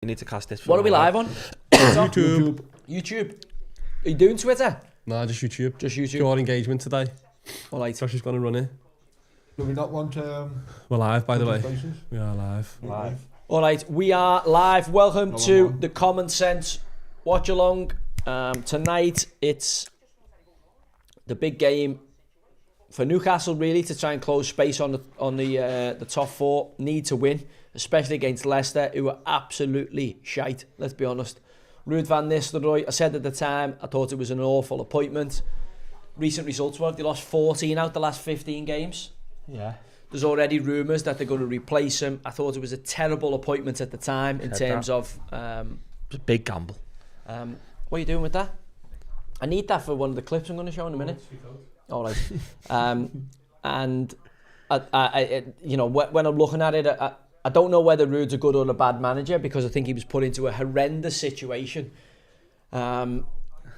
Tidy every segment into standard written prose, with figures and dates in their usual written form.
You need to cast this. What are we live on? YouTube. YouTube. Are you doing Twitter? Nah, just YouTube. Just YouTube. Pure engagement today. All right. Josh is going to run it. Do we not want We're live, by the way. faces? We are live. Live. All right. We are live. Welcome to on. the Common Sense Watch Along. Tonight it's the big game for Newcastle, really, to try and close space on the top four. Need to win, especially against Leicester, who are absolutely shite. Let's be honest. Ruud van Nistelrooy, I said at the time, I thought it was an awful appointment. Recent results were they lost 14 out the last 15 games. Yeah. There's already rumours that they're going to replace him. I thought it was a terrible appointment at the time in terms of... It was a big gamble. What are you doing with that? I need that for one of the clips I'm going to show in a minute. All right. And I you know, when I'm looking at it, I don't know whether Ruud's a good or a bad manager, because I think he was put into a horrendous situation. And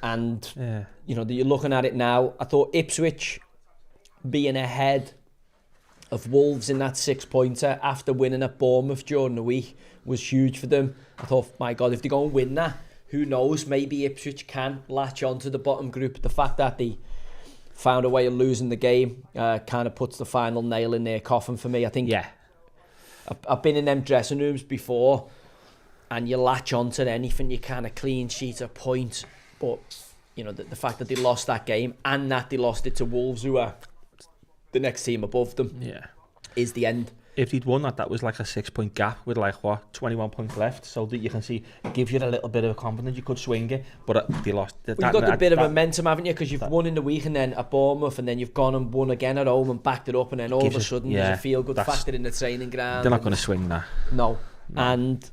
Yeah. you know, you're looking at it now. I thought Ipswich being ahead of Wolves in that 6-pointer after winning at Bournemouth during the week was huge for them. I thought, my God, if they go and win that, who knows, maybe Ipswich can latch on to the bottom group. The fact that they found a way of losing the game kind of puts the final nail in their coffin for me. I think I've been in them dressing rooms before, and you latch on to anything you can, a clean sheet, a point. But, you know, the fact that they lost that game and that they lost it to Wolves, who are the next team above them, is the end. If they'd won that was like a 6-point gap with 21 points left, so that you can see, it gives you a little bit of confidence. You could swing it, but they lost. Well, you've got a bit of momentum, haven't you? Because you've won in the week and then at Bournemouth, and then you've gone and won again at home and backed it up, and then all of a sudden there's a feel-good factor in the training ground. They're not going to swing that. No. And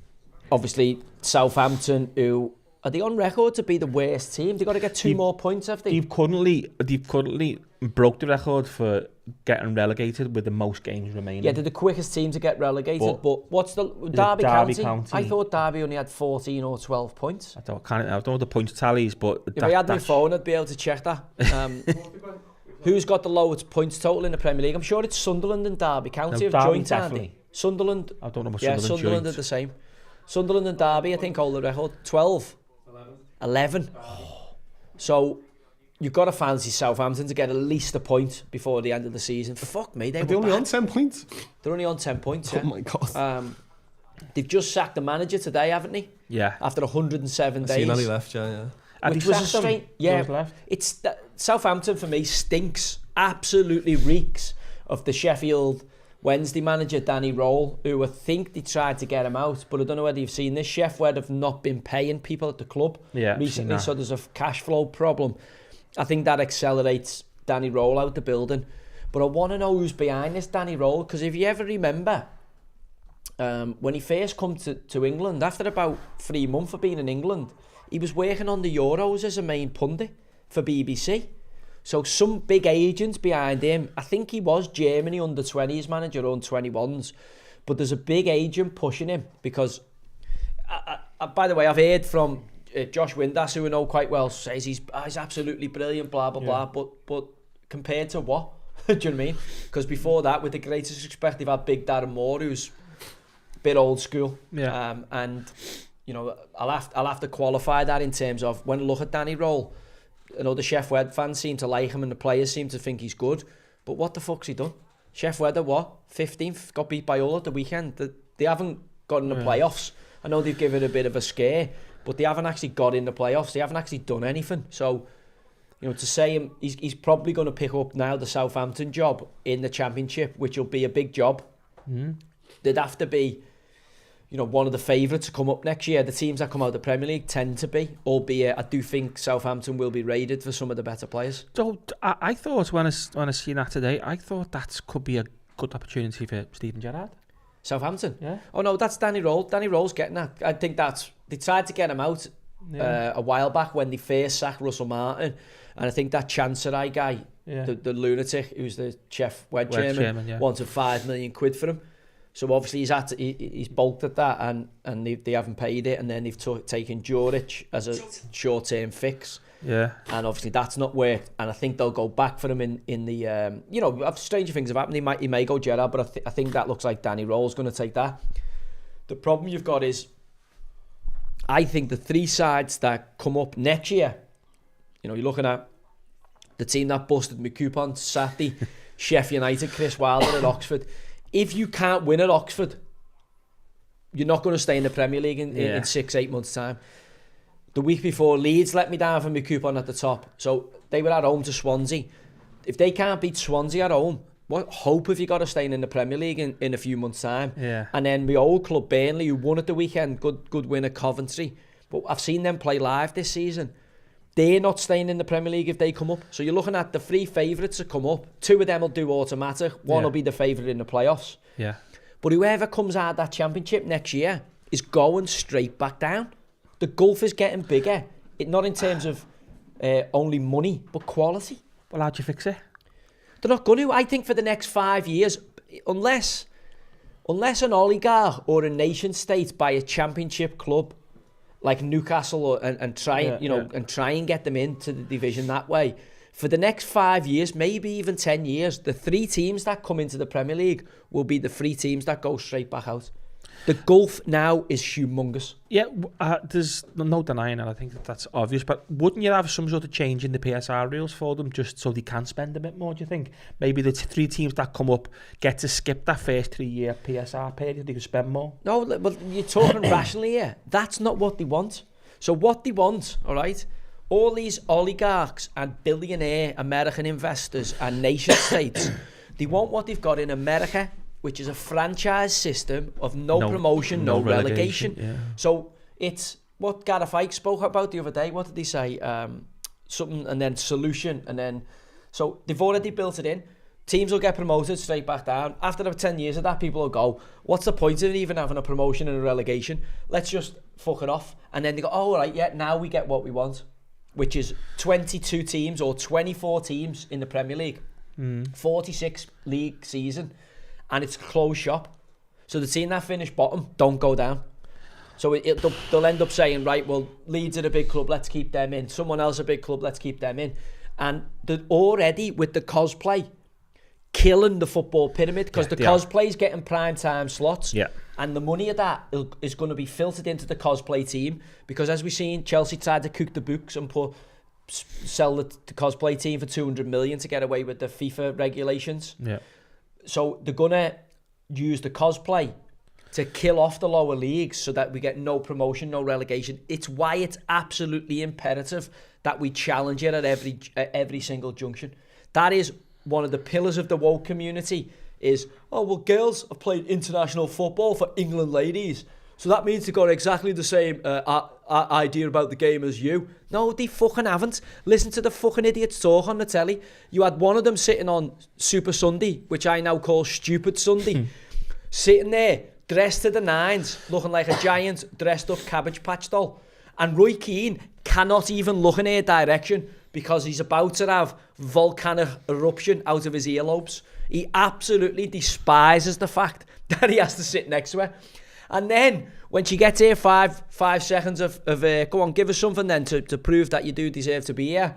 obviously Southampton, who are they on record to be the worst team? They've got to get two more points, have they? They've currently broke the record for getting relegated with the most games remaining. Yeah, they're the quickest team to get relegated. But what's the Derby County? I thought Derby only had 14 or 12 points. I don't know the point tallies, but if I had my phone, I'd be able to check that. Who's got the lowest points total in the Premier League? I'm sure it's Sunderland and Derby County have joint, aren't they? Sunderland. I don't know what Sunderland are the same. Sunderland and Derby, I think, hold the record. 12. 11. So you've got to fancy Southampton to get at least a point before the end of the season. Fuck me, They're only on 10 points? They're only on 10 points, Oh my God. They've just sacked the manager today, haven't they? Yeah. After 107 days. Seen that he left, yeah. Which was a strange... Yeah, it's Southampton for me stinks, absolutely reeks of the Sheffield Wednesday manager, Danny Role, who I think they tried to get him out, but I don't know whether you've seen this. Chef Wed have not been paying people at the club recently, so there's a cash flow problem. I think that accelerates Danny Role out the building. But I want to know who's behind this Danny Role, because if you ever remember, when he first come to England, after about 3 months of being in England, he was working on the Euros as a main pundit for BBC. So some big agents behind him. I think he was Germany under-20s manager, under-21s. But there's a big agent pushing him because, by the way, I've heard from Josh Windass, who I know quite well, says he's absolutely brilliant, blah, blah, blah. But compared to what? Do you know what I mean? Because before that, with the greatest respect, they've had Big Darren Moore, who's a bit old school. Yeah. And, you know, I'll have to qualify that in terms of when I look at Danny Role. I know the Chef Wed fans seem to like him and the players seem to think he's good, but what the fuck's he done? Chef Wed what? 15th, got beat by Hull at the weekend. They haven't got in the playoffs. I know they've given a bit of a scare, but they haven't actually got in the playoffs. They haven't actually done anything. So, you know, to say he's probably going to pick up now the Southampton job in the Championship, which will be a big job. They'd have to be, you know, one of the favourites to come up next year. The teams that come out of the Premier League tend to be, albeit I do think Southampton will be raided for some of the better players. So I thought when I seen that today, I thought that could be a good opportunity for Steven Gerrard. Southampton? Yeah. Oh no, that's Danny Role. Danny Role's getting that. I think they tried to get him out a while back when they first sacked Russell Martin, and I think that Chancerai guy, the lunatic who's the Chef Wed chairman, wanted £5 million for him. So obviously he's balked at that, and they haven't paid it, and then they've taken Juric as a short-term fix. Yeah. And obviously that's not worked, and I think they'll go back for him in the you know, stranger things have happened. He may go Gerrard, but I think that looks like Danny Role's going to take that. The problem you've got is I think the 3 sides that come up next year, you're looking at the team that busted me coupon Saturday, Sheffield United, Chris Wilder at Oxford. If you can't win at Oxford, you're not going to stay in the Premier League in 6-8 months' time. The week before, Leeds let me down for my coupon at the top. So they were at home to Swansea. If they can't beat Swansea at home, what hope have you got of staying in the Premier League in a few months' time? Yeah. And then my old club, Burnley, who won at the weekend, good win at Coventry. But I've seen them play live this season. They're not staying in the Premier League if they come up. So you're looking at the 3 favourites that come up. 2 of them will do automatic. One will be the favourite in the playoffs. Yeah. But whoever comes out of that championship next year is going straight back down. The gulf is getting bigger. Not in terms of only money, but quality. Well, how'd you fix it? They're not going to. I think for the next 5 years, unless an oligarch or a nation state buy a championship club like Newcastle and try and get them into the division that way, for the next 5 years, maybe even 10 years, the 3 teams that come into the Premier League will be the 3 teams that go straight back out. The gulf now is humongous. Yeah, there's no denying it. I think that's obvious. But wouldn't you have some sort of change in the PSR rules for them just so they can spend a bit more, do you think? Maybe the 3 teams that come up get to skip that first 3-year PSR period, they can spend more? No, but you're talking rationally here. That's not what they want. So what they want, all right, all these oligarchs and billionaire American investors and nation states, they want what they've got in America, which is a franchise system of no promotion, no relegation. Yeah. So it's what Gareth Ike spoke about the other day. What did he say? Something and then solution and then... So they've already built it in. Teams will get promoted straight back down. After about 10 years of that, people will go, what's the point of even having a promotion and a relegation? Let's just fuck it off. And then they go, oh, all right, yeah, now we get what we want, which is 22 teams or 24 teams in the Premier League. 46 league season. And it's closed shop. So the team that finish bottom don't go down. So they'll end up saying, right, well, Leeds are a big club, let's keep them in. Someone else a big club, let's keep them in. And they're already, with the cosplay, killing the football pyramid, because the cosplay's getting prime time slots. Yeah. And the money of that is going to be filtered into the cosplay team. Because as we've seen, Chelsea tried to cook the books and sell the cosplay team for 200 million to get away with the FIFA regulations. Yeah. So they're going to use the cosplay to kill off the lower leagues so that we get no promotion, no relegation. It's why it's absolutely imperative that we challenge it at every single junction. That is one of the pillars of the woke community is, oh, well, girls have played international football for England ladies, so that means they've got exactly the same idea about the game as you. No, they fucking haven't. Listen to the fucking idiots talk on the telly. You had one of them sitting on Super Sunday, which I now call Stupid Sunday, sitting there, dressed to the nines, looking like a giant dressed up Cabbage Patch doll. And Roy Keane cannot even look in her direction because he's about to have volcanic eruption out of his earlobes. He absolutely despises the fact that he has to sit next to her. And then, when she gets here, five seconds of go on, give us something then to prove that you do deserve to be here.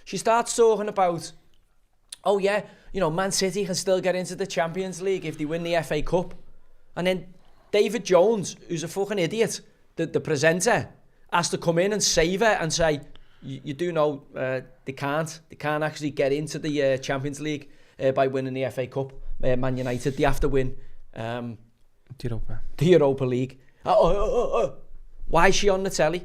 She starts talking about, oh yeah, Man City can still get into the Champions League if they win the FA Cup. And then David Jones, who's a fucking idiot, the presenter, has to come in and save her and say, you do know they can't actually get into the Champions League by winning the FA Cup. Man United, they have to win the Europa League. Why is she on the telly?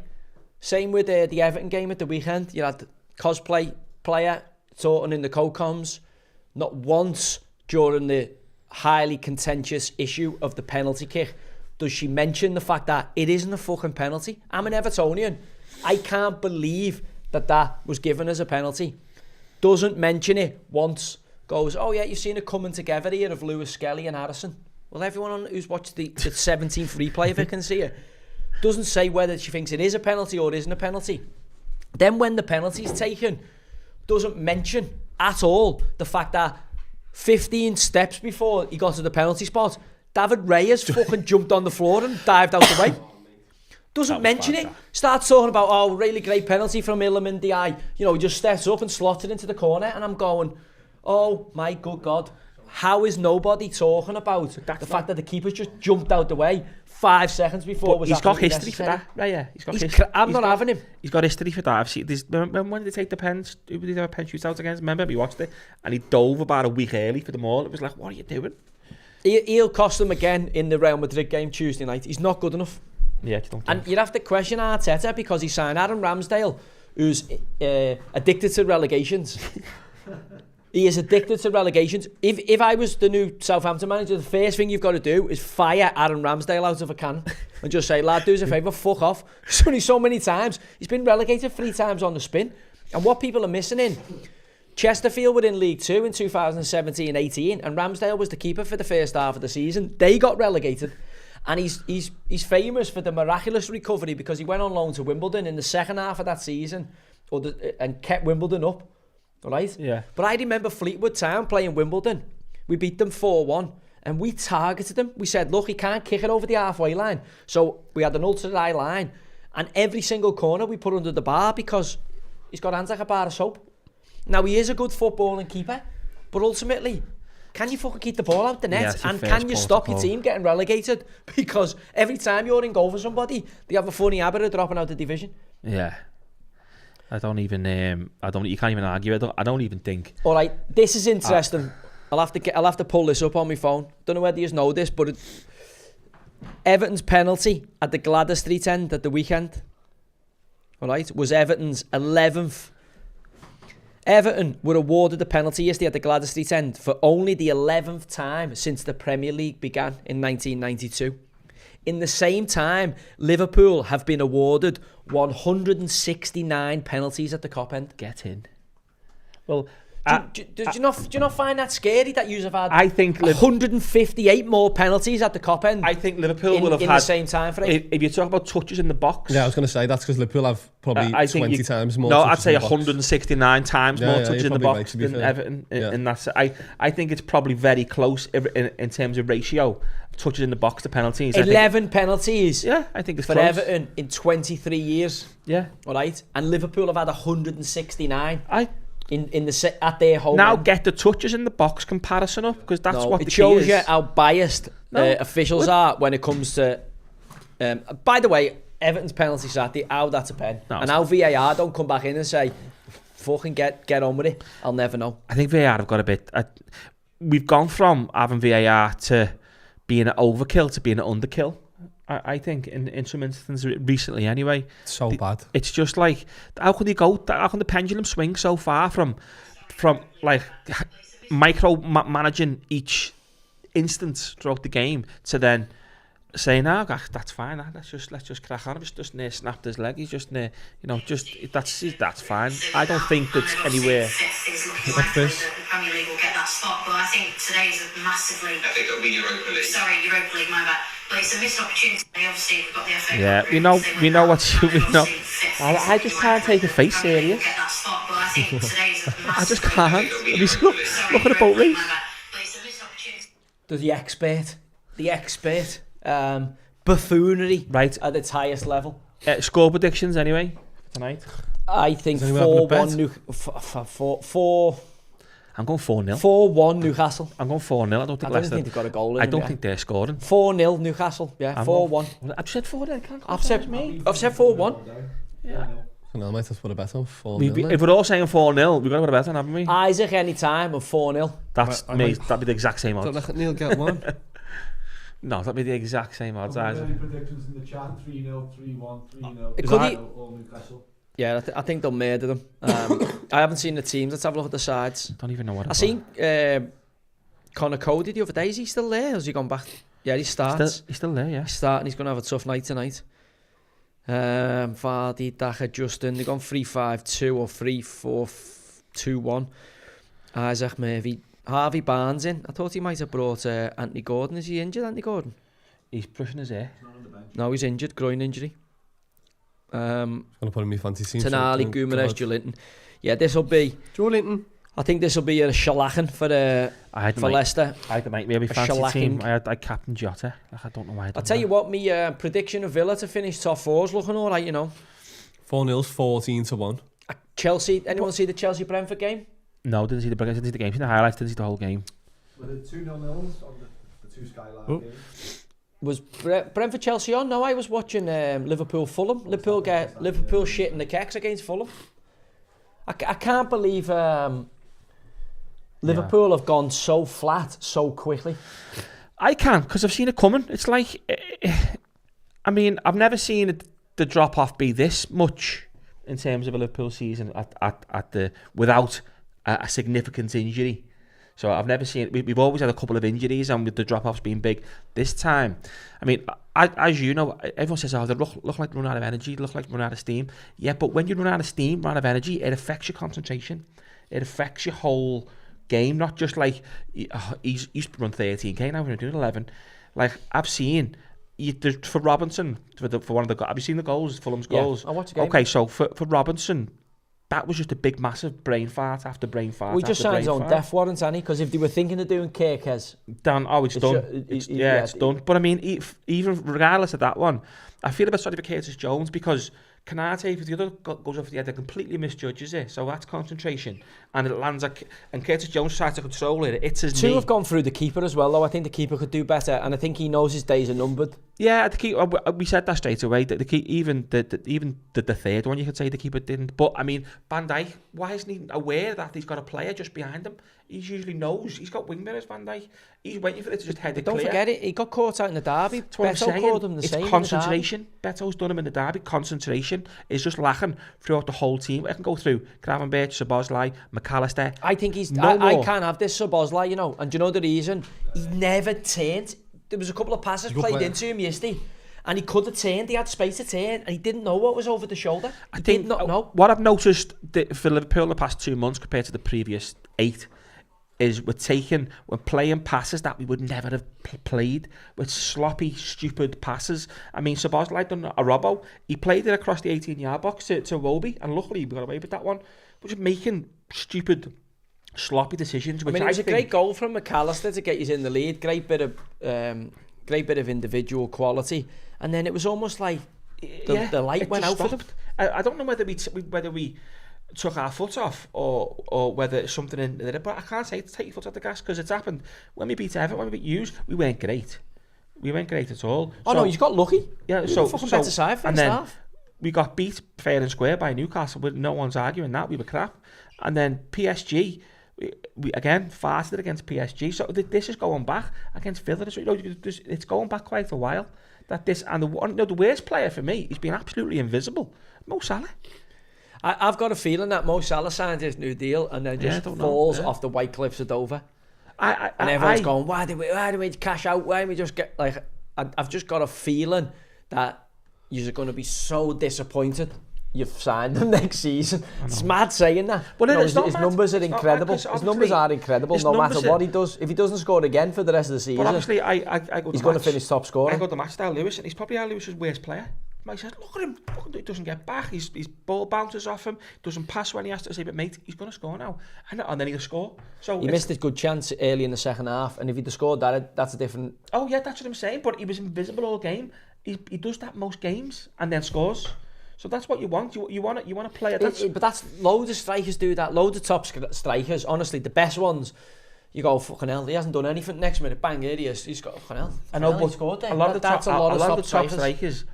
Same with the Everton game at the weekend. You had cosplay player talking in the co-coms. Not once during the highly contentious issue of the penalty kick does she mention the fact that it isn't a fucking penalty. I'm an Evertonian. I can't believe that was given as a penalty. Doesn't mention it once. Goes, oh yeah, you've seen it coming together here of Lewis Skelly and Harrison. Well, everyone who's watched the 17th replay of it can see it. Doesn't say whether she thinks it is a penalty or isn't a penalty. Then when the penalty's taken, doesn't mention at all the fact that 15 steps before he got to the penalty spot, David Reyes fucking jumped on the floor and dived out the way. Doesn't mention it. Starts talking about, oh, really great penalty from Iliman Ndiaye. He just steps up and slots it into the corner. And I'm going, oh my good God. how is nobody talking about the fact that the keeper just jumped out the way 5 seconds before it was he's got history necessary. for that, right? Yeah, he's got history. I'm not having him. He's got history for that. I've seen this. When did they take the pens? Who did they have a pen shootout against? Remember, we watched it, and he dove about a week early for them all. It was like, what are you doing? He'll cost them again in the Real Madrid game Tuesday night. He's not good enough. Yeah, you don't. And you'd have to question Arteta because he signed Aaron Ramsdale, who's addicted to relegations. He is addicted to relegations. If I was the new Southampton manager, the first thing you've got to do is fire Aaron Ramsdale out of a can and just say, lad, do us a favour, fuck off. There's only so many times. He's been relegated 3 times on the spin. And what people are missing in, Chesterfield were in League 2 in 2017-18 and Ramsdale was the keeper for the first half of the season. They got relegated. And he's famous for the miraculous recovery because he went on loan to Wimbledon in the second half of that season and kept Wimbledon up. Right? Yeah. But I remember Fleetwood Town playing Wimbledon. We beat them 4-1 and we targeted them. We said, look, he can't kick it over the halfway line. So we had an ultra-high line and every single corner we put under the bar because he's got hands like a bar of soap. Now, he is a good footballing keeper, but ultimately, can you fucking keep the ball out the net? Yeah, and can you stop your team getting relegated? Because every time you're in goal for somebody, they have a funny habit of dropping out the division. Yeah. You can't even argue it. I don't even think. All right, this is interesting. I'll have to pull this up on my phone. Don't know whether you know this, but Everton's penalty at the Gladys Street end at the weekend, all right, was Everton's 11th. Everton were awarded the penalty yesterday at the Gladys Street end for only the 11th time since the Premier League began in 1992. In the same time, Liverpool have been awarded 169 penalties at the Kop end. Get in. Well, do you not find that scary that you have had? I think 158 more penalties at the Kop end. I think Liverpool will have in had the same time frame. If you talk about touches in the box, Yeah, I was going to say that's because Liverpool have probably 20 times more. No, I'd touches say in the box. 169 times more touches in the box right, than Everton. And that's I think it's probably very close in terms of ratio. Touches in the box to penalties. 11 penalties. Yeah, I think it's for close. Everton in 23 years. Yeah, all right. And Liverpool have had 169. At their home. Now end. get the touches in the box comparison up because that's what it shows is. you how biased officials are when it comes to. By the way, Everton's penalty Saturday, how that's a pen, and how VAR don't come back in and say, "Fucking get on with it." I'll never know. I think VAR have got a bit. We've gone from having VAR to being an overkill to being an underkill. I think in some instances recently anyway. So bad. It's just like, how can the pendulum swing so far from like managing each instance throughout the game to then saying, that's fine, let's just crack on. It's just snapped his leg. He's just that's fine. I don't think that's anywhere. Like this. Premier League will get that spot, but I think today's massively. I think it'll be Europa League. Sorry, Europa League, my bad. But it's a missed opportunity. Obviously, we've got the FA. Yeah, we know what we know. I just can't take a face serious. Get that spot, but I think today's I just can't. Look at the boat race. The expert, buffoonery, right at its highest level. Score predictions anyway tonight. I think 4-1 4. I'm going 4-0. 4-1 Newcastle. I'm going 4-0. I don't think Leicester. Think they've got a goal in I don't think they're scoring. 4-0 Newcastle. Yeah, 4-1. I've said 4-0. I've said 4-1. Yeah. No, mate, that's what a bet on 4-0. If we're all saying 4-0, we've got to put a bet on, haven't we? Isaac any time of 4-0. That's me. That'd be the exact same odds. Don't let Neil get one. No, that'd be the exact same odds. Isaac. Any predictions in the chat? 3-0, 3-1, 3-0. It could be. All Newcastle. Yeah, I think they'll murder them. I haven't seen the teams. Let's have a look at the sides. Don't even know what. I seen Connor Cody the other day. Is he still there? Or has he gone back? Yeah, he starts. He's still there. Yeah. He's starting. He's going to have a tough night tonight. Vardy, Daka, Justin. They've gone 3-5-2 or 3-4-2-1. Isaac Murphy, Harvey Barnes in. I thought he might have brought Anthony Gordon. Is he injured, Anthony Gordon? He's pushing his hair. No, he's injured. Groin injury. I'm going to put him in my fantasy team. Tenali, Guimaraes, Joelinton. Yeah, this will be... Joelinton. I think this will be a shellacking for Leicester. I had to make maybe fantasy team. I captain Jota. Like, I don't know why. I'll tell you what, my prediction of Villa to finish top 4 is looking all right, you know. 4-0's 14-1. Chelsea. Anyone see the Chelsea Brentford game? No, didn't see the game. Seen the highlights. Didn't see the whole game. Were there 2-0 nils on the two Sky Live games? Was Brentford Chelsea on? No, I was watching Liverpool Fulham. Liverpool shit in the kecks against Fulham. I can't believe Liverpool have gone so flat so quickly. I can, because I've seen it coming. It's like, I mean, I've never seen the drop off be this much in terms of a Liverpool season without a significant injury. So I've never seen it. We've always had a couple of injuries, and with the drop-offs being big. This time, I mean, as you know, everyone says, oh, they look like run out of energy, look like run out of steam. Yeah, but when you run out of steam, run out of energy, it affects your concentration. It affects your whole game, not just like, he's used to run 13k, now we're doing 11. Like, I've seen, for Robinson, for one of the, have you seen the goals, Fulham's goals? I watched the game. Okay, so for Robinson, that was just a big, massive brain fart after brain fart. We just signed his own death warrant, Annie, because if they were thinking of doing Kirkes... Dan, it's done. It's done. But I mean, even regardless of that one, I feel a bit sorry for Curtis Jones, because Canate, if the other goes off the head, it completely misjudges it. So that's concentration. And it lands and Curtis Jones tries to control it. It's his knee. Two have gone through the keeper as well, though. I think the keeper could do better, and I think he knows his days are numbered. Yeah, the keeper, we said that straight away. Even the third one, you could say the keeper didn't. But I mean, Van Dijk, why isn't he aware that he's got a player just behind him? He usually knows. He's got wing mirrors, Van Dijk. He's waiting for it to just head it clear. Don't forget it. He got caught out in the derby. Beto called him the same. It's concentration. Beto's done him in the derby. Concentration is just lacking throughout the whole team. I can go through Gravenberch, Szoboszlai, McAllister. I think I can't have this Szoboszlai, you know. And do you know the reason? He never turned. There was a couple of passes played into him yesterday, and he could have turned. He had space to turn, and he didn't know what was over the shoulder. I did not know. What I've noticed for Liverpool in the past 2 months compared to the previous 8 is we're playing passes that we would never have played, with sloppy, stupid passes. I mean, Szoboszlai done a robbo. He played it across the 18-yard box to Iwobi, and luckily we got away with that one. But just making stupid, sloppy decisions. Which I mean, it was a great goal from McAllister to get you in the lead. Great bit of individual quality, and then it was almost like the light went out for them. I don't know whether we took our foot off or whether it's something in there, but I can't say to take your foot off the gas, because it's happened when we beat Everton, when we beat Hughes, we weren't great. We weren't great at all. Oh, no, you got lucky. Yeah, better side for the half. We got beat fair and square by Newcastle. No one's arguing that. We were crap. And then PSG, we again farted against PSG. So this is going back against Villa. It's going back quite a while. The worst player for me, he's been absolutely invisible, Mo Salah. I've got a feeling that Mo Salah signed his new deal and then just falls off the white cliffs of Dover. And everyone's going, why do we cash out? Why do we just get like? I've just got a feeling that you're going to be so disappointed you've signed him next season. It's mad saying that. Well, his numbers are incredible. His numbers are incredible. No matter what he does, if he doesn't score again for the rest of the season, but obviously he's going to finish top scorer. I got the match to Al Lewis, and he's probably Al Lewis's worst player. Mike says, look at him, he doesn't get back, his ball bounces off him, doesn't pass when he has to say, but mate, he's going to score now. And then he'll score. So he missed a good chance early in the second half, and if he'd have scored that's a different... Oh yeah, that's what I'm saying, but he was invisible all game. He does that most games, and then scores. So that's what you want. You want to play it. But that's loads of strikers do that. Loads of top strikers, honestly, the best ones, you go, fucking hell, he hasn't done anything. Next minute, bang, here he is. He's got, fucking hell. I know, but he scored there. A lot of the top strikers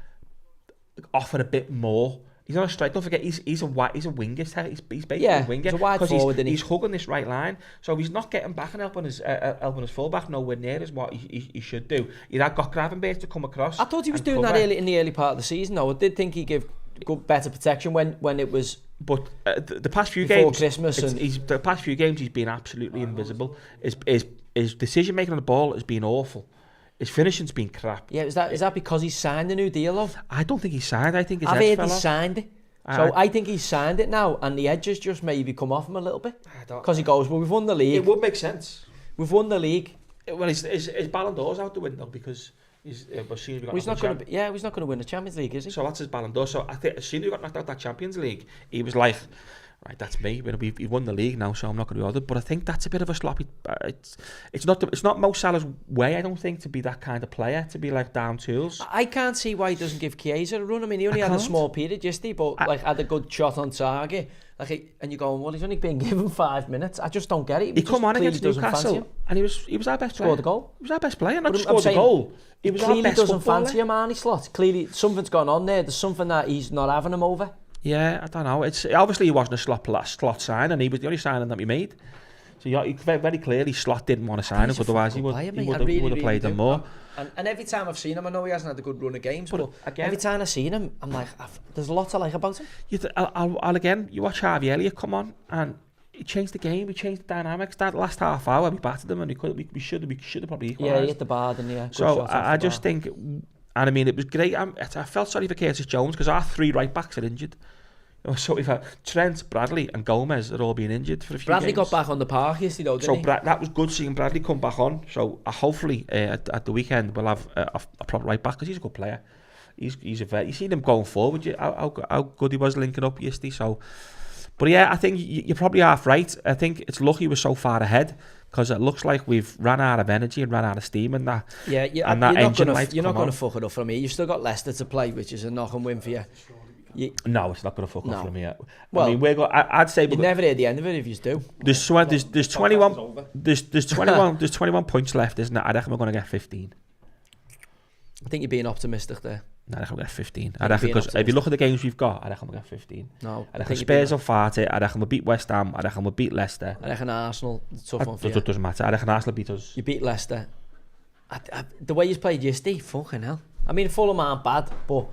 offer a bit more. He's not a striker. Don't forget, he's a winger. He's basically a winger. He's a wide forward, he's hugging this right line, so he's not getting back and helping his fullback nowhere near as what he should do. He'd have got Gravenberch to come across. I thought he was doing that in the early part of the season, though. I did think he gave better protection when it was. But the past few before games, Christmas, the past few games, he's been absolutely invisible. His decision making on the ball has been awful. His finishing's been crap. Yeah, is that because he signed a new deal, though? I don't think he signed. I think I've heard he signed it. So I think he's signed it now, and the edges just maybe come off him a little bit. Because he goes, well, we've won the league. It would make sense. We've won the league. Well, his Ballon d'Or's out the window because he's not going to win the Champions League, is he? So that's his Ballon d'Or. So I think as soon as he got knocked out that Champions League, he was like, right, that's me. We've won the league now, so I'm not going to be bothered. But I think that's a bit of a sloppy. It's not Mo Salah's way, I don't think, to be that kind of player, to be like down tools. I can't see why he doesn't give Chiesa a run. I mean, he only had a small period yesterday, but had a good shot on target. And you're going, well, he's only been given 5 minutes. I just don't get it. He come on against Newcastle, and he was our best player. Scored a goal. He was our best player, not just scored a goal. He was clearly our best doesn't footballer. fancy him, Arnie Slot. Clearly, something's gone on there. There's something that he's not having him over. Yeah, I don't know. It's obviously he wasn't a slot sign, and he was the only signing that we made. So very clearly, Slot didn't want to sign him, otherwise he would have played him more. And every time I've seen him, I know he hasn't had a good run of games, but again, every time I've seen him, I'm like, there's a lot to like about him. Again, you watch Harvey Elliott come on, and he changed the game, he changed the dynamics. That last half hour, we battered them, and we should have probably equalised. Yeah, he hit the bar, didn't he? Yeah. So I just think, and I mean, it was great. I felt sorry for Curtis Jones, because our 3 right backs are injured. So we've had Trent, Bradley and Gomez are all being injured for a few Bradley games. got back on the park yesterday though, didn't he? That was good seeing Bradley come back on. So hopefully at the weekend we'll have a proper right back, because he's a good player. He's a vet. You seen him going forward, how good he was linking up yesterday. So, but yeah, I think you're probably half right. I think it's lucky we're so far ahead, because it looks like we've ran out of energy and ran out of steam, and that. Yeah, and that you're not going to fuck it up for me. You've still got Leicester to play, which is a knock-on win for you. No, it's not going to fuck up for me yet. Well, I mean, I'd say you'd never hear the end of it if you do. There's 21. There's 21 points left, isn't it? I reckon we're going to get 15. I think you're being optimistic there. I reckon we'll get 15. I reckon, because if you look at the games we've got, I reckon we'll get 15. No, I reckon Spurs will fart it. I reckon we'll beat West Ham. I reckon we'll beat Leicester. I reckon Arsenal, tough one for you. It doesn't matter. I reckon Arsenal beat us. You beat Leicester. The way you played yesterday, fucking hell. I mean, Fulham aren't bad, but...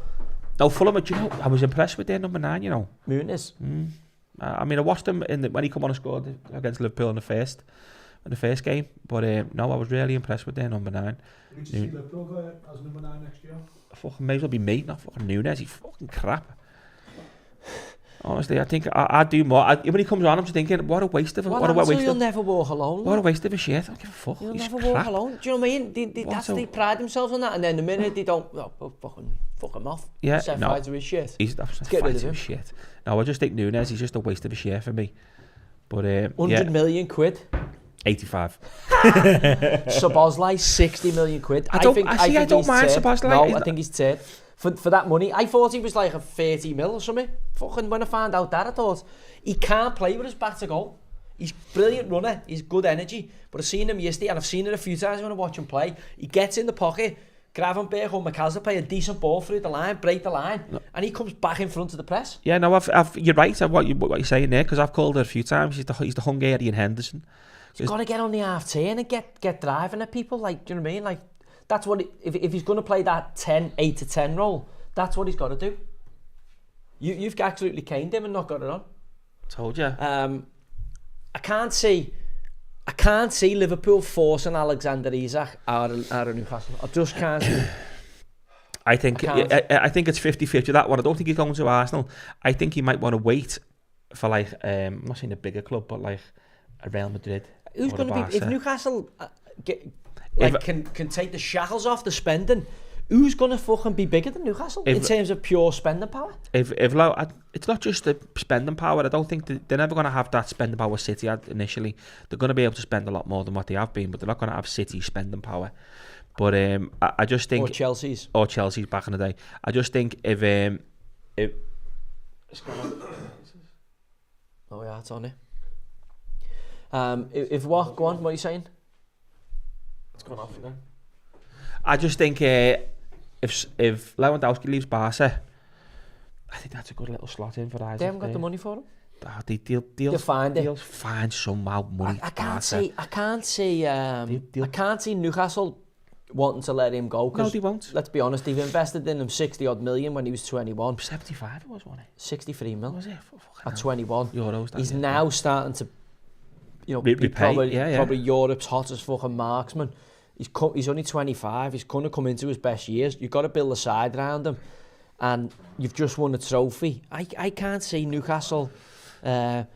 No, Fulham, do you know, I was impressed with their number 9, you know. Muniz. I mean, I watched him when he come on and scored against Liverpool in the first game. But no, I was really impressed with their number 9. Did you see Liverpool as number 9 next year? Fucking may as well be me, not fucking Nunez. He's fucking crap. Honestly, I think I'd do more. When he comes on, I'm just thinking, what a waste of a... You'll never walk alone. What a waste of a shit. I don't give a fuck. You'll never walk alone. Do you know what I mean? They pride themselves on that, and then the minute they don't... fuck him off. Yeah, Set fire to his shit. He's get rid of him. Shit. No, I just think Nunez, he's just a waste of a shit for me. But 100 million quid. 85. Szoboszlai, 60 million quid. I don't mind Szoboszlai. No, I think he's third. For that money, I thought he was like a 30 mil or something. Fucking when I found out that, I thought he can't play with his back to goal. He's a brilliant runner, he's good energy. But I've seen him yesterday, and I've seen it a few times when I watch him play. He gets in the pocket, Gravenberch or McAllister play a decent ball through the line, break the line, and he comes back in front of the press. Yeah, no, you're right of what you're saying there, because I've called it a few times. He's the Hungarian Henderson. He's got to get on the half turn and get driving at people. Like, do you know what I mean? Like, that's what if he's going to play that 8 to 10 role, that's what he's got to do. You've absolutely caned him and not got it on. Told you. I can't see Liverpool forcing Alexander Isak out of Newcastle. I just can't see. I think it's 50-50 that one. I don't think he's going to Arsenal. I think he might want to wait for like I'm not saying a bigger club, but like a Real Madrid. Who's going to be if Newcastle can take the shackles off the spending? Who's going to fucking be bigger than Newcastle in terms of pure spending power? It's not just the spending power. I don't think they're never going to have that spending power City had initially. They're going to be able to spend a lot more than what they have been, but they're not going to have City spending power. But I just think... Or Chelsea's back in the day. I just think if oh yeah, it's on it. If what? Go on, what are you saying? It's gone off again. I just think if Lewandowski leaves Barca, I think that's a good little slot in for Isaac. They haven't got the money for him. They'll find somehow money. I can't see Newcastle wanting to let him go. No, they won't. Let's be honest, they've invested in him 60 odd million when he was 21. 75 it was, wasn't it? 63 mil. Was it? At 21. Euros. He's now starting to, repay. Probably Europe's hottest fucking marksman. He's only 25. He's going to come into his best years. You've got to build a side around him, and you've just won a trophy. I can't see Newcastle. I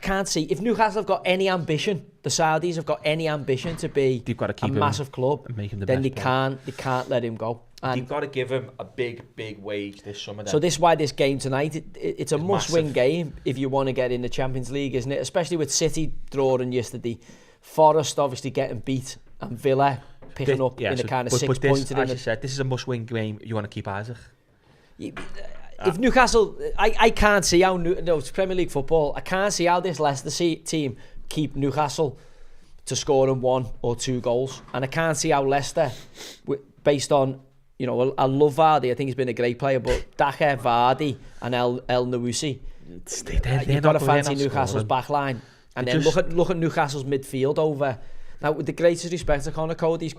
can't see if Newcastle have got any ambition. The Saudis have got any ambition to be a massive club. And make him the then best they can't let him go. And you've got to give him a big wage this summer. Then. So this is why this game tonight, it's a must-win massive. game if you want to get in the Champions League, isn't it? Especially with City drawing yesterday, Forest obviously getting beat, and Villa picking up in the kind of 6 points. As you said, this is a must-win game. You want to keep Isaac. If Newcastle, I can't see how it's Premier League football. I can't see how this Leicester team keep Newcastle to scoring 1 or 2 goals, and I can't see how Leicester, based on, you know, I love Vardy. I think he's been a great player, but Daka, Vardy, and El Nowusi, you've got to fancy Newcastle's back line, and then look at Newcastle's midfield over. Now, with the greatest respect to Conor Cody,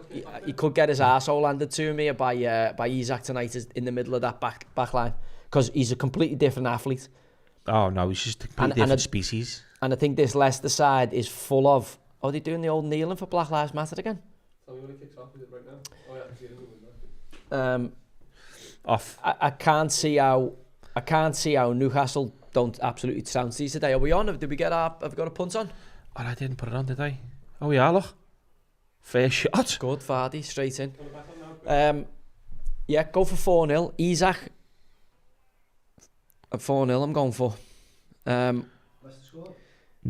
he could get his arsehole handed to me by Isaac tonight in the middle of that back line, because he's a completely different athlete. Oh no, he's just a completely different species. And I think this Leicester side is full of. Oh, they're doing the old kneeling for Black Lives Matter again. So when it kicks off, is it right now? Oh yeah, I can see it in the window. Off. I can't see how Newcastle don't absolutely trounce these today. Are we on? Have we got a punt on? Oh, I didn't put it on, did I? Oh yeah, look. Fair shot. Good, Vardy, straight in. Yeah, go for 4-0. Isaac. At 4-0, I'm going for.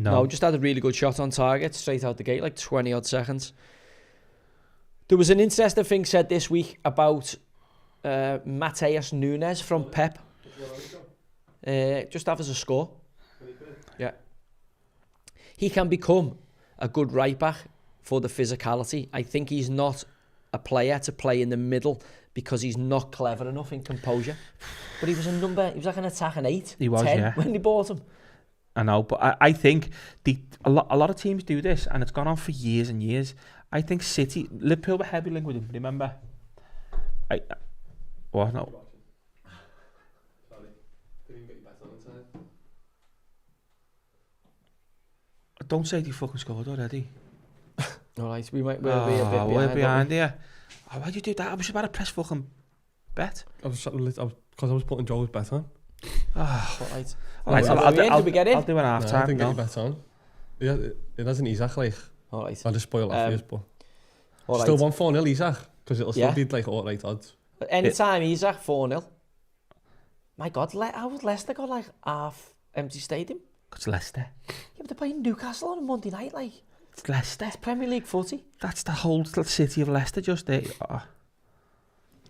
No, just had a really good shot on target, straight out the gate, like 20 odd seconds. There was an interesting thing said this week about Mateus Nunes from Pep. Just have as a score. Yeah. He can become a good right back for the physicality. I think he's not a player to play in the middle because he's not clever enough in composure. But he was like an attacking 8, he was, 10 yeah, when they bought him. I know, but I think a lot of teams do this, and it's gone on for years and years. I think Liverpool were heavy linked with him, remember? No. Sorry. Didn't even get your bet on inside. Don't say they fucking scored already. Alright, we'll be a bit behind here. Oh, why'd you do that? I was about to press fucking bet. Because I was putting Joe's bet on. Alright. I'll we get in? I'll do an half I time. didn't get your bet on. Yeah, it hasn't Isaac like. Alright. I'll just spoil it for you, but Alright. still 1-4-0 Isaac, because it'll still be like alright odds. Anytime Isaac 4-0. My God, how would Leicester got like half empty stadium? It's Leicester. Yeah, but they're playing Newcastle on a Monday night, like. It's Leicester. It's Premier League footy. That's the whole city of Leicester just there. Oh.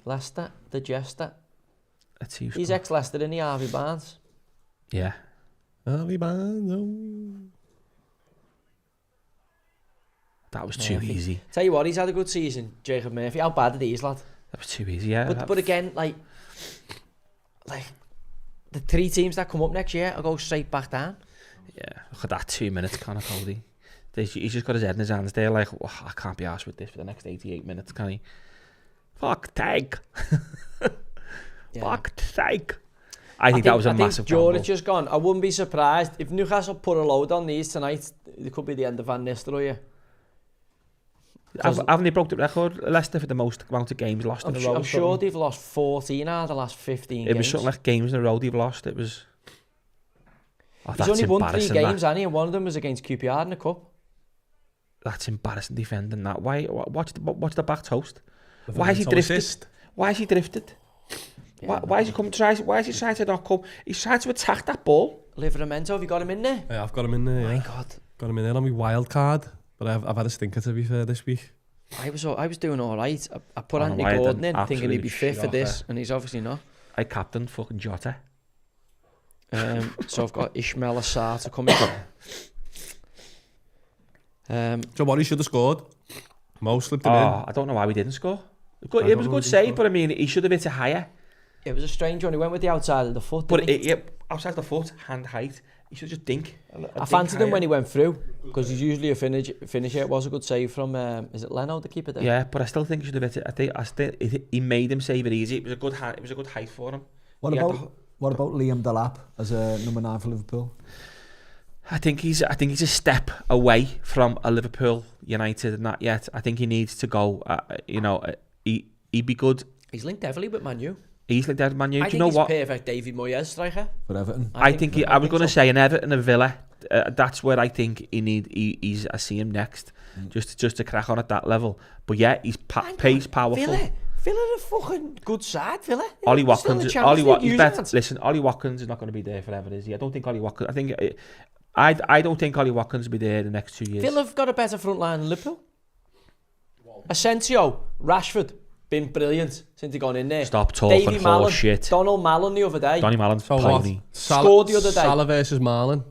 Leicester, the Jester. Let's see. He's ex-Leicester, isn't he, Harvey Barnes? Yeah. Harvey Barnes. That was too easy. Tell you what, he's had a good season, Jacob Murphy. How bad are these, lad? That was too easy, yeah. But again, like the 3 teams that come up next year will go straight back down. Yeah, look at that 2 minutes, Conor Cody. He's just got his head in his hands there, like, oh, I can't be arsed with this for the next 88 minutes, can he? Fuck, take. Fuck, take. I think that was a massive gamble. George has gone. I wouldn't be surprised if Newcastle put a load on these tonight. It could be the end of Van Nistelrooy. Haven't they broke the record, Leicester, for the most amount of games lost in a row? I'm sure they've lost 14 out of the last 15 games. It was something like games in a row they've lost. It was... Oh, he's only won 3 games, hasn't he? And one of them was against QPR in the Cup. That's embarrassing defending that. Why? Watch the back toast. Why is he drifted? Why is he drifted? Yeah, why is he coming? Why is he trying to not come? He's trying to attack that ball. Livramento, have you got him in there? Yeah, I've got him in there. My God, got him in there on my wild card. But I've had a stinker, to be fair, this week. I was doing all right. I put Anthony Gordon in, thinking he'd be fit for this, and he's obviously not. I captained fucking Jota. So I've got Ismail Assar to come in. So what, he should have scored? Mo slipped him in. I don't know why we didn't score. It was a good save, but I mean, he should have hit it higher. It was a strange one. He went with the outside of the foot. But outside the foot, hand height, he should just dink. I fancied him when he went through, because he's usually a finisher. It was a good save from, is it Leno, the keeper there? Yeah, but I still think he should have hit it. He made him save it easy. It was a good height for him. What about Liam Delap as a number 9 for Liverpool? I think he's a step away from a Liverpool United, not yet. I think he needs to go. He'd be good. He's linked heavily with Man U. He's linked with Man U. Do you know what? Perfect David Moyes striker for Everton. I was going to say an Everton and a Villa. That's where I think I see him next, just to crack on at that level. But yeah, he's pace powerful. Villa are a fucking good side, Villa. Ollie Watkins, he's better. Watkins. Listen, Ollie Watkins is not going to be there forever, is he? I don't think Ollie Watkins. I don't think Ollie Watkins will be there the next 2 years. Villa have got a better front line than Liverpool. Asensio, Rashford, been brilliant since he gone in there. Stop talking Davy Mallon, shit. Donald Mallon the other day. Donny Mallon's pony. Scored the other day. Salah versus Marlon.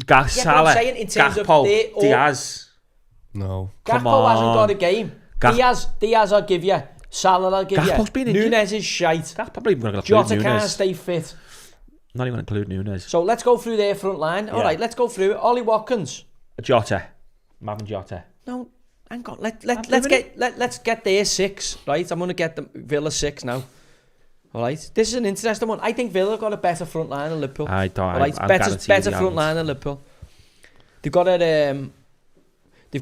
Salah, I'm saying in terms Gakpo, of Diaz. No. Gakpo hasn't got a game. Diaz I'll give you. Salah I'll give Gakpo's you. been injured. Nunes is shite. That's probably even going to include Jota can't Nunes. stay fit. Not even going to include Nunes. So let's go through their front line. All right, let's go through it. Ollie Watkins. Jota. Marvin Jota. No, hang on. Let's get their 6, right? I'm going to get the Villa 6 now. All right, this is an interesting one. I think Villa have got a better front line than Liverpool. I don't. All right, better front line than Liverpool. They've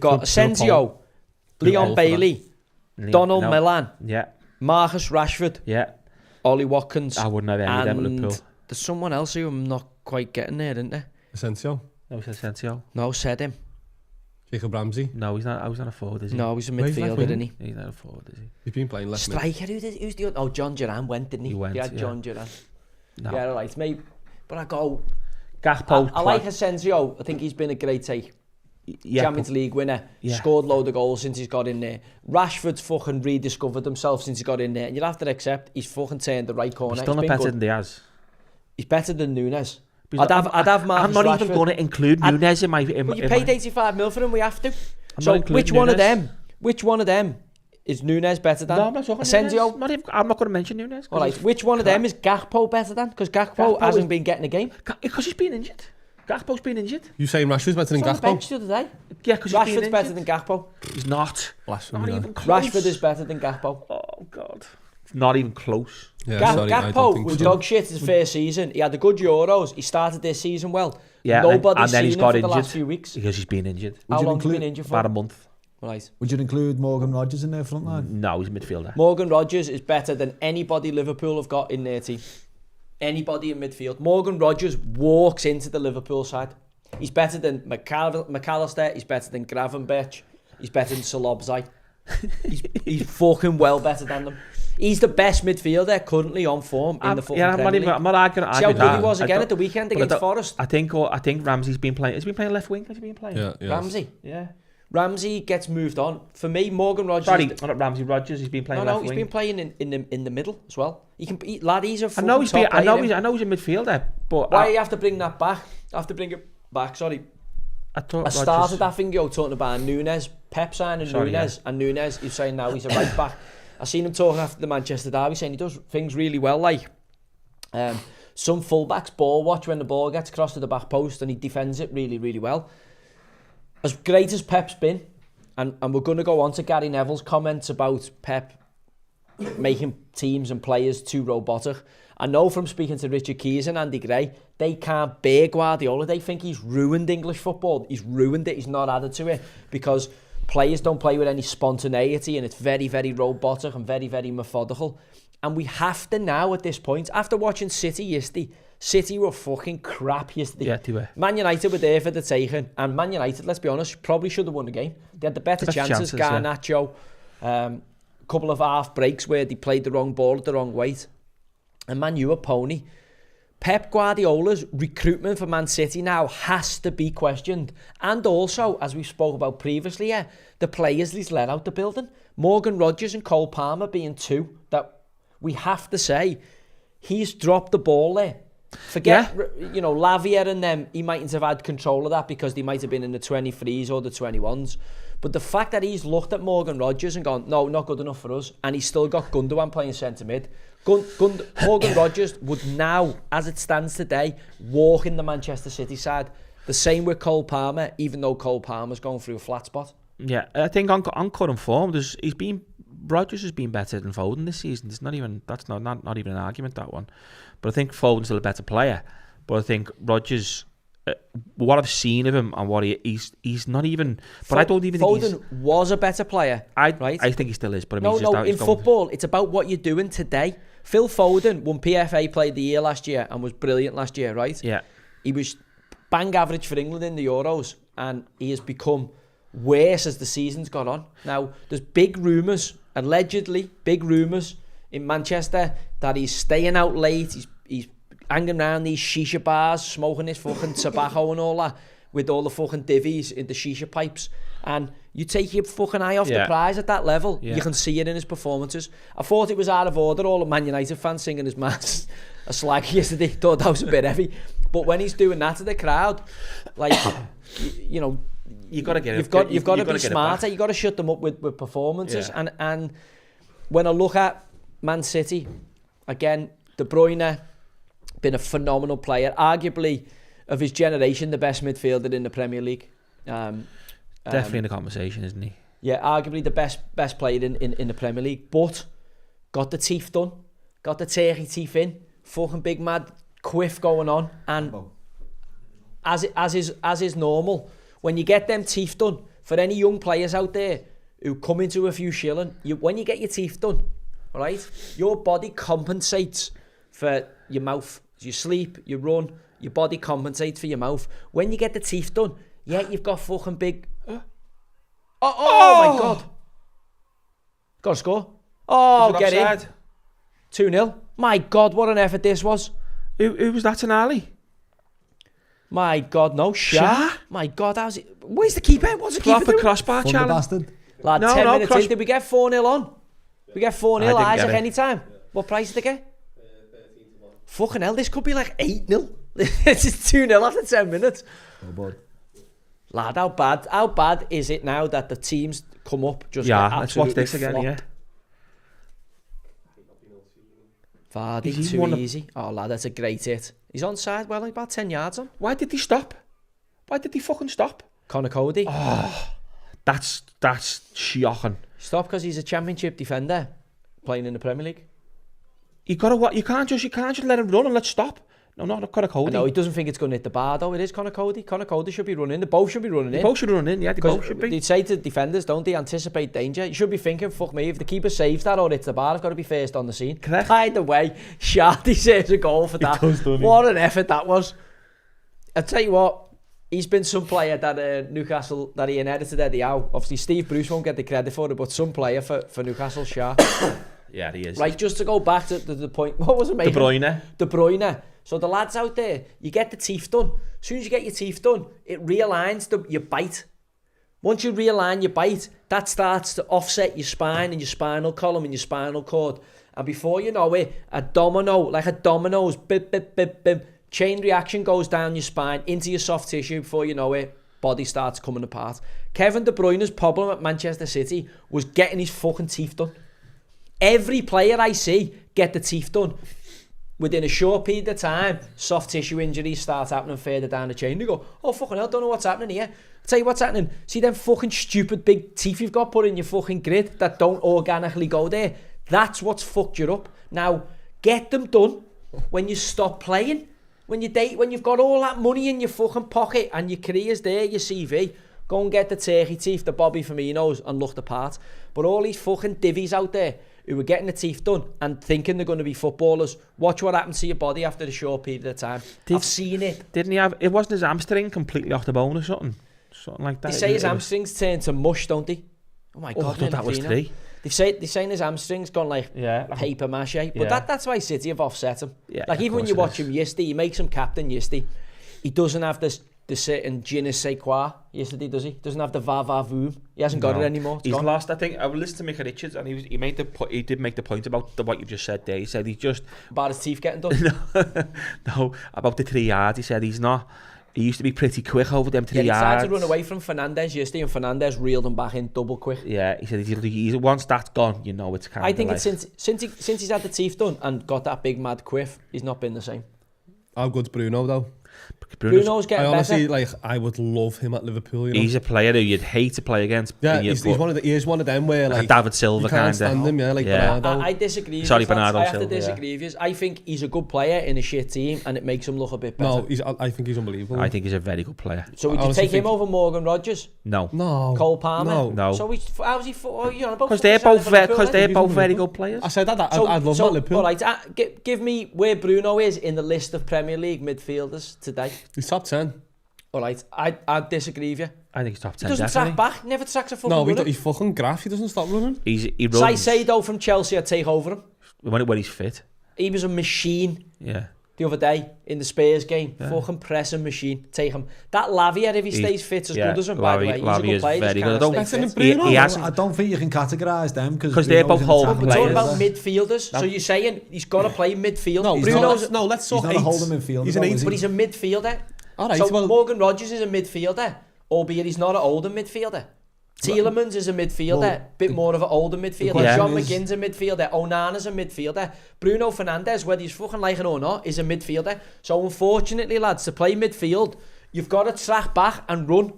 got Asensio, Leon Bailey, Donald Milan, Marcus Rashford, Ollie Watkins. I wouldn't have any of them at Liverpool. There's someone else who I'm not quite getting there, isn't there? Asensio. No, it's Asensio. No, said him. Jacob Ramsey. No, he's not. I was not a forward, is he? No, he's a midfielder, isn't he? He's not a forward, is he? He's been playing left mid. Striker, who's the other? Oh, John Duran went, didn't he? He went, had John Duran. No. Yeah, all right, maybe. But I go... Gakpo. I like Asensio. I think he's been a great take. Champions League winner. Scored load of goals since he's got in there. Rashford's fucking rediscovered himself since he got in there. And you'll have to accept he's fucking turned the right corner. He's still not better than Diaz. He's better than Nunes. I'd have Marcus I'm not Rashford. even going to include Nunes in my... But you paid 85 mil for him, we have to. So which one of them is Nunes better than? No, I'm not talking Asensio? Nunes. I'm not going to mention Nunes. All right, which one of them is Gakpo better than? Because Gakpo hasn't been getting a game. Because he's been injured. Gakpo's been injured. You saying Rashford's better than He's on the bench Gakpo? the other day. Yeah, because he's been Rashford's injured. better than Gakpo. He's not. Blasphemy, Not no. even close. Rashford is better than Gakpo. Oh, God. Not even close. Yeah, sorry, I don't Gakpo think was so. dog shit his first season. He had a good Euros. He started this season well. Yeah, Nobody's and then seen he's him got for injured the last few weeks. because he's been injured. How long has he been injured for? About a month. Right. Would you include Morgan Rogers in their front line? No, he's a midfielder. Morgan Rogers is better than anybody Liverpool have got in their team. Anybody in midfield. Morgan Rogers walks into the Liverpool side. He's better than McAllister. He's better than Gravenberch. He's better than Solobzai. He's fucking well better than them. He's the best midfielder currently on form in the fucking Premier League. I'm not arguing. See how good he was again at the weekend against Forest. I think Ramsey's been playing. Has he been playing left wing? Has he been playing? Yeah. Ramsey. Yeah. Ramsey gets moved on. For me, Morgan Rogers. Sorry, not Ramsey. Rogers. He's been playing left wing. He's been playing in the middle as well. He's a fucking I know he's top player. I know he's a midfielder, but why you have to bring that back? I have to bring it back. Sorry. I started that thing talking about Nunes, Pep signing Nunes, and Nunes. He's saying now he's a right back. I seen him talking after the Manchester derby, saying he does things really well. Like some fullbacks ball watch when the ball gets across to the back post, and he defends it really, really well. As great as Pep's been, and we're going to go on to Gary Neville's comments about Pep making teams and players too robotic. I know from speaking to Richard Keys and Andy Gray, they can't bear Guardiola. They think he's ruined English football. He's ruined it. He's not added to it because players don't play with any spontaneity, and it's very, very robotic and very, very methodical. And we have to now at this point, after watching City yesterday, City were fucking crap yesterday. Yeah, they were. Man United were there for the taking, and Man United, let's be honest, probably should have won the game. They had the better chances. Garnacho, couple of half breaks where they played the wrong ball at the wrong weight. And Man U a pony. Pep Guardiola's recruitment for Man City now has to be questioned. And also, as we spoke about previously, the players he's let out the building. Morgan Rogers and Cole Palmer being two that we have to say he's dropped the ball there. Forget, Lavia and them, he mightn't have had control of that because they might have been in the 23s or the 21s. But the fact that he's looked at Morgan Rogers and gone, no, not good enough for us, and he's still got Gundogan playing centre mid. Morgan Rogers would now, as it stands today, walk in the Manchester City side. The same with Cole Palmer, even though Cole Palmer's going through a flat spot. Yeah, I think on current form, Rodgers has been better than Foden this season. It's not even an argument, that one. But I think Foden's still a better player. But I think Rodgers, what I've seen of him and what he's not even. But I don't even think Foden was a better player. I think he still is. But I mean, in football, it's about what you're doing today. Phil Foden won PFA Player of the Year last year and was brilliant last year, right? Yeah. He was bang average for England in the Euros, and he has become worse as the season's gone on. Now, there's big rumours allegedly, big rumours in Manchester that he's staying out late, he's hanging around these shisha bars, smoking his fucking tobacco and all that, with all the fucking divvies in the shisha pipes. And you take your fucking eye off the prize at that level. You can see it in his performances. I thought it was out of order, all the Man United fans singing his mass a slag yesterday. Thought that was a bit heavy. But when he's doing that to the crowd, like, you know, you've got to get you've got to be smarter. You've got to shut them up with performances. And when I look at Man City, again, De Bruyne, been a phenomenal player, arguably of his generation, the best midfielder in the Premier League. Definitely in the conversation, isn't he? Yeah, arguably the best player in the Premier League, but got the teeth done, got the turkey teeth in, fucking big mad quiff going on, and as is normal, when you get them teeth done, for any young players out there who come into a few shilling, when you get your teeth done, all right, your body compensates for your mouth. You sleep, you run, your body compensates for your mouth. When you get the teeth done, you've got fucking big... Oh my God. Got to score. Oh, get in. 2-0. My God, what an effort this was. Who was that, Tonali? My God, no. Shah? My God, how's it? Where's the keeper? What's the keeper doing? Crossbar challenge. Lad, 10 minutes in, did we get 4-0 on? We get 4-0, Isaac, any time. What price did they get? 13-1. Fucking hell, this could be like 8-0. This is 2-0 after 10 minutes. Oh, boy. Lad, how bad is it now that the teams come up just let's watch this again, Vardy, too easy. Oh, lad, that's a great hit. He's onside, well, about 10 yards on. Why did he stop? Why did he fucking stop? Connor Cody. Oh, that's shocking. Stop because he's a championship defender playing in the Premier League. You can't just let him run and let's stop. No, not Connor Cody. No, he doesn't think it's going to hit the bar though. It is Connor Cody. Connor Cody should be running. They both should be running in. They both should run in, yeah. They both should be. They say to defenders, don't they, anticipate danger. You should be thinking, fuck me, if the keeper saves that or hits the bar, I've got to be first on the scene. Correct. Either way, Shah deserves a goal for that. What an effort that was. I'll tell you what, he's been some player that Newcastle, that he inherited Eddie Howe. Obviously, Steve Bruce won't get the credit for it, but some player for Newcastle, Shah. Yeah, he is. Right, just to go back to the point, what was it making? De Bruyne. So the lads out there, you get the teeth done. As soon as you get your teeth done, it realigns your bite. Once you realign your bite, that starts to offset your spine and your spinal column and your spinal cord. And before you know it, like a dominoes, bip, bip, bip, bip, chain reaction goes down your spine into your soft tissue. Before you know it, body starts coming apart. Kevin De Bruyne's problem at Manchester City was getting his fucking teeth done. Every player I see get the teeth done. Within a short period of time, soft tissue injuries start happening further down the chain. They go, oh fucking hell, don't know what's happening here. I'll tell you what's happening. See them fucking stupid big teeth you've got put in your fucking grid that don't organically go there? That's what's fucked you up. Now, get them done when you stop playing. When you've got all that money in your fucking pocket and your career's there, your CV, go and get the turkey teeth, the Bobby Firminos, and look the part. But all these fucking divvies out there who were getting the teeth done and thinking they're going to be footballers, watch what happens to your body after a short period of time. I've seen it. Didn't he have... It wasn't his hamstring completely off the bone or something? Something like that. They say his hamstrings turn to mush, don't they? Oh my God. I thought that was 3. They're saying his hamstrings gone like paper mache. But that's why City have offset him. Yeah, like even when you watch him yesterday, he makes him captain yesterday. He doesn't have the certain je ne sais quoi yesterday, does he? Doesn't have the va-va-voom. He hasn't got it anymore. He's lost. I think I listened to Micah Richards and he did make the point about what you've just said there. He said he just... About his teeth getting done? No, about the 3 yards. He said he's not... He used to be pretty quick over them 3 yards. He tried to run away from Fernandes yesterday and Fernandes reeled him back in double quick. Yeah, he said once that's gone, you know it's kind of... I think it's since he's had the teeth done and got that big mad quiff, he's not been the same. How good's Bruno though? Bruno's getting better. I honestly, I would love him at Liverpool. You know? He's a player who you'd hate to play against. Yeah, he is one of them where like David Silva kind of. Stand him, Bernardo. I disagree. Sorry, Bernardo I have to disagree with you. I think he's a good player in a shit team, and it makes him look a bit better. No, I think he's unbelievable. I think he's a very good player. So would you take him over Morgan Rodgers? No. Cole Palmer? No. So how's he? Because they're both very good players. I said that. I'd love that Liverpool. All right, give me where Bruno is in the list of Premier League midfielders today. He's top 10. All right, I disagree with you. I think he's top 10. He doesn't definitely. track back. Never tracks a fucking No, runner. he's fucking graff. He doesn't stop running. He runs Caicedo from Chelsea, I'd take over him. when he's fit. He was a machine Yeah. the other day in the Spurs game. Fucking pressing machine. Take him. That Lavia, if he stays fit as good as him, by the way, he's a good player. Very good. I don't think you can categorise them because they're both holding We're talking players. about midfielders. So you're saying he's got to play midfield. No, let's talk He's not a holding midfielder. He's an eight. But he's a midfielder. All right, So well, Morgan Rogers is a midfielder, albeit he's not an older midfielder. Tielemans is a midfielder, bit more of an older midfielder. Yeah. John McGinn's a midfielder. Onana's a midfielder. Bruno Fernandes, whether he's fucking like it or not, is a midfielder. So unfortunately, lads, to play midfield, you've got to track back and run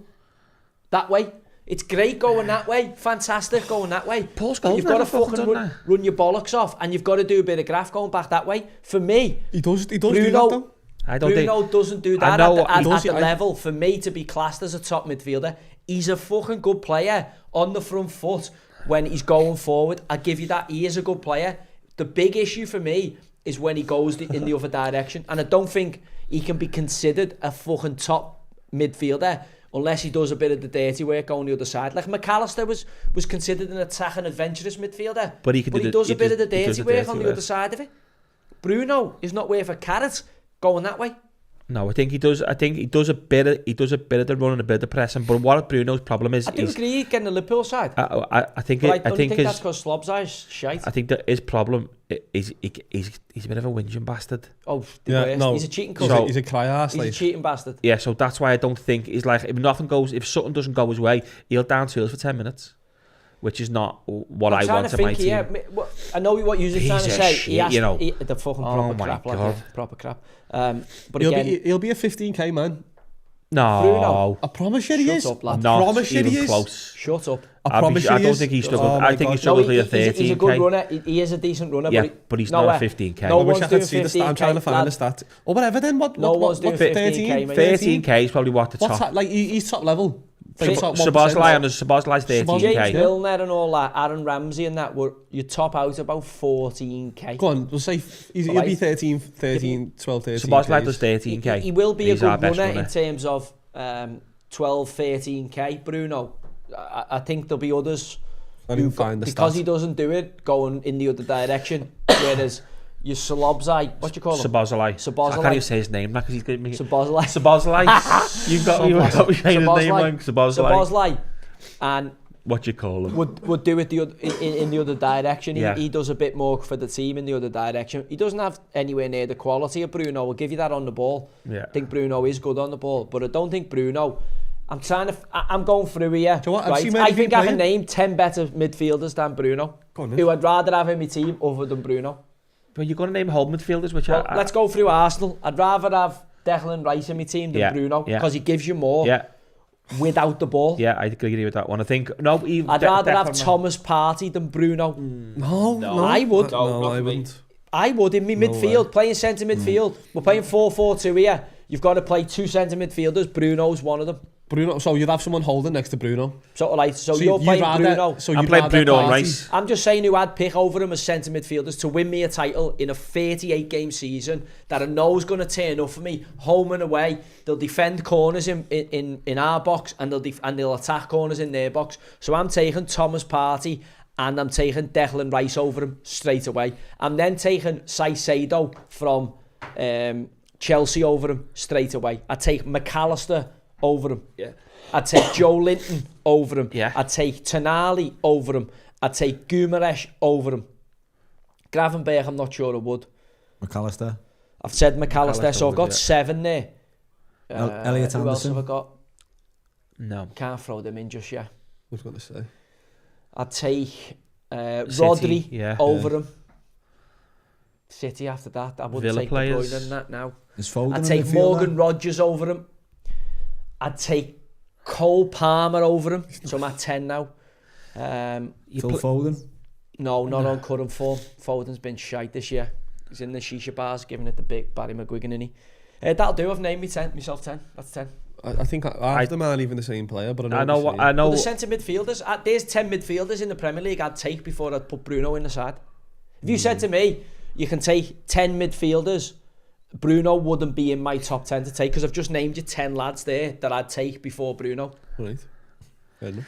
that way. It's great going that way, fantastic going that way. Paul But you've got to fucking run your bollocks off, and you've got to do a bit of graft going back that way. For me, he does do that Bruno, though. Bruno doesn't do that at the level for me to be classed as a top midfielder. He's a fucking good player on the front foot when he's going forward. I give you that. He is a good player. The big issue for me is when he goes in the other direction, and I don't think he can be considered a fucking top midfielder unless he does a bit of the dirty work on the other side. Like McAllister was considered an attacking, adventurous midfielder, but he does a bit of the dirty work on the other side of it. Bruno is not worth a carrot going that way. No, I think he does. I think he does a bit of the running, a bit of the pressing. But what Bruno's problem is, I do agree getting the Liverpool side. I think I think that's because Slob's eyes shite. I think that his problem is he's a bit of a whinging bastard. Oh, the worst. No, he's a cheating cunt. cunt. He's a cry ass. He's a cheating bastard. Yeah, so that's why I don't think he's like if something doesn't go his way, he'll down tools for 10 minutes. Which is not what I want in my team. I know what you're trying to say. Shit, The fucking proper crap. But he'll be a 15k man. No. Bruno. I promise you he is. Shut up, lad. Not promise you even he is. close. Shut up. I promise you he is. I don't think he's struggling. I think he's struggling for a 13k. He's a good runner. He is a decent runner. Yeah, but he's not a 15k. No I wish one's I doing could see the stat. I'm 15k, trying to find the lad. stat. Or whatever then. What one's doing 15k, mate. 13k is probably what the top. What's like he's top level. Szoboszlai's 13k. James Milner and all that, Aaron Ramsey and that, you top out about 14k. Go on, we'll say he'll be 13, 12, 13. Szoboszlai does 13k. He will be a good runner in terms of 12, 13k. Bruno, I think there'll be others because he doesn't do it going in the other direction. Whereas your Slobzai, what do you call him? Szoboszlai. I can't even say his name now because he's giving me Szoboszlai. You've got me saying his name wrong. Szoboszlai. And what you call him? Would do it in the other direction. Yeah. He does a bit more for the team in the other direction. He doesn't have anywhere near the quality of Bruno. I'll give you that on the ball. Yeah. I think Bruno is good on the ball, but I don't think Bruno. I'm going through here. Right? I think I can name 10 better midfielders than Bruno. Who I'd rather have in my team other than Bruno. But you're going to name home midfielders, which let's go through Arsenal. I'd rather have Declan Rice in my team than Bruno because he gives you more. Yeah. Without the ball. Yeah, I agree with that one. I think I'd rather have Thomas Partey than Bruno. No, I would. No, I wouldn't. I would in my midfield, playing centre midfield. We're playing 4-4-2 here. You've got to play two centre midfielders. Bruno's one of them. Bruno, so you'd have someone holding next to Bruno. So you're playing Bruno. I'm playing Bruno and Rice. I'm just saying who I'd pick over him as centre midfielders to win me a title in a 38-game season that I know is going to turn up for me home and away. They'll defend corners in our box and they'll attack corners in their box. So I'm taking Thomas Partey and I'm taking Declan Rice over him straight away. I'm then taking Caicedo from Chelsea over him straight away. I take McAllister over him. Yeah. I'd take Joe Linton over him. Yeah. I'd take Tonali over him. I'd take Guimaraes over him. Gravenberch, I'm not sure I would. McAllister. I've said McAllister, so I've got 7 there. Elliot who else Anderson. have I got? No. Can't throw them in just yet. I was going to say. I'd take Rodri over him. City after that. I wouldn't take De Bruyne and that now. I'd take Morgan Rogers over him. I'd take Cole Palmer over him. So I'm at 10 now. Phil Foden? No, not on current form. Foden's been shite this year. He's in the shisha bars, giving it the big Barry McGuigan, isn't he? That'll do. I've named myself 10. That's 10. I think I them aren't even the same player, but I know what I know. Well, the centre midfielders, there's 10 midfielders in the Premier League I'd take before I'd put Bruno in the side. If you said to me, you can take 10 midfielders Bruno wouldn't be in my top 10 to take, because I've just named you 10 lads there that I'd take before Bruno. Right. Fair enough.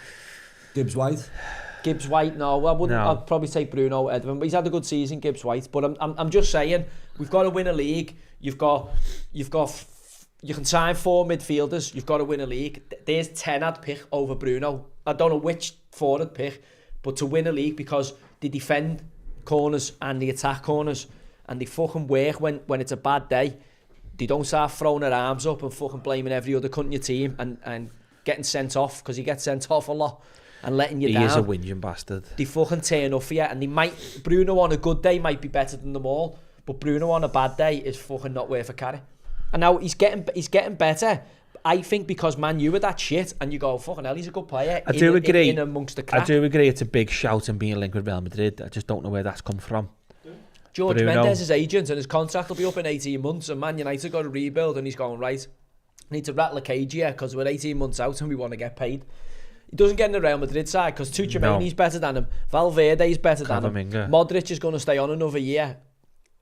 Gibbs White, no, I wouldn't. No. I'd probably take Bruno Edwin, but he's had a good season, Gibbs White. But I'm just saying, we've got to win a league. You can sign 4 midfielders. You've got to win a league. There's 10 I'd pick over Bruno. I don't know which 4 I'd pick, but to win a league, because they defend corners and they attack corners, and they fucking work when it's a bad day. They don't start throwing their arms up and fucking blaming every other cunt in your team and getting sent off, because he gets sent off a lot, and letting you down. He is a whinging bastard. They fucking turn up for you, and Bruno on a good day might be better than them all, but Bruno on a bad day is fucking not worth a carry. And now he's getting better, I think, because Man U were that shit, and you go, fucking hell, he's a good player. I do agree. In amongst the crap. I do agree it's a big shout and being linked with Real Madrid. I just don't know where that's come from. George Bruno. Mendes is agent, and his contract will be up in 18 months, and Man United got to rebuild, and he's going, right, I need to rattle a cage here, because we're 18 months out and we want to get paid. He doesn't get in the Real Madrid side, because Tuchemani's better than him, Valverde's better than him, Modric is going to stay on another year.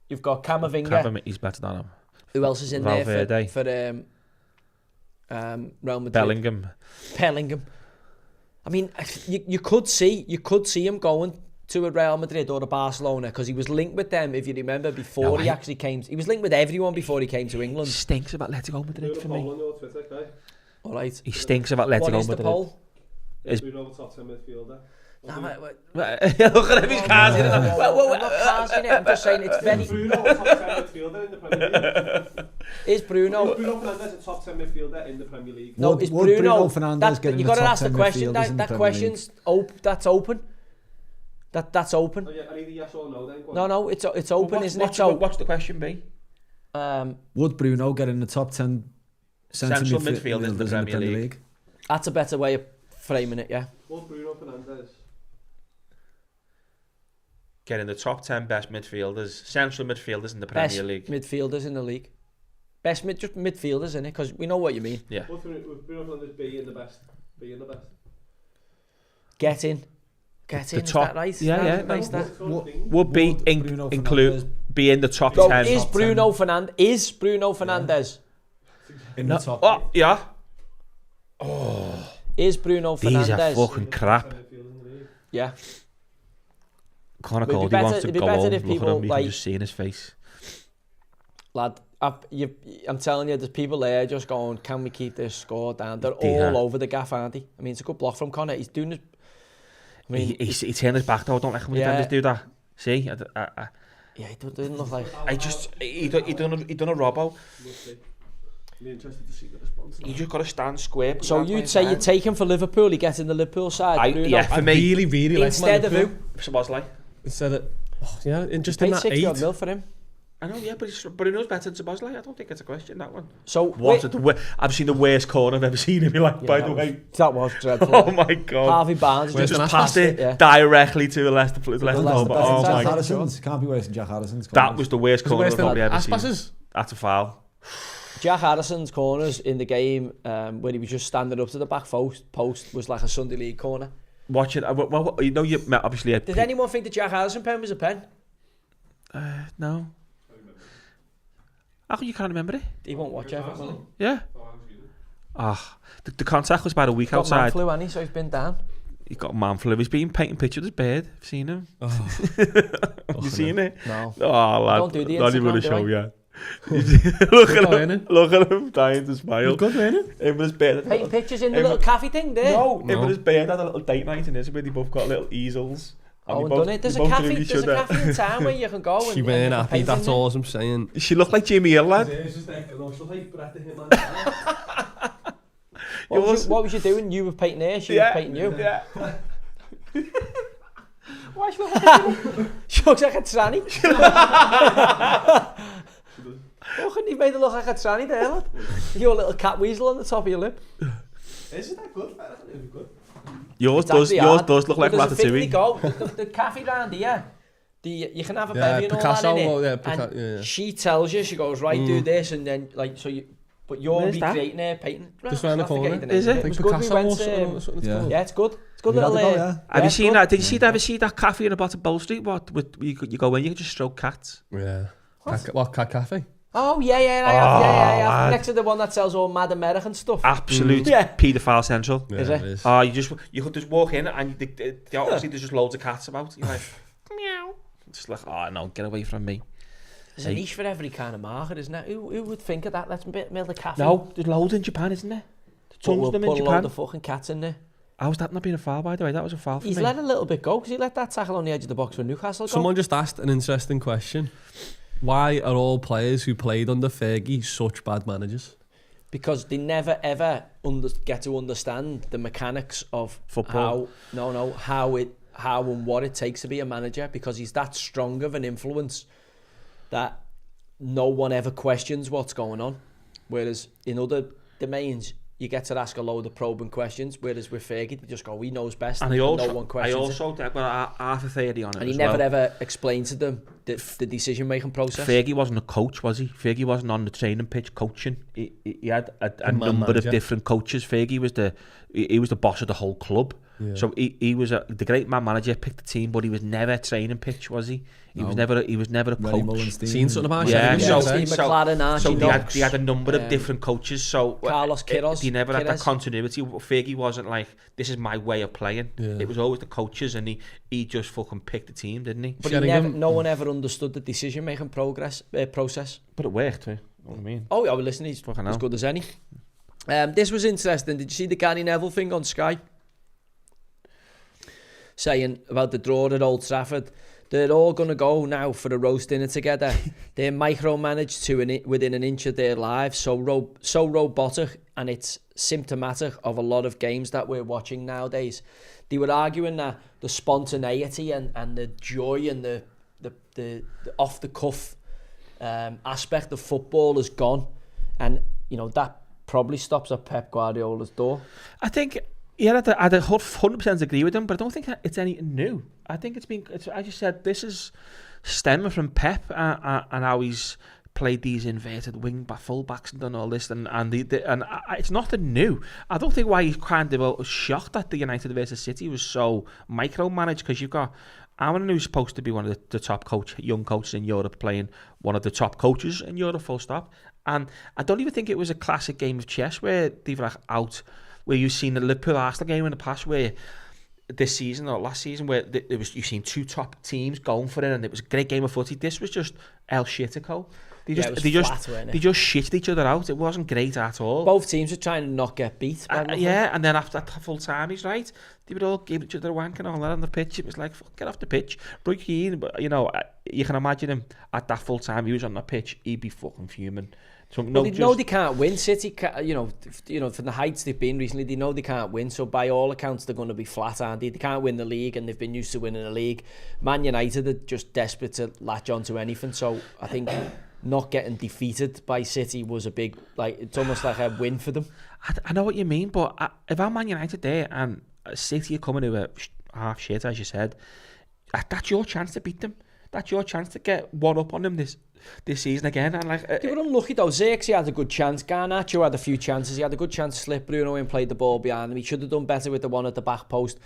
You've got Camavinga. He's better than him. Who else is in Valverde. there for Real Madrid? Bellingham. I mean, you could see him going to a Real Madrid or a Barcelona, because he was linked with them, if you remember, before he actually came. He was linked with everyone before he came to England. He stinks of Atletico Madrid for me. All right. He stinks of Atletico Madrid. What is the poll? Is Bruno the top 10 midfielder? Look at him, he's casting it. I'm not casting it, I'm just saying it's very... Is Bruno a top 10 midfielder in the Premier League? Is Bruno Fernandes a top 10 midfielder in the Premier League? No, is Bruno Fernandes getting you the got to top ask the 10 question. midfielders in the That Premier question's that's open. That's open. Oh, yeah, I need a yes or no then. No, it's open, isn't it? So what's the question be? Would Bruno get in the top 10 central midfielders in the Premier League? That's a better way of framing it, yeah. Would Bruno Fernandes get in the top 10 best midfielders, central midfielders in the Premier League? Best midfielders in the league. Just midfielders, innit? Because we know what you mean. Yeah. Would Bruno Fernandes be in the best? Get in. Is that right? Yeah. Nice that. Would be be in the top 10. Is Bruno Fernandes in the top? Oh, yeah. Is Bruno Fernandes? These are fucking crap. Yeah. Connor Cody wants to go home, look at him, you can just see in his face. Lad, I'm telling you, there's people there just going, can we keep this score down? They're all over the gaff, aren't they? I mean, it's a good block from Connor. He's doing it. I mean, he turned his back though. I don't like him when he just do that. See? Yeah, he doesn't look like... He done a robbo. Be interested to see the response. He just got to stand square. So you'd say you'd take him for Liverpool, he gets in the Liverpool side, Bruno? Yeah, for me. Really like instead of who? Sabozlai. Instead of... yeah, and just paid in that 60 odd 8. mil for him. I know, yeah, but Bruno's better than Sabozlai. I don't think it's a question, that one. So I've seen the worst corner I've ever seen him. By the way, that was dreadful. Oh my god! Harvey Barnes just passed it directly to Leicester goal. Oh my god! Can't be worse than Jack Harrison's. That was the worst corner I've probably ever seen. That's a foul. Jack Harrison's corners in the game, where he was just standing up to the back post was like a Sunday League corner. Watch it. Well, you know, you obviously. Did anyone think the Jack Harrison pen was a pen? No. How come you can't remember it? He won't watch it, will he? Yeah. The contact was about a week outside. Man flu, hasn't he? So he's been down. He got man flu. He's been painting pictures of his beard. I've seen him. Have you seen it? No. Oh, lad. Don't do the not Instagram, even a show, do I? Yeah. Look at him, dying to smile. Good, isn't it? Him with his beard. Painting pictures in the little cafe thing there? No, him with his beard had a little date night in this where they both got little easels. And done it. There's a cafe in town where you can go and... She weren't happy, that's all I'm saying. She looked like Jimmy Hill, lad. What was you doing? You were painting her, she was painting you. Yeah. Why she looks like a tranny? Couldn't you made her look like a tranny there, lad? Your little cat weasel on the top of your lip. Isn't that good? I reckon it'd be good. Yours does look like Ratatouille. The cafe round here, you can have a bevy and all that in it. And she tells you, she goes, right, do this, and then, like, so you... But you're recreating her painting. Just round the corner. Is it? It was good. We went to... Yeah, it's good. It's good little... Have you seen that? Did you ever see that cafe in the bottom of Bow Street? You go in, you can just stroke cats. Yeah. What cat cafe? Oh, yeah, yeah. Next to the one that sells all Mad American stuff. Absolute paedophile central. Yeah, Is it? it is. You could just walk in and obviously there's just loads of cats about. You're like, meow. Just like, oh no, get away from me. There's a niche for every kind of market, isn't there? Who would think of that? Let's build a cafe. No, there's loads in Japan, isn't there? Tons We'll of them put in a load Japan. of fucking cats in there. How's that not being a foul, by the way? That was a foul for He's me. let a little bit go because he let that tackle on the edge of the box for Newcastle go. Someone just asked an interesting question. Why are all players who played under Fergie such bad managers? Because they never ever get to understand the mechanics of Football. how and what it takes to be a manager, because he's that strong of an influence that no one ever questions what's going on. Whereas in other domains, you get to ask a load of probing questions, whereas with Fergie, they just go, he knows best, And no one I've questions it. got half a theory on it. And he as never well. ever explained to them the decision-making process. Fergie wasn't a coach, was he? Fergie wasn't on the training pitch coaching. He had a man number manager. of different coaches. Fergie was the boss of the whole club. Yeah. So he was the great man manager, picked the team, but he was never a training pitch, was he? He was never a Ronnie coach. Mullenstein. Seen something about Yeah, Sheffield so- United? Steve McLaren, Archie So Knox, they had a number of different coaches. So Carlos Queiroz. He never had that Queiroz. continuity. Fergie wasn't like, this is my way of playing. Yeah. It was always the coaches, and he just fucking picked the team, didn't he? But Sheringham- no one ever understood the decision-making process. But it worked, you know what I mean? Oh, yeah, well, listen, he's Fucking as hell. good as any. This was interesting. Did you see the Gary Neville thing on Sky? Saying about the draw at Old Trafford. They're all going to go now for a roast dinner together. They're micromanaged within an inch of their lives. So robotic, and it's symptomatic of a lot of games that we're watching nowadays. They were arguing that the spontaneity and the joy and the off-the-cuff aspect of football is gone. And, you know, that probably stops at Pep Guardiola's door. I think, yeah, I'd 100% agree with him, but I don't think it's anything new. I think I just said, this is stemming from Pep and how he's played these inverted full-backs and done all this, and it's nothing new. I don't think why he's kind of shocked that the United versus City was so micromanaged, because you've got Aaron, who's supposed to be one of the top young coaches in Europe, playing one of the top coaches in Europe, full stop. And I don't even think it was a classic game of chess where they were out, where you've seen the Liverpool-Arsenal game in the past, where this season or last season, where you've seen two top teams going for it, and it was a great game of footy. This was just El Shitico. They just shitted each other out. It wasn't great at all. Both teams were trying to not get beat. And then after that full time, he's right. They would all give each other a wank and all that on the pitch. It was like, fuck, get off the pitch. Roy Keane, but you know, you can imagine him at that full time. He was on the pitch. He'd be fucking fuming. So Well, they know they can't win. City, you know, from the heights they've been recently, they know they can't win. So by all accounts, they're going to be flat, aren't they? They can't win the league, and they've been used to winning the league. Man United are just desperate to latch on to anything. So I think not getting defeated by City was a big, it's almost like a win for them. I know what you mean, but if I'm Man United there and City are coming to a half shit, as you said, that's your chance to beat them. That's your chance to get one up on them this season again. And they were unlucky though. Xerxes had a good chance. Garnacho had a few chances. He had a good chance to slip Bruno and played the ball behind him. He should have done better with the one at the back post.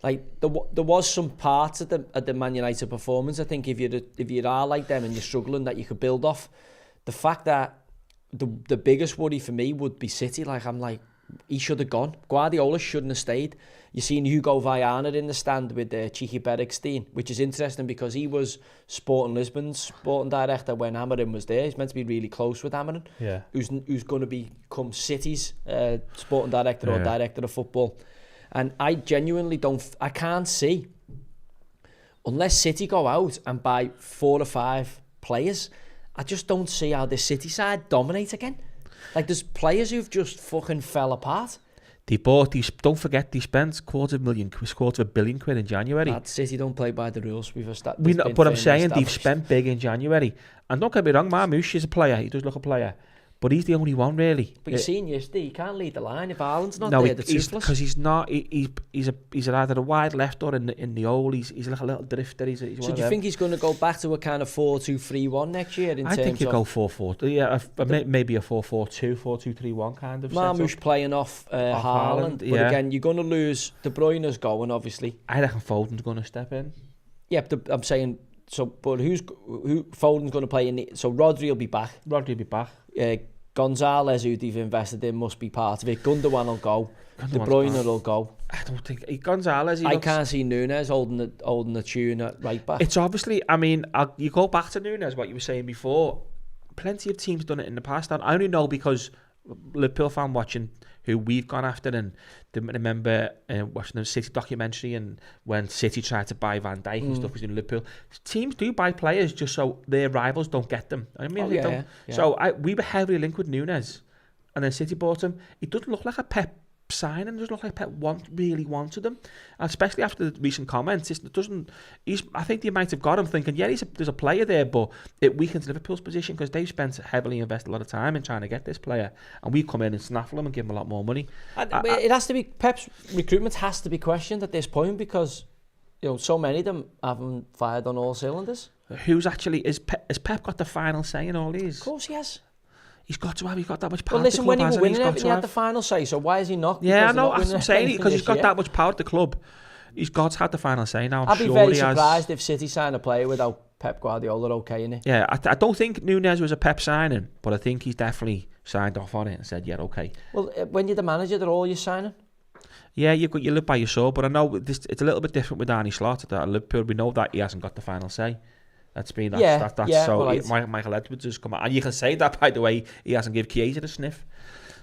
There was some parts of the Man United performance. I think if you are like them and you're struggling, that you could build off. The fact that the biggest worry for me would be City. He should have gone. Guardiola shouldn't have stayed. You've seen Hugo Viana in the stand with Chiqui Bergstein, which is interesting because he was Sporting Lisbon's sporting director when Amorim was there. He's meant to be really close with Amorim, who's going to become City's sporting director or director of football. And I genuinely I can't see, unless City go out and buy 4 or 5 players, I just don't see how the City side dominate again. There's players who've just fucking fell apart. Don't forget, they spent £250 million in January. That City don't play by the rules. But I'm saying they've spent big in January. And don't get me wrong, Marmouche is a player. He does look a player. But he's the only one, really. But you've seen yesterday, he can't lead the line. If Haaland's not there, they're toothless. Because he's not. He's either a wide left or in the hole. He's like a little drifter. He's so do you think he's going to go back to a kind of 4-2-3-1 next year? I think he'll go 4-4. Yeah, maybe a 4-4-2, 4-2-3-1 kind of. Marmouche playing off Haaland. But again, you're going to lose. De Bruyne's going, obviously. I reckon Foden's going to step in. Yeah, but I'm saying but who Foden's going to play in? So Rodri will be back. Rodri will be back. Gonzalez, who they've invested in, must be part of it. Gundogan will go. De Bruyne will go. I don't think Gonzalez. Can't see Nunes holding the tune at right back. It's obviously. I mean, you go back to Nunes. What you were saying before. Plenty of teams done it in the past. And I only know because Liverpool fan watching who we've gone after, and remember watching the City documentary, and when City tried to buy Van Dijk and stuff was in Liverpool. Teams do buy players just so their rivals don't get them. I mean, So we were heavily linked with Nunes, and then City bought him. He doesn't look like a Pep signing. It doesn't look like Pep really wanted him, and especially after the recent comments. I think they might have got him thinking, there's a player there, but it weakens Liverpool's position because they've spent heavily invested a lot of time in trying to get this player, and we come in and snaffle him and give him a lot more money. It has to be Pep's recruitment has to be questioned at this point because so many of them haven't fired on all cylinders. Who's actually is Pep got the final say in all these? Of course he has. He's got to have. He's got that much power. Well, listen, at the club, when he was winning everything, he had have the final say. So why is he not? Yeah, I know. I'm saying because he's got that much power at the club. He's got to have the final say now. I'd be very surprised if City sign a player without Pep Guardiola okaying it. Yeah, I don't think Nunes was a Pep signing, but I think he's definitely signed off on it and said, yeah, okay. Well, when you're the manager, they're all you're signing. Yeah, you live by your soul, but I know it's a little bit different with Arne Slot at Liverpool. We know that he hasn't got the final say. That's so. Right. Michael Edwards has come out, and you can say that, by the way, he hasn't given Chiesa a sniff.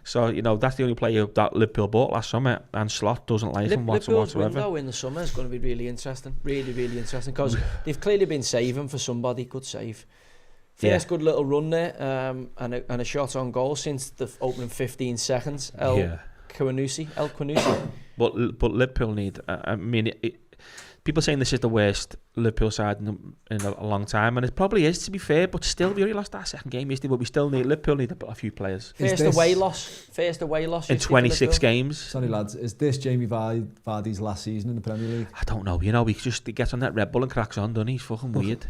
So that's the only player that Liverpool bought last summer, and Slot doesn't like him whatsoever. Liverpool's window in the summer is going to be really interesting, really interesting, because they've clearly been saving for somebody. Good save, first good little run there, and a shot on goal since the opening 15 seconds. El Qanusi. But Liverpool need. I mean. People saying this is the worst Liverpool side in a long time, and it probably is, to be fair, but still, we only lost that second game yesterday, but we still need Liverpool need a few players. First away loss in 26 games. Sorry lads, is this Jamie Vardy's last season in the Premier League? I don't know, he gets on that Red Bull and cracks on, doesn't he? He's fucking weird.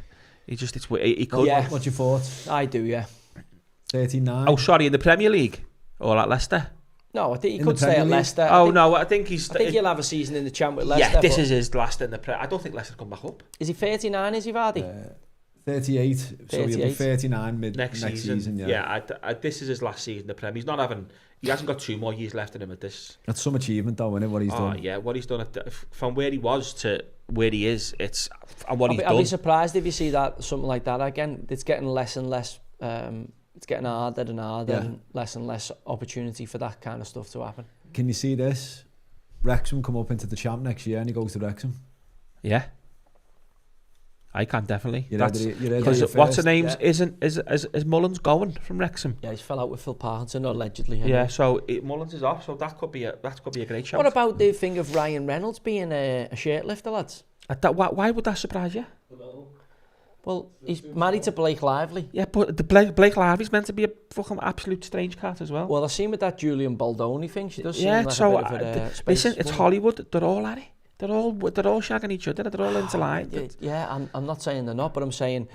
He could. Yeah. What's your thoughts? I do, yeah. 39. Oh, sorry, in the Premier League? Or at Leicester? No, I think he could stay at Leicester. I think he'll have a season in the Champ with Leicester. Yeah, this is his last in the Premier. I don't think Leicester come back up. Is he 39? Is he Vardy? 38. So he'll be 39 next season. Yeah, this is his last season in the Premier. He hasn't got 2 more years left in him at this. That's some achievement, though, isn't it? What he's done. Yeah, what he's done from where he was to where he is. He's done. I'll be surprised if you see something like that again. It's getting less and less. It's getting harder and harder, and less opportunity for that kind of stuff to happen. Can you see this? Wrexham come up into the Champ next year, and he goes to Wrexham. Yeah, I can definitely. Because what's the names? Is Mullins going from Wrexham? Yeah, he's fell out with Phil Parkinson allegedly. Yeah, so Mullins is off, so that could be a great shout. What about the thing of Ryan Reynolds being a shirt lifter, lads? Why would that surprise you? Well, he's married to Blake Lively. Yeah, but the Blake Lively's meant to be a fucking absolute strange cat as well. Well, I've seen with that Julian Baldoni thing, she does seem like a bit of a space listen, it's woman. Hollywood. They're all at it. They're all shagging each other. They're all interlined. Yeah, I'm not saying they're not, but I'm saying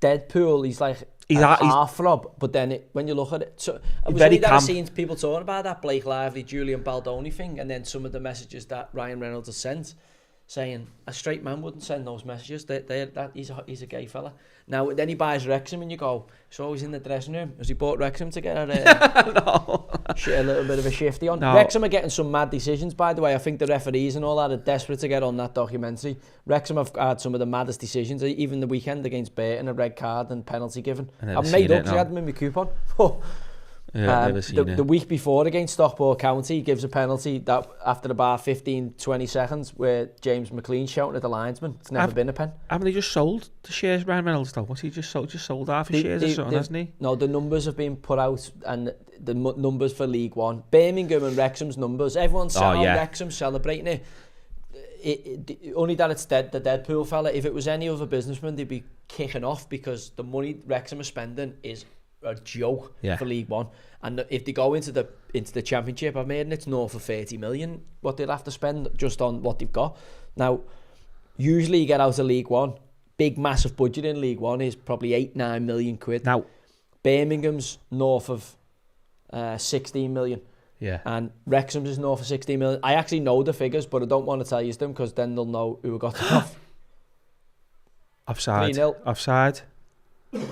Deadpool. He's like half Rob, but then when you look at it, so I was only that I've seen people talking about that Blake Lively, Julian Baldoni thing, and then some of the messages that Ryan Reynolds has sent, saying a straight man wouldn't send those messages. He's a gay fella. Now then he buys Wrexham, and you go, so he's in the dressing room. Has he bought Wrexham to get a little bit of a shifty on? No. Wrexham are getting some mad decisions, by the way. I think the referees and all that are desperate to get on that documentary. Wrexham have had some of the maddest decisions. Even the weekend against Barton, a red card and penalty given. I've made up because I had them in my coupon. Yeah, the week before against Stockport County, he gives a penalty that after about 15-20 seconds where James McLean shouting at the linesman. It's never been a pen. Haven't they just sold the shares, Ryan Reynolds, though? What's he just sold half his shares or something, hasn't he? No, the numbers have been put out, and the numbers for League One. Birmingham and Wrexham's numbers. Everyone's sat on Wrexham celebrating it. Only that it's the Deadpool fella. If it was any other businessman, they'd be kicking off because the money Wrexham are spending is a joke for League One, and if they go into the Championship, I've made it's north of 30 million what they'll have to spend just on what they've got. Now, usually you get out of League One, big massive budget in League One is probably 8-9 million quid. Now, Birmingham's north of 16 million. Yeah. And Wrexham's is north of 16 million. I actually know the figures, but I don't want to tell you them because then they'll know who got them off. Offside. 3-0. Offside.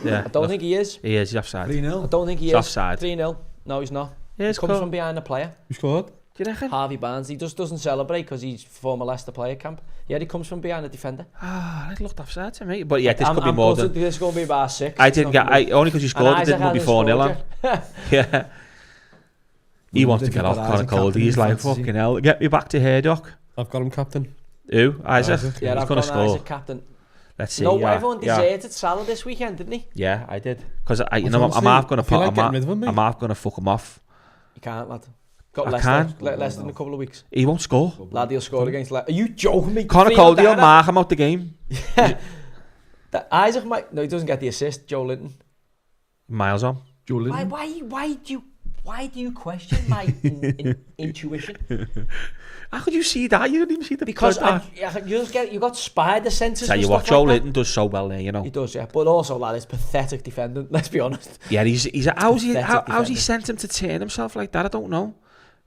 Yeah. I don't think he is. He is. He's offside. 3-0. I don't think he He's is. offside. 3-0. No, he's not. Yeah, He it's comes cool. from behind the player. Who scored? Do you reckon? Harvey Barnes. He just doesn't celebrate because he's former Leicester player camp. Yeah, he comes from behind the defender. Ah, it looked offside to me. But yeah, this could be I'm more than... This is going to be about 6. I didn't get... only because you scored, it didn't be 4-0 on. Yeah. He wants to get off kind of cold. He's like, fucking hell. Get me back to here, Doc. I've got him captain. Who? Isaac? Yeah, He's I've going got to score. Isaac captain. Let's see. No, yeah, everyone deserted Salah this weekend, didn't he? Yeah, I did. Because I'm honestly, half going I to feel put... like getting rid of him, mate. I'm half going to fuck him off. You can't, lad. Got I Leicester. can. Leicester in a couple of weeks. He won't score. Lad, he'll score against Leicester. Are you joking me? Connor Cody will mark him out the game. Isaac might... No, he doesn't get the assist, Joe Linton. Miles on. Julian. Why do you question my intuition? How could you see that? You didn't even see the... Because you got spider senses. Tell and you stuff what, Joe like that. Linton does so well there, you know. He does, yeah. But also, lad, it's pathetic defending. Let's be honest. Yeah, how's he Pathetic sent him to turn himself like that? I don't know.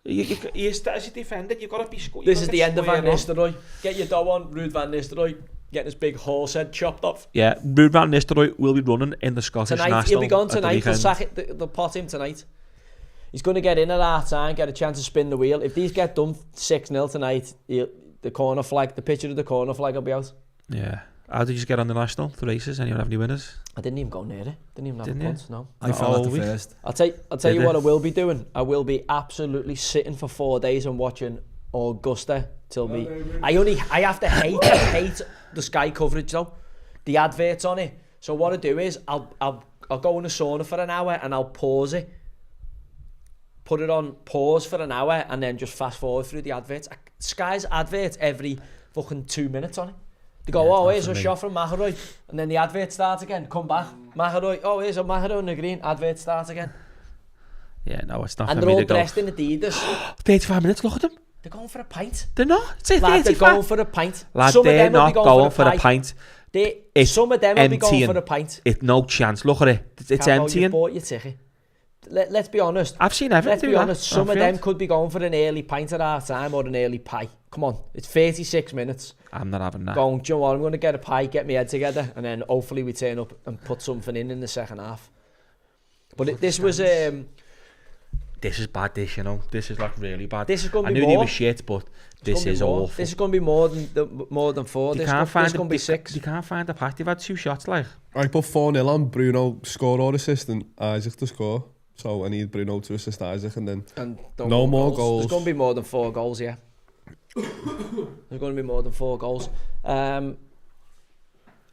As a defender, you've got to be... This is the end of Van Nistelrooy. Get your dough on, Ruud Van Nistelrooy. Getting his big horse head chopped off. Yeah, Ruud Van Nistelrooy will be running in the Scottish Tonight, National. he'll be gone at the tonight. They'll weekend. sack it. They'll pot him tonight. He's going to get in at half time, get a chance to spin the wheel. If these get done 6-0 tonight, the corner flag, the picture of the corner flag will be out. Yeah. How did you get on the National, the races? Anyone have any winners? I didn't even go near it. Didn't even have a punt, no. I fell at the we- first. I'll tell you what I will be doing. I will be absolutely sitting for 4 days and watching Augusta till me. I have to hate the Sky coverage though. The adverts on it. So what I do is I'll go in the sauna for an hour and I'll pause it. Put it on pause for an hour and then just fast forward through the adverts. Sky's adverts every fucking 2 minutes on it. They go, oh, here's a shot from McIlroy. And then the advert starts again. Come back. McIlroy. Oh, here's a McIlroy in the green. Advert starts again. Yeah, no, it's not And for they're me all to go. dressed in Adidas. 35 minutes, look at them. They're going for a pint. They're not. It's a Lad, they're 35. going for a pint. Lad, Some of they're them will be not going for a pint. Some of them will be going emptying. for a pint. It's no chance. Look at it. It's Camo, emptying. You bought your ticket. Let's be honest. I've seen everything. Let's be honest. Some of them could be going for an early pint at half time or an early pie. Come on. It's 36 minutes. I'm not having that. Going, do you know what? I'm going to get a pie, get my head together, and then hopefully we turn up and put something in the second half. But this was... This is bad, you know. This is like really bad. This is going to I be knew more. they were shit, but this is awful. This is going to be more than 4. They This can't is find going to be 6. They can't find the pack. They've had 2 shots, like. I put 4-0 on Bruno score or assist and Isaac to score. So I need Bruno to assist Isaac and then no more goals. There's going to be more than 4 goals, yeah. There's going to be more than 4 goals.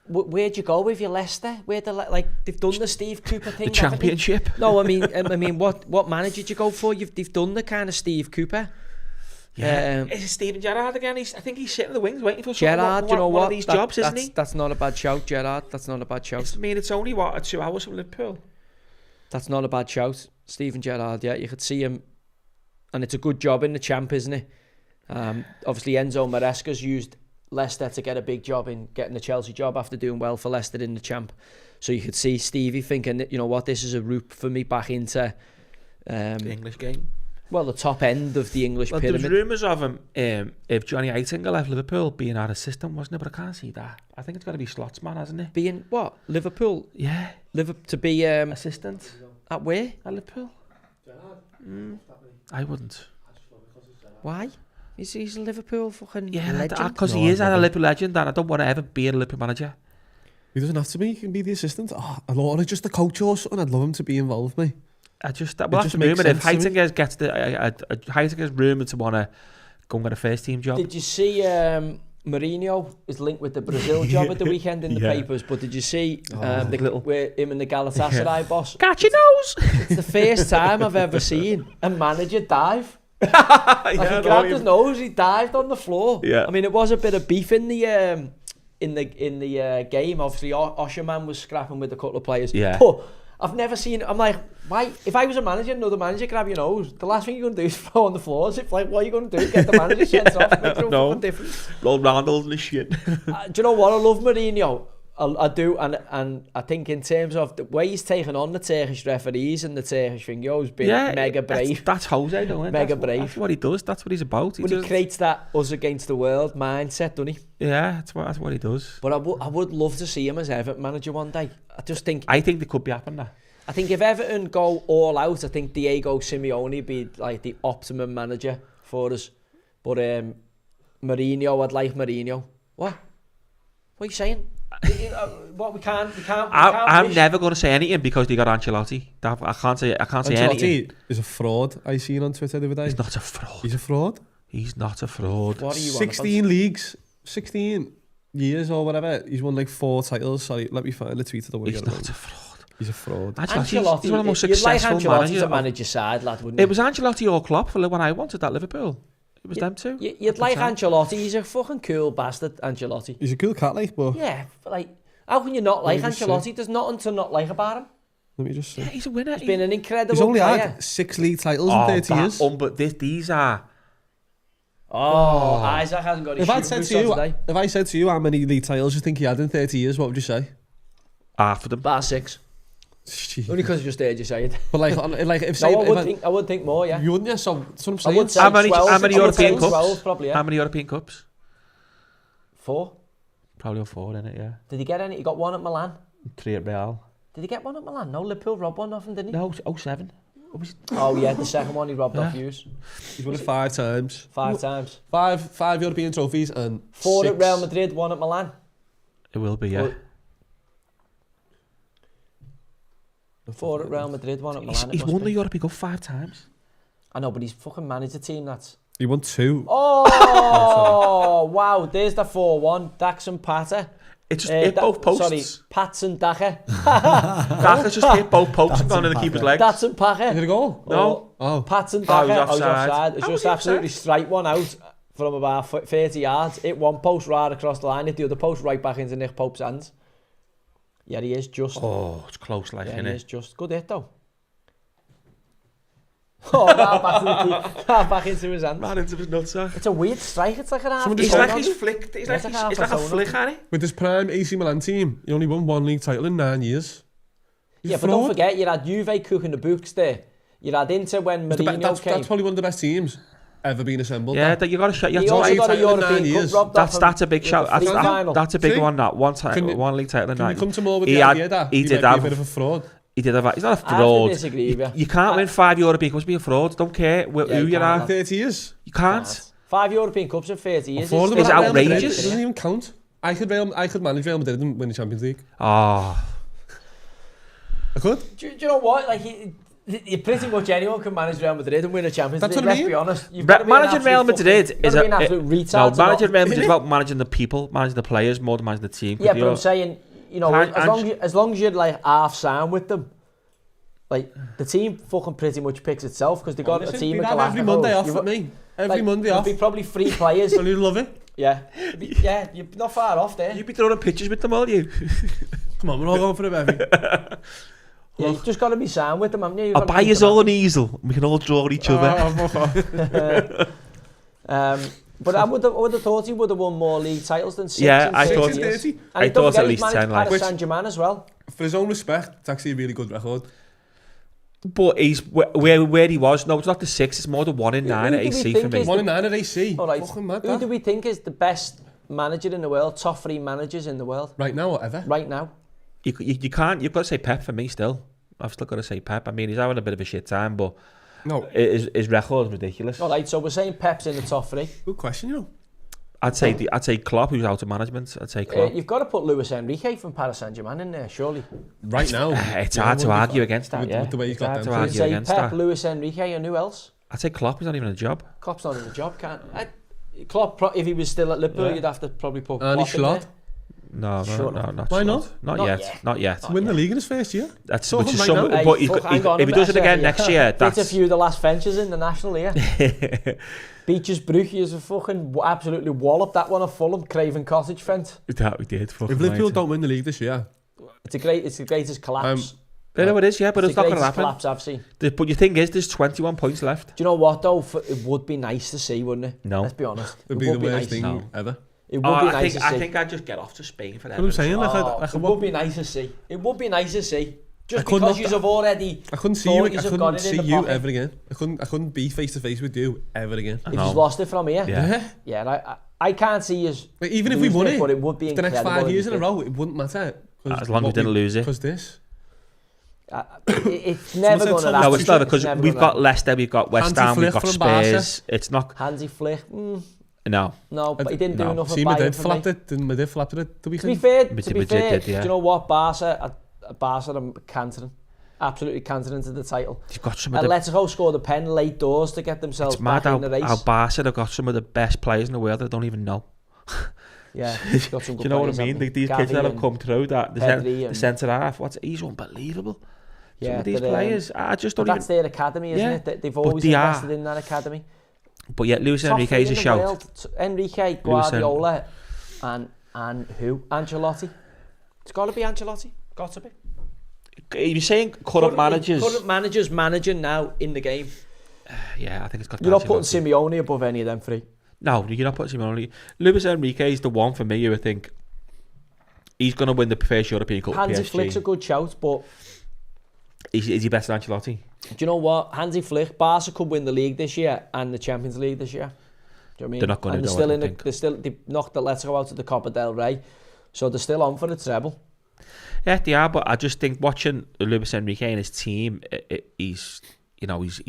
Where'd you go with your Leicester? They've done the Steve Cooper thing. The championship. No, I mean, what manager did you go for? They've done the kind of Steve Cooper. Yeah. Is it Steven Gerrard again? I think he's sitting in the wings waiting for Gerrard, you know one what? of these jobs, isn't he? That's not a bad shout, Gerrard. That's not a bad shout. It's only, 2 hours from Liverpool? That's not a bad shout. Steven Gerrard, yeah. You could see him. And it's a good job in the champ, isn't it? Obviously, Enzo Maresca's used Leicester to get a big job in getting the Chelsea job after doing well for Leicester in the champ. So you could see Stevie thinking, you know what, this is a route for me back into the English game. Well, the top end of the English pyramid. There's rumours of him, if Johnny Eitinga left Liverpool, being our assistant, wasn't it? But I can't see that. I think it's got to be Slotsman, hasn't it? Being what? Liverpool? Yeah. To be assistant. At where? At Liverpool. I wouldn't. Why? He's a Liverpool fucking legend. legend. Because he is a Liverpool legend, and I don't want to ever be a Liverpool manager. He doesn't have to be. He can be the assistant. I want to just the coach or something. I'd love him to be involved, mate. That's the rumour. If Heitinga gets Heitinga's rumoured to want to go and get a first team job. Did you see Mourinho is linked with the Brazil job at the weekend in the papers? But did you see where him and the Galatasaray boss? Catch your nose! It's the first time I've ever seen a manager dive. He grabbed his nose, he dived on the floor. Yeah. I mean, it was a bit of beef in the game. Obviously, Osherman was scrapping with a couple of players. Yeah. But I've never seen. I'm like, why? If I was a manager, another manager grab your nose, the last thing you're gonna do is throw on the floor. It's like, what are you gonna do? Get the manager sent off? Make no fucking difference. Roll Ronaldo's and shit. Do you know what? I love Mourinho. I do, and I think in terms of the way he's taken on the Turkish referees and the Turkish thing, he's been mega brave. That's Jose, though, mega brave. That's what he does. That's what he's about. He creates that us against the world mindset, doesn't he? Yeah, that's what he does. But I would love to see him as Everton manager one day. I think there could be happening that. I think if Everton go all out, I think Diego Simeone would be like the optimum manager for us. But Mourinho, I'd like Mourinho. What are you saying? What we can't. I'm never going to say anything because they got Ancelotti. I can't say anything. Ancelotti is a fraud. I seen on Twitter the other day. He's not a fraud. He's a fraud. He's not a fraud. What are you 16 leagues, 16 years or whatever. He's won like 4 titles. Sorry, let me find the tweet of the week. He's not a fraud. He's a fraud. Ancelotti, he's one of the most successful managers. You'd like Ancelotti managers. to manage your side, lad, wouldn't you? It was Ancelotti or Klopp for when I wanted that Liverpool. It was them two. You'd like Ancelotti. He's a fucking cool bastard, Ancelotti. He's a cool cat, like, but... Yeah, but like, how can you not like Ancelotti? There's nothing to not like about him. Let me just see. Yeah, he's a winner. He's been an incredible He's only player. had 6 league titles in 30 years. But these are... Isaac hasn't got his If I said to you how many league titles you think he had in 30 years, what would you say? Half of them. Bar 6. Jeez. Only because I just heard you say it. But like if I would think more, yeah. You wouldn't, yeah, so that's what I'm I saying. would say How many 12, European Cups? 12 probably, yeah. How many European Cups? 4. Probably 4, innit, yeah. Did he get any? He got 1 at Milan. 3 at Real. Did he get 1 at Milan? No, Liverpool robbed 1 off him, didn't he? No, 07. Oh yeah, the second one he robbed off Hughes. He's won it 5 times. 5 times. 5 European trophies and 4 6. at Real Madrid, 1 at Milan. It will be, yeah. 4 at Real Madrid, 1 at Milan. He's won the European Cup 5 times. I know, but he's fucking managed a team that's... He won 2. Oh, wow, there's the 4-1. Dax and Pata. It just hit both posts. Sorry, Pats and Daka. Daka just hit both posts and gone in the keeper's legs. That's and Paka. Did it go? No. Oh. Pats and Daka. I was offside. It's just absolutely straight one out from about 30 yards. Hit one post right across the line. Hit the other post right back into Nick Pope's hands. Yeah, he is just. Oh, it's close, like, yeah, innit? He is just. Good hit, though. Oh, back into his hands. Man into his nutsack. It's a weird strike. It's like an half. He's like he's flicked. It's like a flick, Harry. With his prime AC Milan team, he only won 1 league title in 9 years. Yeah, but don't forget, you had Juve cooking the books there. You had Inter when Mourinho came. That's probably one of the best teams ever been assembled. Yeah, that you got to shut. He also got a European Cup robbed off. That's a big shout. That's a big one. That 1 league title in 9 years. Can you come to more with the idea that he might be a bit of a fraud? He did have. He's not a fraud. I disagree with you can't win 5 European Cups. Be a fraud. Don't care who you are. 30 years. You can't. 5 European Cups in 30 years. It's outrageous. It doesn't even count. I could manage Real Madrid and win the Champions League. Oh. I could. Do you know what? Like, you pretty much anyone can manage Real Madrid and win a Champions League. That's what I mean. Let's be honest. Managing Real Madrid is an absolute retard. No, managing Real Madrid is about managing the people, managing the players more than managing the team. Yeah, but I'm saying, you know, as long as you're like half sound with them, like the team fucking pretty much picks itself because they got a team of every Monday off with me. Every Monday off. There'd be probably 3 players. And you'd love it. Yeah. Yeah, you're not far off there. You'd be throwing pictures with them, all you. Come on, we're all going for a bevy. Yeah, you've just got to be sound with them, haven't you? I'll buy you all an easel. We can all draw each other. But I would have thought he would have won more league titles than 6 Yeah, in I 6 thought years. I thought at least 10. Like, Paris Saint-Germain as well. For his own respect, it's actually a really good record. But he's where he was. No, it's not the 6. It's more the 1 in 9 at AC for me. 1 in 9 at AC. All right. Fucking mad, Who do we think is the best manager in the world? Top 3 managers in the world right now or ever? Right now. You can't. You've got to say Pep for me still. I've still got to say Pep. I mean, he's having a bit of a shit time, but no, his record is ridiculous. All right, so we're saying Pep's in the top 3. Good question, you know. I'd say Klopp, who's out of management. I'd say Klopp. You've got to put Luis Enrique from Paris Saint-Germain in there, surely. Right now, it's hard to argue against that. With the way he's got them. I'd say Pep, Luis Enrique, and who else? I'd say Klopp is not even a job. Klopp's not in a job, can't. Klopp, if he was still at Liverpool, you'd have to probably put. Arnie Slot. No, not Why not? Not yet. Not yet. To win the league in his first year. That's which is some. But if he does it again next year, that's a few of the last ventures in the national here. Beaches Brook is a fucking absolutely wallop that one of Fulham, Craven Cottage fence. That we did. If Liverpool don't win the league this year, it's the greatest collapse. I know it is, yeah, but it's not going to happen. Collapse I've seen. But your thing is, there's 21 points left. Do you know what though? It would be nice to see, wouldn't it? No. Let's be honest. It'd be the worst thing ever. It would be nice to see. I think I'd just get off to Spain for that. What I'm saying, It would be nice to see. It would be nice to see. Just I couldn't because you've already. I couldn't see you. I couldn't see you ever again. I couldn't be face to face with you ever again. If you've lost it from here. Yeah. I can't see you. Even if we won it, but it would be the next 5 years in a row, it wouldn't matter. As long as we didn't lose it. Because this. It's never going to happen. No, it's not, because we've got Leicester, we've got West Ham, we've got Spurs. It's not. Hansi Flick. No, but he didn't do enough. See, Madrid flapped it. Didn't Madrid flapped it? To be fair, did, do you know what? Barca are cantering. Absolutely cantering into the title. You've got some Atletico scored a pen late doors to get themselves back in the race. How Barca have got some of the best players in the world that don't even know. Yeah, he's got some good. Do you know what I mean? These kids that have come through, the centre half, he's unbelievable. Yeah, some of these players, I just don't even. That's their academy, isn't it? They've always invested in that academy. But yet, Luis Enrique is a shout. Enrique, Guardiola, and who? Ancelotti. It's got to be Ancelotti. Got to be. You're saying current managers? Current managers managing now in the game. Yeah, I think it's got. You're not putting Simeone above any of them three. No, you're not putting Simeone. Luis Enrique is the one for me. You would think he's going to win the first European Cup. Hansi Flick's a good shout, but is he better than Ancelotti? Do you know what? Hansi Flick, Barca could win the league this year and the Champions League this year. Do you know what I mean? They're not going to do it. They knocked the Atletico out of the Copa del Rey, so they're still on for the treble. Yeah, they are, but I just think watching Luis Enrique and his team, he's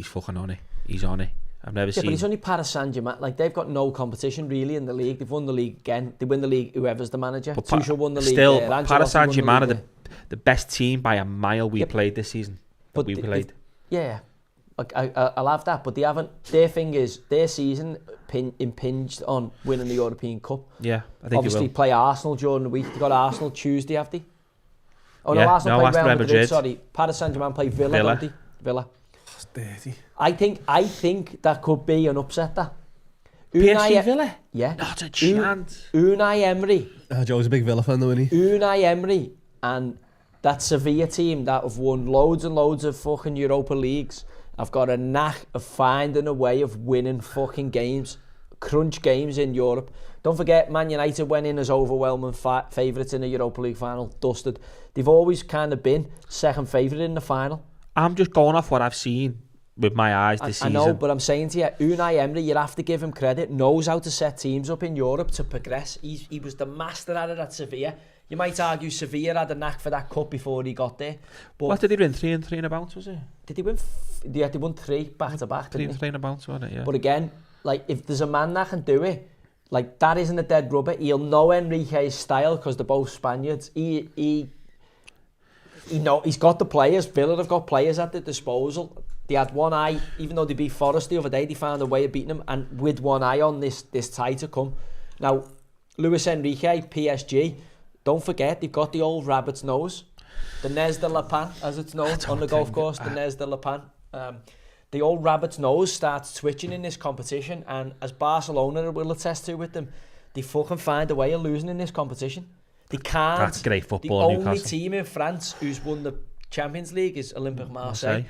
fucking on it. He's on it. I've never seen. But he's only Paris Saint-Germain. Like, they've got no competition really in the league. They've won the league again. They win the league whoever's the manager. Tuchel won the league. Still, Paris Saint-Germain are the best team by a mile we played this season. Yeah, I'll have that. But they haven't. Their thing is their season impinged on winning the European Cup. Yeah, I think obviously they will. Play Arsenal during the week. They got Arsenal Tuesday, have they? Oh no, yeah, Arsenal play Real Madrid. Sorry, Paris Saint-Germain play Villa. Don't they? Villa. That's dirty. I think that could be an upset. That PSG Villa. Yeah. Not a chance. Unai Emery. Joe's a big Villa fan, though, isn't he? Unai Emery and that Sevilla team that have won loads and loads of fucking Europa Leagues. I've got a knack of finding a way of winning fucking games, crunch games in Europe. Don't forget, Man United went in as overwhelming favourites in the Europa League final, dusted. They've always kind of been second favourite in the final. I'm just going off what I've seen with my eyes this season. I know, but I'm saying to you, Unai Emery, you have to give him credit, knows how to set teams up in Europe to progress. He was the master at it at Sevilla. You might argue Sevilla had a knack for that cup before he got there. But what did he win? 3 and 3 in a bounce, was it? Did he win? Yeah, they won 3 back to back. 3 and 3 in a bounce, wasn't it? Yeah. But again, like, if there's a man that can do it, like, that isn't a dead rubber. He'll know Enrique's style because they're both Spaniards. He's got the players. Villa have got players at their disposal. They had one eye, even though they beat Forest the other day, they found a way of beating them, and with one eye on this tie to come. Now, Luis Enrique, PSG, don't forget, they've got the old rabbit's nose. The Nez de la Pan, as it's known on the golf course, the Nez de la Pan. The old rabbit's nose starts twitching in this competition, and as Barcelona will attest to with them, they fucking find a way of losing in this competition. They can't. That's great football. The only team in France who's won the Champions League is Olympique Marseille.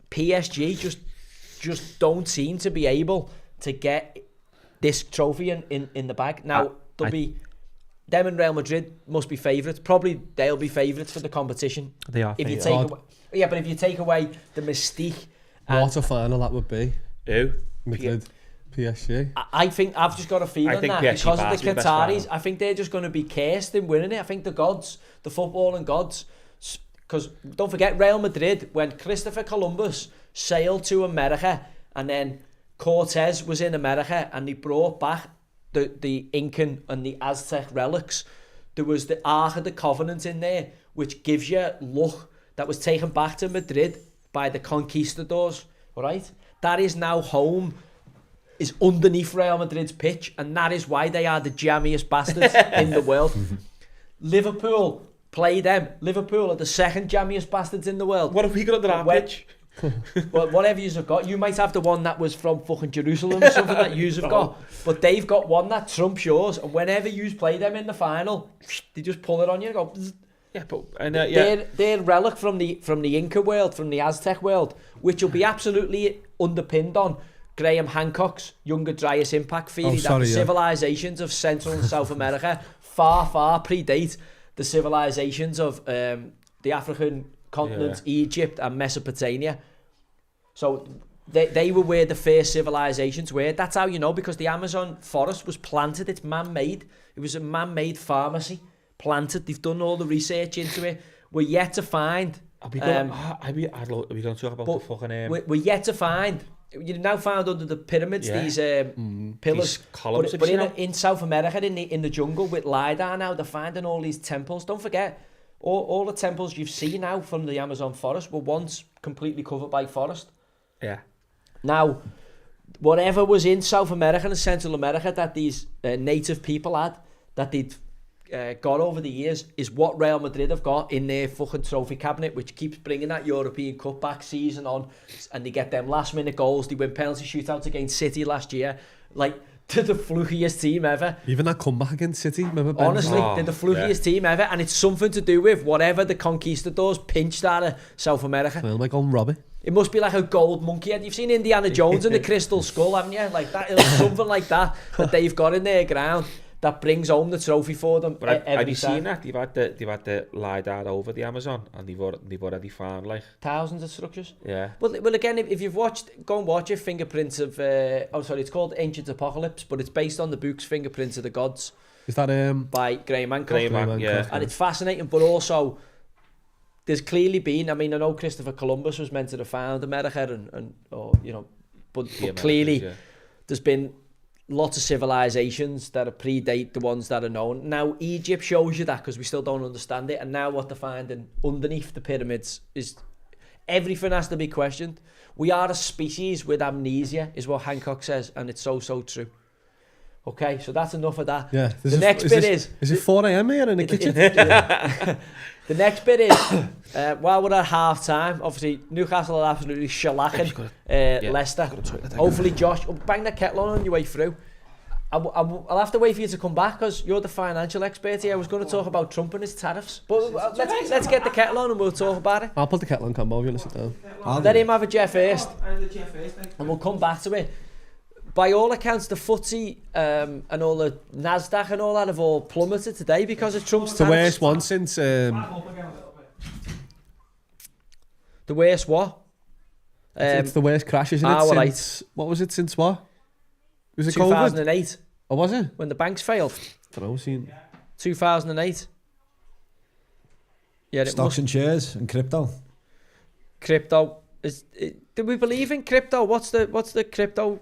PSG just don't seem to be able to get this trophy in the bag. Now, there'll be them and Real Madrid must be favourites. Probably they'll be favourites for the competition. They are. If you take away, but if you take away the mystique. What a final that would be. Who? Madrid. PSG. I think I've just got a feeling that because of the Qataris, I think they're just going to be cursed in winning it. I think the gods, the footballing gods, because don't forget Real Madrid, when Christopher Columbus sailed to America and then Cortez was in America and he brought back the Incan and the Aztec relics, there was the Ark of the Covenant in there, which gives you luck that was taken back to Madrid by the conquistadors, right? That is now home, is underneath Real Madrid's pitch, and that is why they are the jammiest bastards in the world. Liverpool play them. Liverpool are the second jammiest bastards in the world. What have we got under our pitch? Well, whatever you've got, you might have the one that was from fucking Jerusalem or something that you've got, but they've got one that trumps yours, and whenever you play them in the final, they just pull it on you and go. Yeah, but they're relic from the Inca world, from the Aztec world, which will be absolutely underpinned on Graham Hancock's Younger Dryas Impact theory that the civilizations of Central and South America far predate the civilizations of the African continent, Egypt and Mesopotamia. So they were where the first civilizations were. That's how you know, because the Amazon forest was planted. It's man-made. It was a man-made pharmacy planted. They've done all the research into it. We're yet to find... Are we going to talk about the fucking... We're yet to find... You've now found under the pyramids these pillars, these columns, but in South America, in the jungle with LiDAR now, they're finding all these temples. Don't forget, all the temples you've seen now from the Amazon forest were once completely covered by forest. Yeah. Now, whatever was in South America and Central America that these native people had, that they'd got over the years, is what Real Madrid have got in their fucking trophy cabinet, which keeps bringing that European Cup back season on, and they get them last minute goals. They win penalty shootouts against City last year, like they're the flukiest team ever. Even that comeback against City, remember? Honestly, they're the flukiest team ever, and it's something to do with whatever the conquistadors pinched out of South America. Well, like on Robbie. It must be like a gold monkey head. You've seen Indiana Jones and the Crystal Skull, haven't you? Like that, it's something like that they've got in their ground that brings home the trophy for them. But have you seen that? They've had the LiDAR over the Amazon, and they've already found like thousands of structures. Yeah. Well, again, if you've watched, go and watch it. Fingerprints of it's called Ancient Apocalypse, but it's based on the book's Fingerprints of the Gods. Is that by Graham Hancock? Graham Hancock, yeah. And it's fascinating, but also there's clearly been. I mean, I know Christopher Columbus was meant to have found America, but clearly there's been lots of civilizations that predate the ones that are known. Now, Egypt shows you that because we still don't understand it. And now what they're finding underneath the pyramids is everything has to be questioned. We are a species with amnesia, is what Hancock says. And it's so true. Okay, so that's enough of that. Yeah. The next bit is... Is it 4 a.m. here in the kitchen? The next bit is, while we're at half-time, obviously, Newcastle are absolutely shellacking Leicester. Hopefully, Josh, bang the kettle on your way through. I'll have to wait for you to come back because you're the financial expert here. I was going to talk about Trump and his tariffs. But let's get the kettle on and we'll talk about it. I'll put the kettle on, Campbell, if you want to sit down. Let him have a jet first. And we'll come back to it. By all accounts, the FTSE and all the Nasdaq and all that have all plummeted today because of Trump's tariffs. The worst one since... The worst what? It's the worst crash, isn't it? Since, what was it, since what? Was it 2008. COVID? Oh, was it? When the banks failed. I don't know, seen... 2008. Yeah, stocks and shares and crypto. Crypto. Do we believe in crypto? What's the crypto...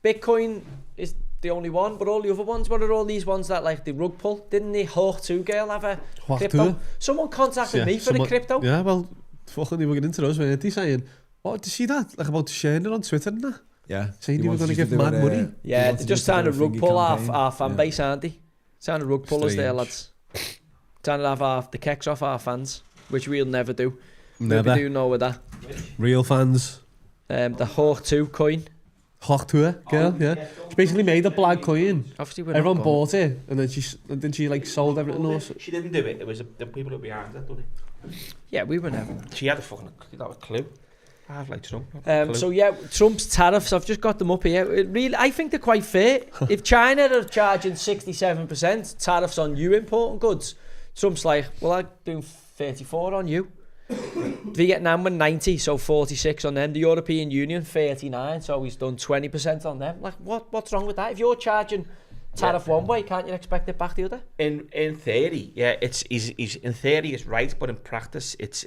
Bitcoin is the only one, but all the other ones, what are all these ones that like the rug pull? Didn't the Hawk 2 girl have a crypto? Someone contacted me for the crypto. Yeah, well, fucking they were getting into us, weren't they, saying, oh, did you see that? Like about sharing it on Twitter and that? Yeah. Saying they were going to give mad money. Yeah, they're just trying to rug pull our fan base, aren't they? Trying to rug pull us there, lads. Trying to have the kecks off our fans, which we'll never do. Never. We do know with that. Real fans. The Hawk 2 coin. Hawk 2 girl, yeah. She basically made a black coin. Obviously, everyone bought it, and then she like sold everything. Also. She didn't do it. It was the people who were behind it, didn't it? Yeah, we were never. She had a clue. I have like Trump. So yeah, Trump's tariffs. I've just got them up here. I think they're quite fair. If China are charging 67% tariffs on you importing goods, Trump's like, well, I'm doing 34 on you. Vietnam were 90, so 46 on them. The European Union 39, so he's done 20% on them. Like, what's wrong with that? If you're charging tariff one way, can't you expect it back the other? In theory, yeah, he's in theory it's right, but in practice, it's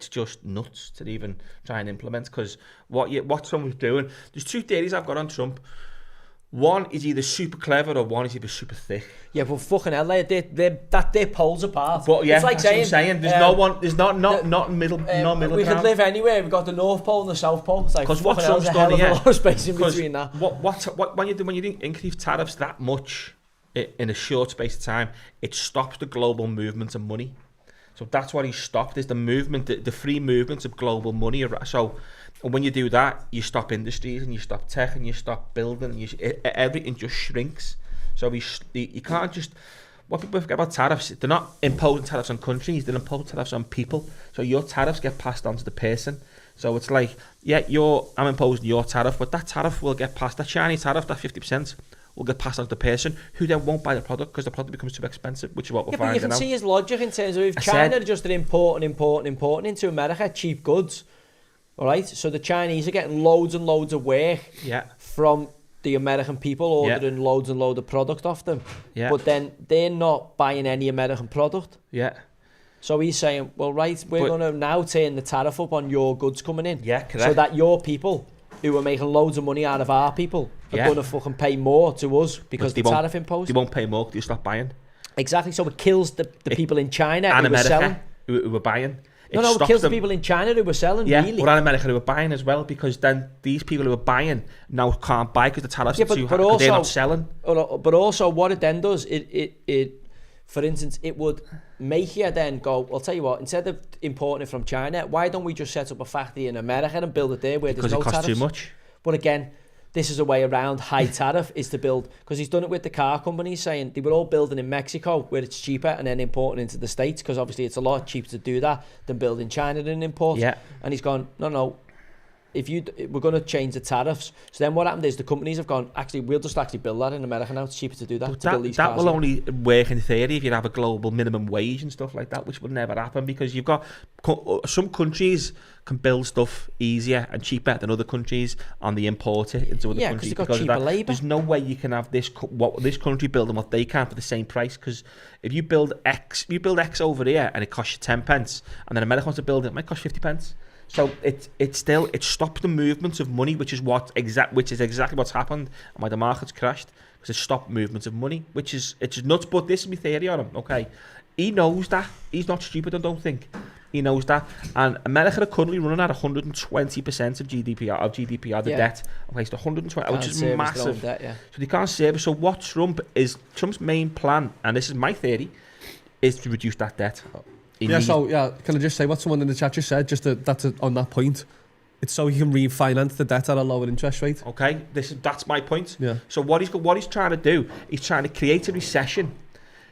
just nuts to even try and implement. Because what Trump was doing, there's two theories I've got on Trump. One is either super clever or one is either super thick. Yeah, but fucking hell, they're poles apart. But yeah, it's like that's saying there's no one, there's not middle, no middle we ground. could live anywhere. We've got the North Pole and the South Pole. It's like because what Trump's done here, a lot of space in between that. When you increase tariffs that much in a short space of time, it stops the global movement of money. So that's what he stopped, is the movement, the free movement of global money. So when you do that, you stop industries and you stop tech and you stop building and everything just shrinks. So you can't just... What people forget about tariffs, they're not imposing tariffs on countries, they're imposing tariffs on people. So your tariffs get passed on to the person. So it's like, yeah, I'm imposing your tariff, but that tariff will get passed, that Chinese tariff, that 50%, will get passed on to the person who then won't buy the product because the product becomes too expensive, which is what we're finding now. But you can see his logic in terms of if China are just importing into America cheap goods, all right? So the Chinese are getting loads and loads of work from the American people ordering loads and loads of product off them. Yeah. But then they're not buying any American product. Yeah. So he's saying, well, right, we're going to now turn the tariff up on your goods coming in. Yeah, correct. So that your people, who are making loads of money out of our people, are going to fucking pay more to us because the tariff imposed. They won't pay more because you stop buying. Exactly. So it kills the people in China and who are selling. Who are buying. It kills the people in China who were selling, really. Yeah, but in America who were buying as well, because then these people who are buying now can't buy because the tariffs are too high, because they're not selling. But also what it then does, it for instance, it would make you then go, I'll tell you what, instead of importing it from China, why don't we just set up a factory in America and build it there where there's no tariffs? Because it costs too much. But again, this is a way around high tariff, is to build, because he's done it with the car companies, saying they were all building in Mexico where it's cheaper and then importing into the States, because obviously it's a lot cheaper to do that than build in China and import. Yeah. And he's gone, no, we're going to change the tariffs. So then what happened is the companies have gone, actually, we'll just actually build that in America now. It's cheaper to do that. But to build these that cars will only work in theory if you have a global minimum wage and stuff like that, which will never happen, because you've got some countries can build stuff easier and cheaper than other countries on the import it into other countries. Because of that. Labour. There's no way you can have this country building what they can for the same price, because if you build X over here and it costs you 10 pence, and then America wants to build it might cost 50 pence. So it stopped the movements of money, which is exactly what's happened and why the market's crashed, because it stopped movements of money, it's nuts. But this is my theory on him. Okay, he knows that. He's not stupid, I don't think. He knows that. And America are currently running at 120% of GDP, the debt. Okay, so 120, which is massive. Debt, yeah. So they can't service. So what Trump's main plan, and this is my theory, is to reduce that debt. Can I just say what someone in the chat just said, on that point? It's so he can refinance the debt at a lower interest rate. Okay, that's my point. Yeah. So what he's trying to do, he's trying to create a recession.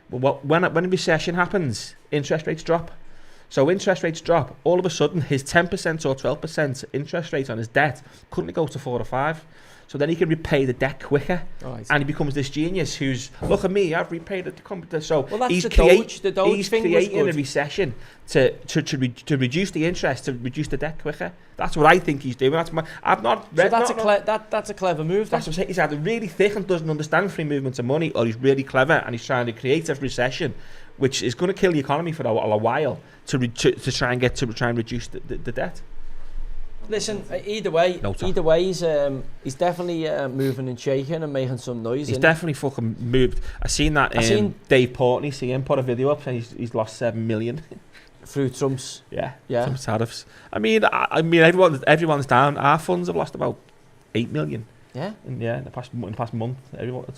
But when a recession happens, interest rates drop. So interest rates drop. All of a sudden, his 10% or 12% interest rate on his debt couldn't go to 4 or 5. So then he can repay the debt quicker, and he becomes this genius who's, look at me, I've repaid the. So that's he's creating a recession to reduce the interest, to reduce the debt quicker. That's what I think he's doing. That's a clever move. That's what I'm saying. He's either really thick and doesn't understand free movements of money, or he's really clever and he's trying to create a recession, which is going to kill the economy for a while, to try and reduce the debt. Listen, either way, he's definitely moving and shaking and making some noise. He's definitely fucking moved. I seen that. Dave Portney, see him put a video up saying he's lost 7 million through Trump's Trump's tariffs. I mean, everyone's down. Our funds have lost about 8 million. Yeah. In the past month,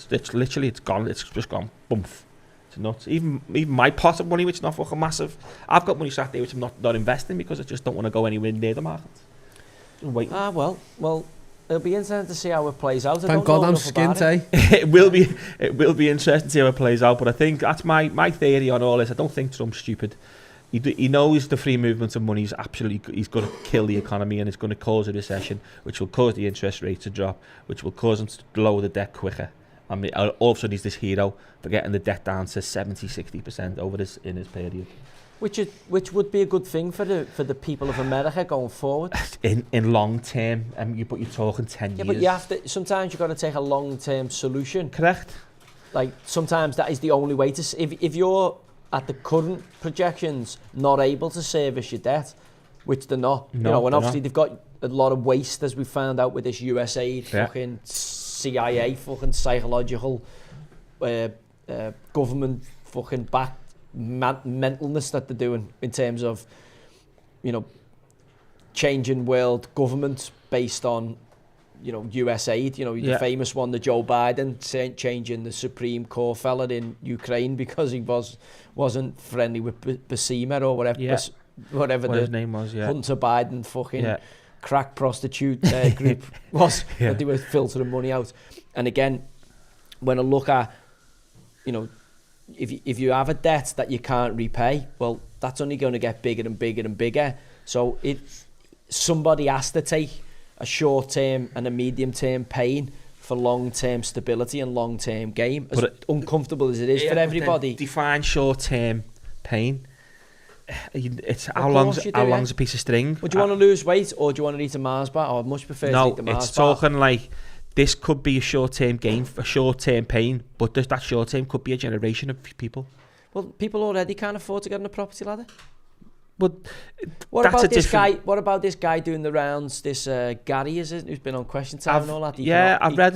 it's literally gone. It's just gone. Boomf. It's nuts. Even my pot of money, which is not fucking massive, I've got money sat there which I'm not investing because I just don't want to go anywhere near the market. Waiting. Well, it'll be interesting to see how it plays out. Thank God I'm skint, eh? It will be interesting to see how it plays out, but I think that's my theory on all this. I don't think Trump's stupid. He knows the free movement of money he's going to kill the economy, and it's going to cause a recession, which will cause the interest rate to drop, which will cause him to lower the debt quicker. I mean, all of a sudden he's this hero for getting the debt down to 70-60% in his period. Which would be a good thing for the people of America going forward. In long term, but you're talking 10 years. Yeah, but sometimes you've got to take a long term solution. Correct. Like sometimes that is the only way to. If you're at the current projections not able to service your debt, which they're not, and obviously they've got a lot of waste, as we found out with this USAID, fucking CIA, fucking psychological, government fucking backed mentalness that they're doing in terms of, changing world governments based on, USAID, the famous one, the Joe Biden changing the Supreme Court fella in Ukraine because he wasn't friendly with Basima or whatever, whatever his name was, Hunter Biden fucking crack prostitute group was, that they were filtering money out. And again, when I look at, if you have a debt that you can't repay, well, that's only going to get bigger and bigger and bigger. So somebody has to take a short-term and a medium-term pain for long-term stability and long-term game, as uncomfortable as it is for everybody. Define short-term pain. It's how long's a piece of string. Would you want to lose weight, or do you want to eat a Mars bar? I'd much prefer to eat the Mars bar. No, it's talking like this could be a short-term gain, a short-term pain, but that short-term could be a generation of people. Well, people already can't afford to get on a property ladder. But what about this guy? What about this guy doing the rounds? This Gary, is it? Who's been on Question Time and all that? I've read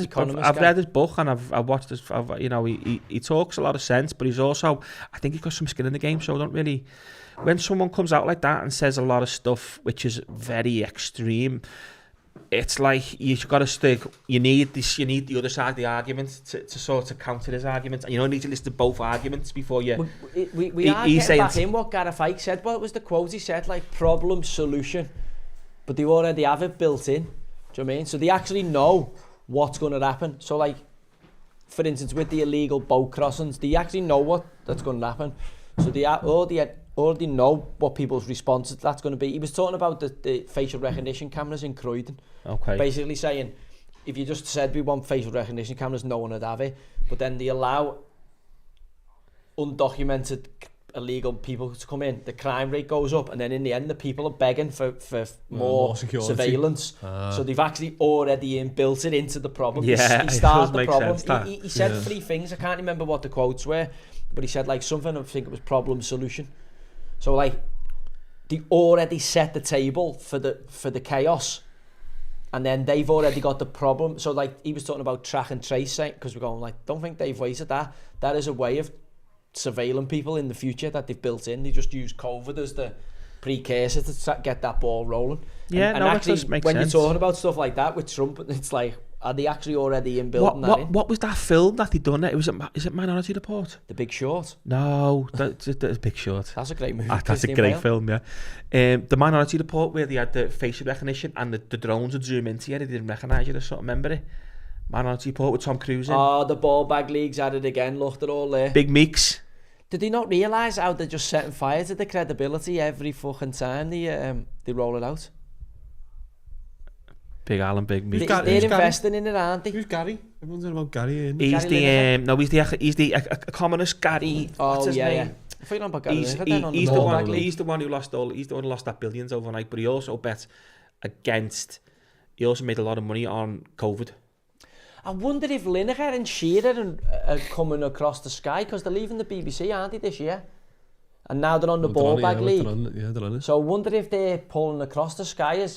his book and I've watched his. He talks a lot of sense, but he's also, I think he's got some skin in the game. So I don't really. When someone comes out like that and says a lot of stuff which is very extreme, it's like you've got to stick. You need the other side of the argument to sort of counter his argument. You need to listen to both arguments before you. We are getting back in what Gareth Ike said. What was the quote he said? Like, problem, solution. But they already have it built in. Do you know what I mean? So they actually know what's going to happen. So like, for instance, with the illegal boat crossings, they actually know that's going to happen. So they already know what people's response to that's going to be. He was talking about the facial recognition cameras in Croydon. Okay. Basically saying, if you just said we want facial recognition cameras, no one would have it. But then they allow undocumented illegal people to come in. The crime rate goes up, and then in the end, the people are begging for more surveillance. So they've actually already built it into the problem. Yeah, he started the problem. He said three things. I can't remember what the quotes were, but he said like something. I think it was problem solution. So like, they already set the table for the chaos, and then they've already got the problem. So like, he was talking about track and trace, because we're going like, don't think they've wasted that. That is a way of surveilling people in the future that they've built in. They just use COVID as the precursor to get that ball rolling. Yeah, and no, actually, that does make when sense. You're talking about stuff like that with Trump, it's like, are they actually already building that in? What was that film that they done? Is it Minority Report? The Big Short. No, that's Big Short. That's a great movie. That's a great film, yeah. The Minority Report, where they had the facial recognition and the drones would zoom into you, they didn't recognise you or something. Remember it? Minority Report with Tom Cruise in. Oh, the ball bag leagues at it again. Looked at all there. Big Meeks. Did they not realise how they're just setting fire to the credibility every fucking time they roll it out? Big Alan, Big Meeks. They're investing in it, aren't they? Who's Gary? Everyone's talking about Gary. He's the communist Gary. Oh yeah, yeah. I thought you know about Gary. He's the one who lost that billions overnight, but he also bet against. He also made a lot of money on COVID. I wonder if Lineker and Shearer are coming across the Sky, because they're leaving the BBC, aren't they, this year? And now they're on the ball bag league. They're on it. So I wonder if they're pulling across the Sky.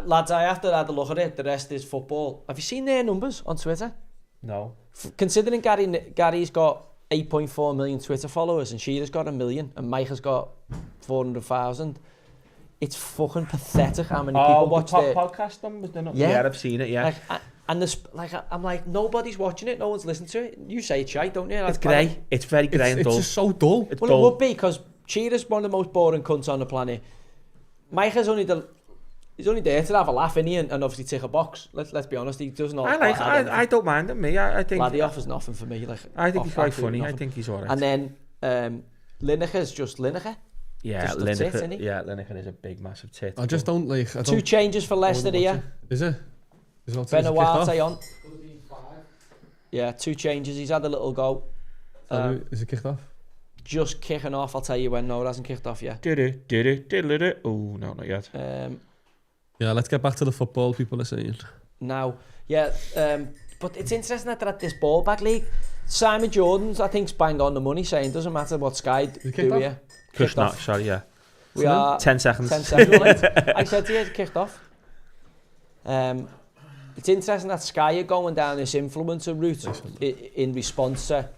Lads, I have to have a look at it. The rest is football. Have you seen their numbers on Twitter? No. Considering Gary's got 8.4 million Twitter followers, and Shearer's got 1 million, and Mike has got 400,000. It's fucking pathetic how many people watch their podcast numbers. Yeah, I've seen it. Yeah. I'm like, nobody's watching it. No one's listening to it. You say it's shite, don't you? It's grey. It's very grey and dull. It's just so dull. It would be, because Shearer's one of the most boring cunts on the planet. Mike is he's only there to have a laugh, isn't he? And obviously tick a box. Let's be honest, he does not. I don't mind him. I think Laddie offers nothing for me. I think he's quite funny. Nothing. I think he's alright. And then Lineker's just Lineker. Yeah, Lineker. Yeah, Lineker is a big, massive tit. I just don't like. Two changes for Leicester here. Is it? Benaouate on. Yeah, 2 changes. He's had a little go. Is it kicked off? Just kicking off. I'll tell you when. No, it hasn't kicked off yet. Did it? Oh no, not yet. Yeah, let's get back to the football. People are saying now. Yeah, but it's interesting that they're at this ball bag league. Simon Jordan's, I think, bang on the money, saying doesn't matter what Sky do here. Kicked off. Sorry, yeah. We are 10 seconds. 10 seconds. I said to you, it kicked off. It's interesting that Sky are going down this influencer route in response to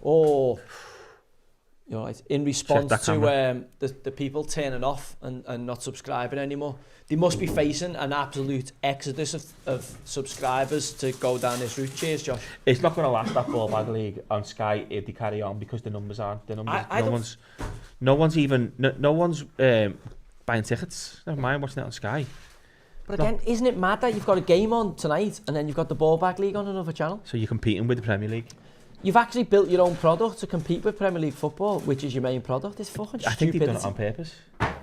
in response to the people turning off and not subscribing anymore. They must be facing an absolute exodus of subscribers to go down this route. Cheers, Josh. It's not going to last, that ball bag league on Sky if they carry on, because the numbers aren't. No one's buying tickets. Never mind watching it on Sky. But again, isn't it mad that you've got a game on tonight and then you've got the ball bag league on another channel? So you're competing with the Premier League. You've actually built your own product to compete with Premier League football, which is your main product. It's fucking stupid. I think they've done it on purpose. I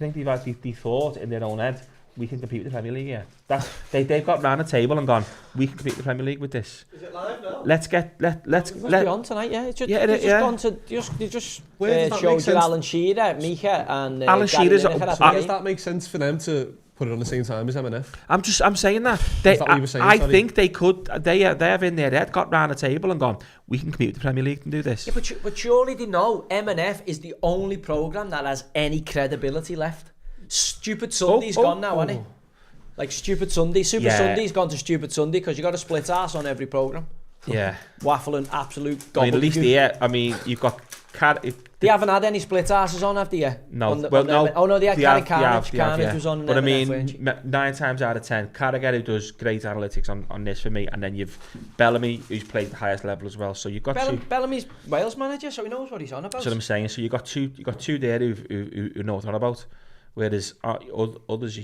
think they thought in their own head, we can compete with the Premier League, yeah. They've got round the table and gone, we can compete with the Premier League with this. Is it live now? Let's It must be on tonight, yeah. It's just, gone to, they just showed you Alan Shearer, Mika and Alan Shearer's. Does that make sense for them to put it on the same time as M&F? I'm saying that. I think they could. They have in their head got round the table and gone, we can compete with the Premier League and do this. Yeah, but surely they know M&F is the only programme that has any credibility left. Stupid Sunday's gone now, hasn't it? Like Stupid Sunday. Super Sunday's gone to Stupid Sunday because you got a split arse on every programme. Yeah. Waffling absolute gobbledygook. I mean, at least here, you've got... They haven't had any split arses on, have they? No. They had Carnage. Carnage was on. But I mean, 9 times out of 10, Carragher, who does great analytics on this for me, and then you've Bellamy, who's played the highest level as well. So you've got Bellamy's Wales manager, so he knows what he's on about. That's what I'm saying. So you got two there who know what they're on about, whereas others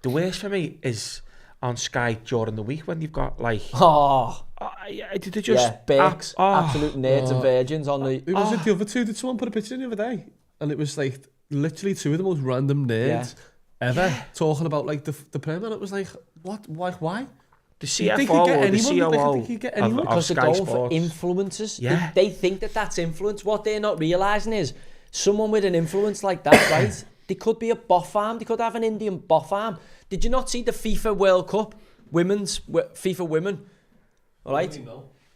the worst for me is on Sky during the week when you've got like they're just bakes, absolute nerds and virgins on the. Who was it? The other two? Did someone put a picture in the other day? And it was like literally two of the most random nerds ever talking about like the Premier. And it was like, what? Why? The CFO or the COO because they're going for influencers. Yeah. They think that's influence. What they're not realising is someone with an influence like that, right? They could be a boff arm. They could have an Indian boff arm. Did you not see the FIFA World Cup? FIFA Women. All right?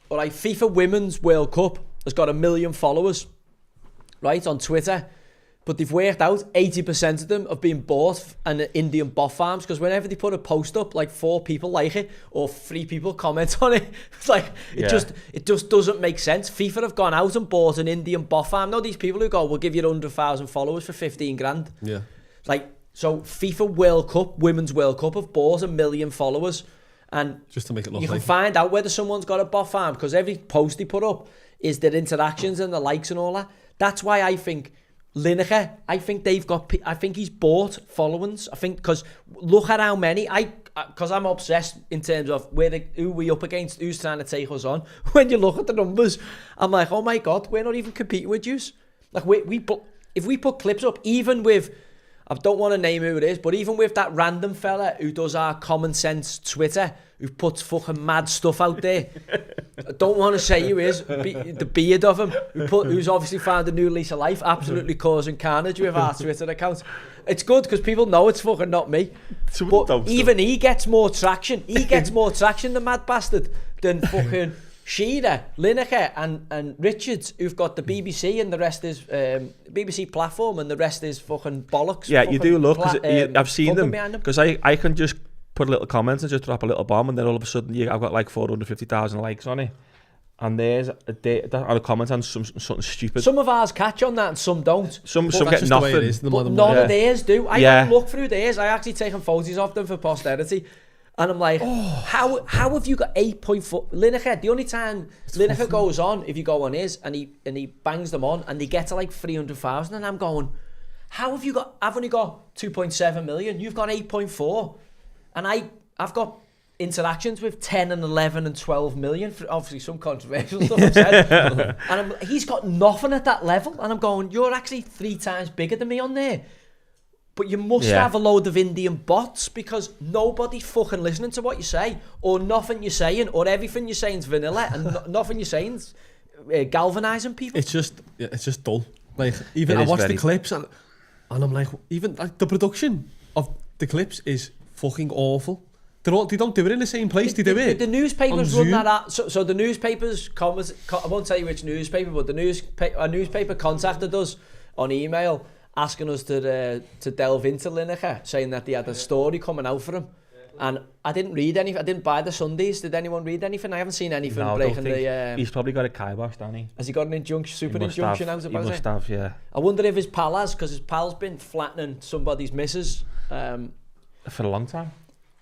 All right, FIFA Women's World Cup has got 1 million followers, right, on Twitter. But they've worked out 80% of them have been bought and Indian bot farms because whenever they put a post up, like 4 people like it or 3 people comment on it. It's like, it just doesn't make sense. FIFA have gone out and bought an Indian bot farm. No, these people who go, we'll give you 100,000 followers for 15 grand. Yeah. Like, so FIFA World Cup, Women's World Cup have bought 1 million followers. And just to make it look you can find out whether someone's got a bot farm because every post they put up is their interactions and the likes and all that. That's why I think Lineker, I think he's bought followings. I think because look at how many because I'm obsessed in terms of who we up against, who's trying to take us on. When you look at the numbers, I'm like, oh my god, we're not even competing with yous. Like if we put clips up, even with, I don't want to name who it is, but even with that random fella who does our common sense Twitter, who puts fucking mad stuff out there. I don't want to say who is, the beard of him, who's obviously found a new lease of life, absolutely causing carnage with our Twitter account. It's good because people know it's fucking not me. But even he gets more traction. He gets more traction, the mad bastard, than fucking Shearer, Lineker and Richards, who've got the BBC and the rest is BBC platform and the rest is fucking bollocks. Yeah, you do look, because I've seen them, because I can just put a little comment and just drop a little bomb and then all of a sudden I've got like 450,000 likes on it. And there's a comment on something stupid. Some of ours catch on that and some don't. Some get nothing. But none of theirs do. I don't look through theirs. I actually taken photos of them for posterity. And I'm like, how have you got 8.4? Lineker, the only time Lineker goes on, if you go on his, and he bangs them on, and they get to like 300,000, and I'm going, I've only got 2.7 million, you've got 8.4. And I've got interactions with 10 and 11 and 12 million, for obviously some controversial stuff I've said. And he's got nothing at that level, and I'm going, you're actually 3 times bigger than me on there. But you must have a load of Indian bots because nobody's fucking listening to what you say, or nothing you're saying, or everything you're saying is vanilla, and nothing you're saying is galvanising people. It's just dull. Like even I watch the clips and I'm like, even like the production of the clips is fucking awful. They don't do it in the same place. They do it. The newspapers run that out. So the newspapers, I won't tell you which newspaper, but a newspaper contacted us on email asking us to delve into Lineker, saying that they had a story coming out for him. And I didn't read anything. I didn't buy the Sundays. Did anyone read anything? I haven't seen anything breaking the... He's probably got a kibosh, hasn't he? Has he got an injunction out about it? He must have, yeah. I wonder if his pal has, because his pal's been flattening somebody's missus. For a long time.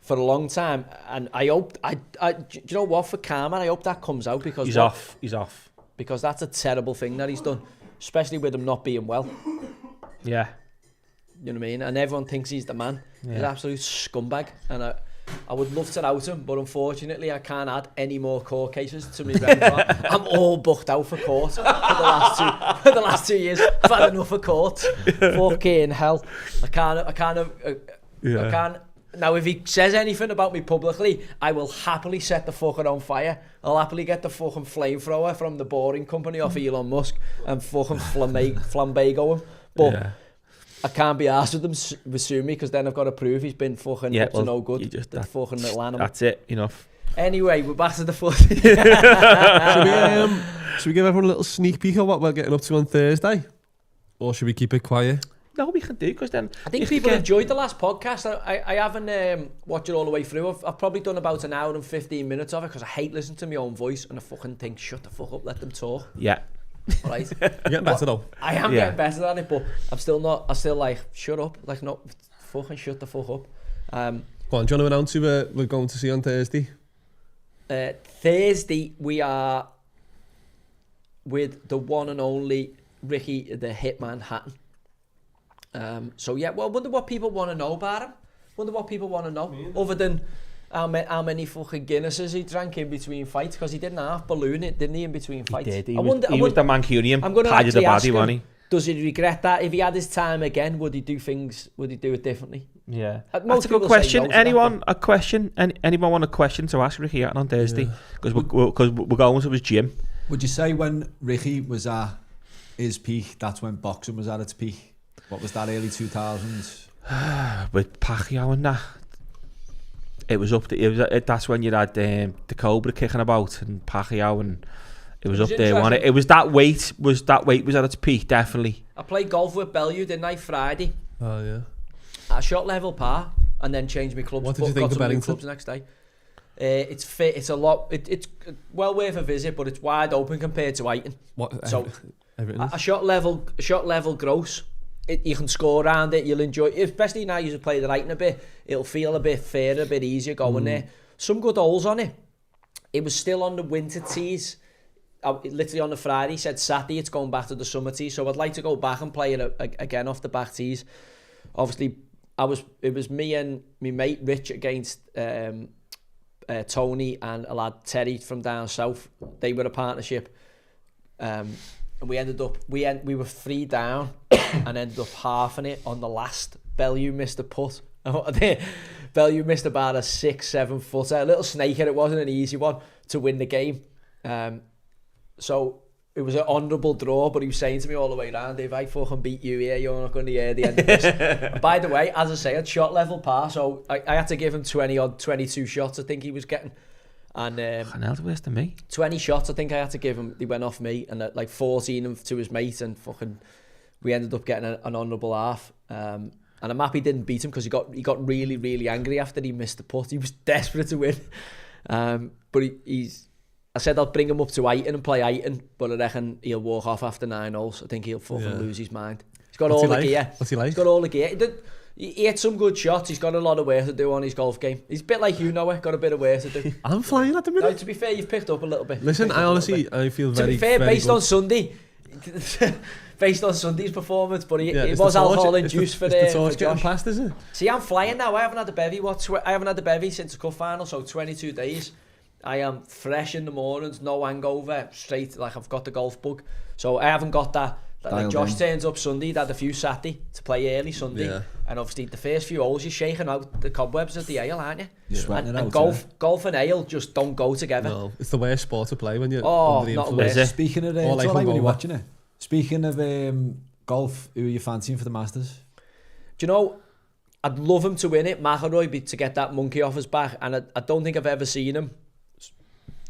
For a long time. And I hope... do you know what? For Karma, I hope that comes out because... He's off. Because that's a terrible thing that he's done. Especially with him not being well. Yeah. You know what I mean? And everyone thinks he's the man. Yeah. He's an absolute scumbag. And I would love to out him, but unfortunately I can't add any more court cases to my repertoire. I'm all booked out for court for the last 2 years. I've had enough of court. Fucking hell. I can't I can't. Now, if he says anything about me publicly, I will happily set the fucker on fire. I'll happily get the fucking flamethrower from the Boring Company off Elon Musk and fucking flambego him. But I can't be arsed with him suing me because then I've got to prove he's been fucking up to no good. That fucking little animal. That's it, enough. Anyway, we're back to the foot. Should we give everyone a little sneak peek of what we're getting up to on Thursday? Or should we keep it quiet? No, we can do, because then... I think people enjoyed the last podcast. I haven't watched it all the way through. I've probably done about an hour and 15 minutes of it because I hate listening to my own voice and I fucking think, shut the fuck up, let them talk. Yeah. Right? You're getting better though. I am getting better at it, but I'm still like, shut up. Like, no, fucking shut the fuck up. Go on, do you want to announce who we're going to see on Thursday? Thursday, we are with the one and only Ricky the Hitman Hatton. So yeah, well, I wonder what people want to know about him. Wonder what people want to know, other than how many fucking Guinnesses he drank in between fights, because he didn't half balloon it, didn't he, in between fights? He did. He was the Mancunian. I'm going to actually ask him, wasn't he? Does he regret that? If he had his time again, would he do it differently? Yeah. That's a good question. Anyone want a question to ask Ricky Hatton on Thursday? Because we're going to his gym. Would you say when Ricky was at his peak, that's when boxing was at its peak? What was that, early 2000s? With Pacquiao and that. It was up to, that's when you had the Cobra kicking about and Pacquiao, and it was up there, wasn't it? It was that weight was at its peak, definitely. I played golf with Bellew, didn't I, Friday? Oh yeah. I shot level par and then changed my clubs. What did you think of Bennington? Clubs the next day. It's fit. It's a lot. It's well worth a visit, but it's wide open compared to Whiting. So I shot level gross. You can score around it. You'll enjoy it, especially now you play the Whiting a bit. It'll feel a bit fairer, a bit easier going there. Some good holes on it. It was still on the winter tees. Literally on the Friday, said Saturday it's going back to the summer tees. So I'd like to go back and play it again off the back tees. Obviously, it was me and my mate Rich against Tony and a lad Terry from down south. They were a partnership, and we ended up we were 3 down and ended up halving it on the last. Bellew missed a putt. Bellew missed about a 6-7 footer, a little snaker. It wasn't an easy one to win the game. So it was an honourable draw, but he was saying to me all the way around, if I fucking beat you here, you're not going to hear the end of this. And by the way, as I say, I'd shot level par, so I had to give him 22 shots I think he was getting. And hell's worse than me. 20 shots I think I had to give him. They went off me, and like 14 to his mate, and fucking we ended up getting an honourable half. And I'm happy he didn't beat him, because he got really, really angry after he missed the putt. He was desperate to win. But I said I'll bring him up to Whiting and play Whiting, but I reckon he'll walk off after 9 holes. I think he'll fucking lose his mind. He's got all the gear. What's he like? He's got all the gear. He hit some good shots. He's got a lot of work to do on his golf game. He's a bit like you, Noah. Got a bit of work to do. I'm flying at the minute. No, to be fair, you've picked up a little bit. Listen, I feel very. To be fair, very based good. on Sunday, based on Sunday's performance, but it was alcohol induced for the torch for getting Josh. past, is it? See, I'm flying now. I haven't had a bevy. I haven't had a bevy since the cup final, so 22 days. I am fresh in the mornings, no hangover, straight, like I've got the golf bug. So I haven't got that like Josh turns up Sunday, he'd had a few Saturday to play early Sunday. And obviously the first few holes you're shaking out the cobwebs of the ale, aren't you? You're sweating and golf and ale just don't go together. No, it's the worst sport to play when you're not under the influence. worse. Speaking of, it's all right when you're watching it. Speaking of golf, who are you fancying for the Masters? Do you know, I'd love him to win it, McIlroy, to get that monkey off his back, and I don't think I've ever seen him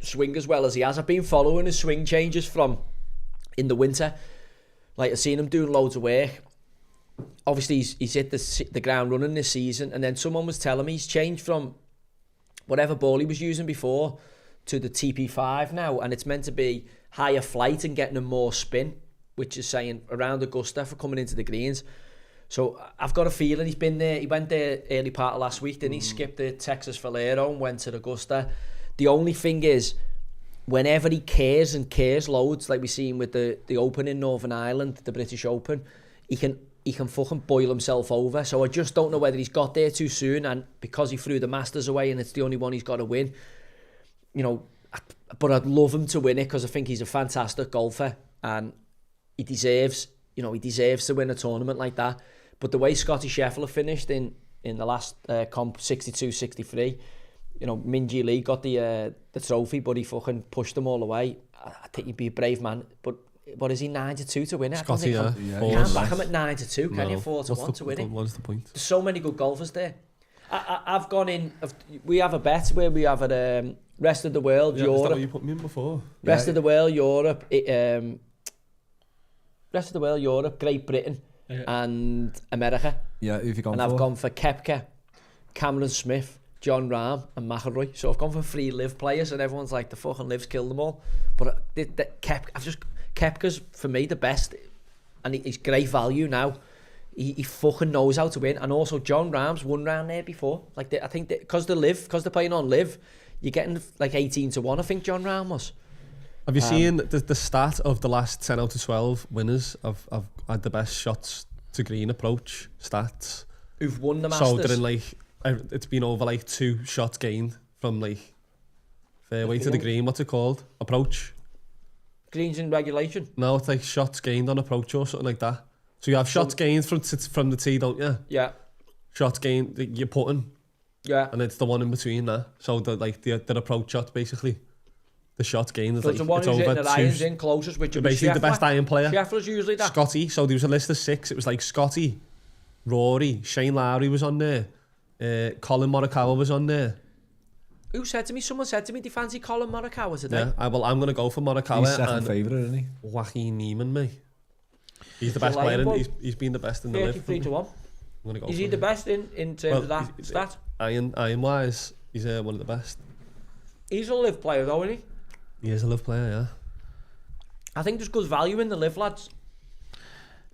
swing as well as he has. I've been following his swing changes from in the winter. Like, I've seen him doing loads of work. Obviously, he's hit the ground running this season, and then someone was telling me he's changed from whatever ball he was using before to the TP5 now, and it's meant to be higher flight and getting him more spin, which is saying around Augusta for coming into the greens. So I've got a feeling he's been there. He went there early part of last week, didn't he? Skipped the Texas Valero and went to Augusta. The only thing is, whenever he cares loads, like we seen with the Open in Northern Ireland, the British Open, he can fucking boil himself over. So I just don't know whether he's got there too soon, and because he threw the Masters away and it's the only one he's got to win, you know. But I'd love him to win it, because I think he's a fantastic golfer and he deserves to win a tournament like that. But the way Scotty Scheffler finished in in the last comp, 62-63. You know, Minji Lee got the trophy, but he fucking pushed them all away. I think he'd be a brave man, but what is he, 9-2 to win it? Scotty, you can't back him at 9-2, can you? 4-1 to win it. What's the point? There's so many good golfers there. I've gone in. We have a bet where we have a rest of the world, Europe. Is that what you put me in before? Rest of the world, Europe. Rest of the world, Europe, Great Britain, and America. Yeah, who have you gone and for? I've gone for Koepka, Cameron Smith, John Rahm, and McIlroy. So I've gone for 3 live players, and everyone's like, the fucking lives killed them all. But Koepka's for me the best, and he's great value now. He fucking knows how to win, and also John Rahm's won round there before. Like I think because they're playing on live, you're getting like 18-1. I think John Rahm was. Have you seen the stat of the last 10 out of 12 winners? I've had the best shots to green approach stats. Who've won the Masters? So they're in like it's been over like 2 shots gained from like fairway to the green. What's it called? Approach. Greens in regulation. No, it's like shots gained on approach or something like that. So you have shots gained from the tee, don't you? Yeah. Shots gained that you're putting. Yeah. And it's the one in between there. So the approach shot basically. The shot gained is so like the one it's who's over hitting the irons in closest, which is basically the best iron player. Scheffler's usually that. Scotty. So there was a list of 6. It was like Scotty, Rory, Shane Lowry was on there. Colin Morikawa was on there. Who said to me? Someone said to me, do you fancy Colin Morikawa today? Yeah, I'm going to go for Morikawa. He's second favourite, isn't he? Joaquin Niemann, mate. He's the best player. He's been the best in the live. 33-1. I'm gonna go. Is he the best in terms of that stat? Iron wise, he's one of the best. He's a live player though, isn't he? He is a live player, yeah. I think there's good value in the live lads.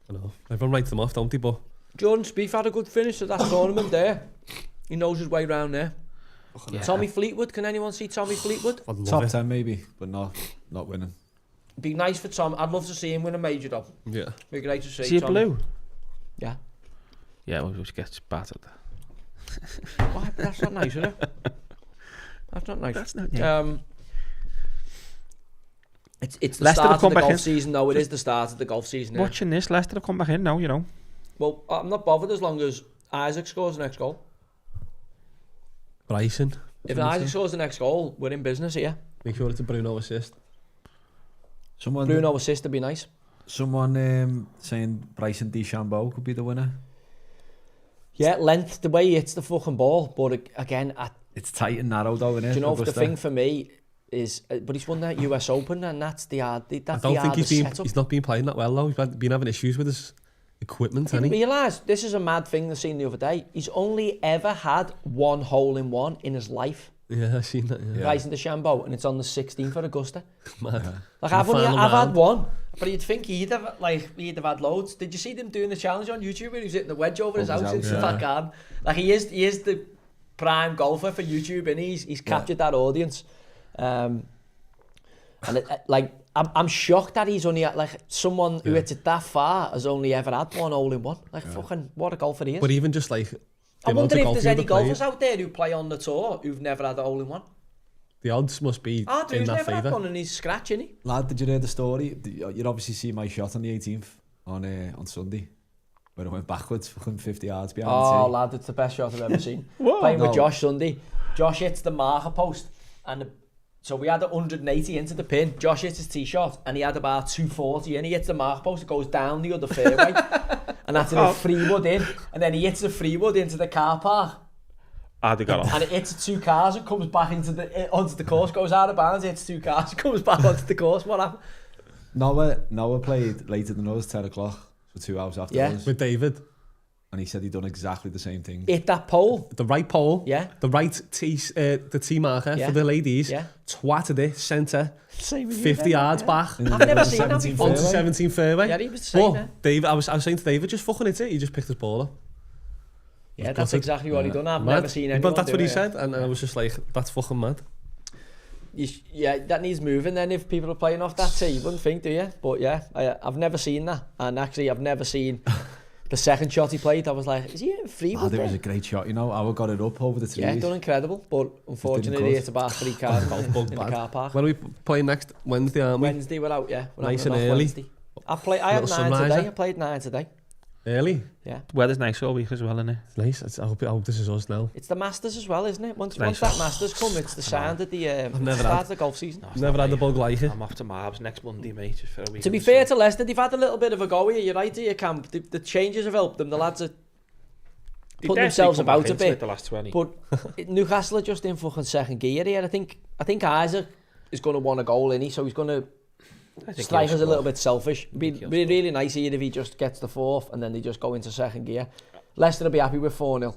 I know. Everyone writes them off, don't they? But Jordan Spieth had a good finish at that tournament there. He knows his way around there. Yeah. Tommy Fleetwood, can anyone see Tommy Fleetwood? Top 10 maybe, but not winning. Be nice for Tom. I'd love to see him win a major though. Yeah. Be great to see. Is he blue? Yeah. Yeah, we'll just get battered. Why? That's not nice, is it? That's not nice. That's not. Yeah. It's the Leicester start of the golf in. season though. It is the start of the golf season. Yeah. Watching this, Leicester have come back in now, you know. Well, I'm not bothered as long as Isaac scores the next goal. Bryson. If Isaac scores the next goal, we're in business here. Make sure it's a Bruno assist. Bruno assist would be nice. Someone saying Bryson DeChambeau could be the winner. Yeah, length, the way he hits the fucking ball, but again, it's tight and narrow though, isn't it? Do you know the thing for me is, but he's won that US Open and that's the hard. I don't think he's not been playing that well though. He's been having issues with his equipment. I didn't realise, this is a mad thing I seen the other day. He's only ever had 1 hole in one in his life. Yeah, I've seen that. Yeah. Bryson DeChambeau, and it's on the 16th at Augusta. Mad. Yeah. Like I've had one, but you'd think he'd have had loads. Did you see them doing the challenge on YouTube where he was hitting the wedge over his house into that garden? Like he is the prime golfer for YouTube, and he's captured that audience. And I'm shocked that he's only like someone who hits it that far has only ever had 1 hole in one. Like fucking what a golfer he is. But even just like, I wonder if there's any golfers out there who play on the tour who've never had a hole in one. The odds must be in that favour. Never had one and he's scratching it. Lad, did you hear the story? You'd obviously see my shot on the 18th on Sunday, where I went backwards, fucking 50 yards behind the tee. Oh, lad, it's the best shot I've ever seen. Playing with Josh Sunday. Josh hits the marker post, and so we had 180 into the pin. Josh hits his tee shot, and he had about 240, and he hits the marker post, it goes down the other fairway, and that's in a free wood in, and then he hits the free wood into the car park. They got off. And it hits 2 cars and comes back onto the course, goes out of bounds, hits 2 cars, comes back onto the course. What happened? Noah played later than us, 10 o'clock, for 2 hours after us. With David. And he said he'd done exactly the same thing. Hit that pole. The right pole. Yeah. The right the tee marker for the ladies. Yeah. Twatted it, centre. 50 yards back. I've never seen that before. Onto 17 fairway. Yeah, he was saying that. David, I was saying to David, just fucking hit it. He just picked his ball up. Yeah, that's exactly what he done. I've never seen anyone But that's do what he it. said, and I was just like, that's fucking mad. Yeah, that needs moving then if people are playing off that tee. You wouldn't think, do you? But yeah, I've never seen that. And actually, I've never seen the second shot he played. I was like, is he in free wood there? It was a great shot, you know. I got it up over the trees. Yeah, done incredible. But unfortunately, it's about 3 cars in the car park. When are we playing next? Wednesday, aren't we? Wednesday, we're out, yeah. We're nice and early. Wednesday. I had 9 today. I played 9 today. Early. Yeah. The weather's nice all week as well, isn't it? It's nice. I hope this is us now. It's the Masters as well, isn't it? Once Nice. that Masters come, it's the sound of the never start had- of the golf season. No, it's Never not had the me. bug like it. I'm off to Marbs next Monday, mate, just for a week. To be fair to Leicester, they've had a little bit of a go here. You're right, here, Camp. The changes have helped them. The lads are putting themselves about a bit. The last 20. But Newcastle are just in fucking second gear here. I think Isaac is going to want a goal, innit? So he's going to strike us a little bit selfish. It'd be really nice here if he just gets the fourth and then they just go into second gear. Leicester will be happy with 4-0.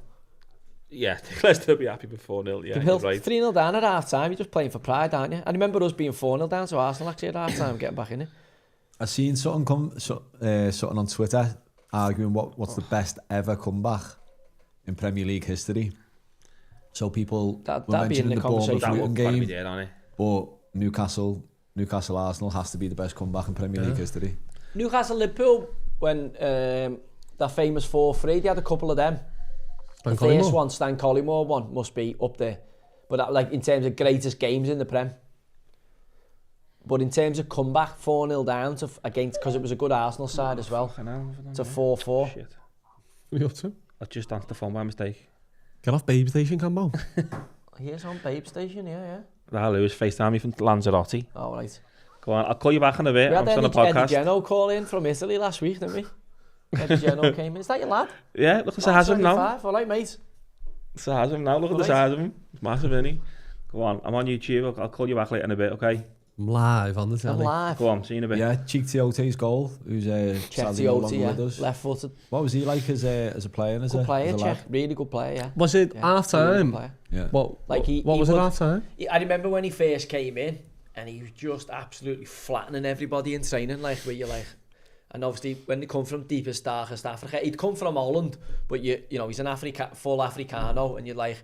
Yeah, Leicester will be happy with 4-0. Yeah, you're right. 3-0 down at half time. You're just playing for pride, aren't you? I remember us being 4-0 down to Arsenal actually at half time, getting back in it. I seen something something on Twitter arguing what's the best ever comeback in Premier League history. So people were that'd be in mentioning the the Bournemouth That conversation. will Luton probably be game, there, aren't it? but Newcastle Arsenal has to be the best comeback in Premier League history. Newcastle Liverpool, when that famous 4-3, they had a couple of them. The first one, Stan Collymore one, must be up there. But like in terms of greatest games in the Prem. But in terms of comeback, 4-0 down to against, because it was a good Arsenal side as well, to 4-4. Shit. What are you up to? I just answered the phone by mistake. Get off Babe Station, Cambo. He is on Babe Station, yeah. That'll lose. FaceTime me from Lanzarote. All right. Go on, I'll call you back in a bit. We I'm had still on a podcast. Eddie Geno call in from Italy last week, didn't we? Eddie Geno came in. Is that your lad? Yeah, look at the size of him now. 25. All right, mate. Size of him now. Look at the size of him. It's massive, isn't he? Go on, I'm on YouTube. I'll call you back later in a bit, okay? I'm live on the I'm telly. live. Go on, see you in a bit. Yeah, Cheek Tiote's goal, who's sadly no longer with us. Left footed. What was he like as a player? And Good player, as a Czech. lad? Really good player, yeah. Was it Yeah, half really good time? player. Yeah. What Like what was it would- half time? I remember when he first came in and he was just absolutely flattening everybody in training, like where you're like, and obviously when they come from deepest, darkest Africa, he'd come from Holland, but you know he's an full Africano, and you're like,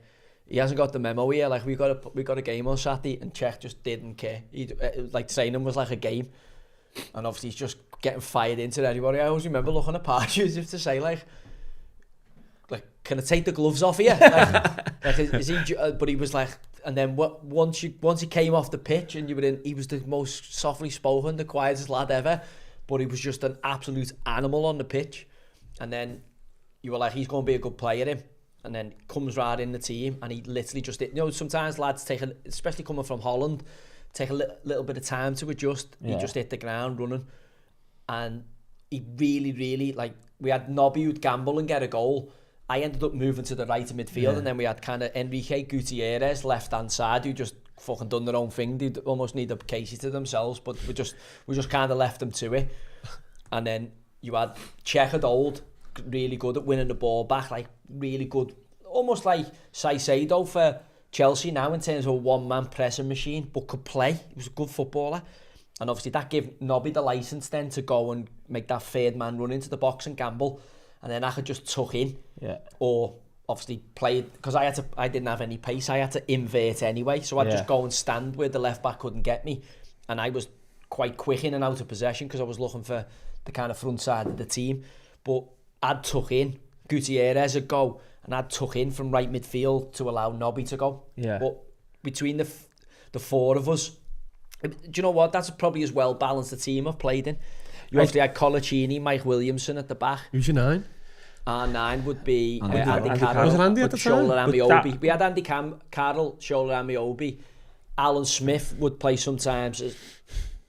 he hasn't got the memo here. Like we got a game on Saturday, and Czech just didn't care. He like training was like a game, and obviously he's just getting fired into everybody. I always remember looking at Pardew as if to say like, can I take the gloves off here? Like is he? But he was like, and then once he came off the pitch and you were in, he was the most softly spoken, the quietest lad ever, but he was just an absolute animal on the pitch. And then you were like, he's going to be a good player, him. And then comes right in the team, and he literally just, you know, sometimes lads take, especially coming from Holland, take a little bit of time to adjust. Yeah. He just hit the ground running, and he really, like, we had Nobby who'd gamble and get a goal. I ended up moving to the right of midfield, and then we had kind of Enrique Gutierrez left hand side who just fucking done their own thing. They almost need a Casey to themselves, but we just kind of left them to it. And then you had Czech old, really good at winning the ball back, like really good, almost like Saicedo for Chelsea now in terms of a one-man pressing machine, but could play. He was a good footballer. And obviously that gave Nobby the licence then to go and make that third man run into the box and gamble. And then I could just tuck in, or obviously play, because I didn't have any pace. I had to invert anyway, so I'd just go and stand where the left back couldn't get me, and I was quite quick in and out of possession because I was looking for the kind of front side of the team. But I'd tuck in, Gutierrez would go, and I'd tuck in from right midfield to allow Nobby to go. Yeah. But between the four of us, do you know what? That's probably as well balanced a team I've played in. You obviously had Colaccini, Mike Williamson at the back. Who's your 9? Our 9 would be Andy Carroll. Carroll. Was it Andy at the time? Shoulder Amiobi. We had Andy Carroll, Shoulder Amiobi. Alan Smith would play sometimes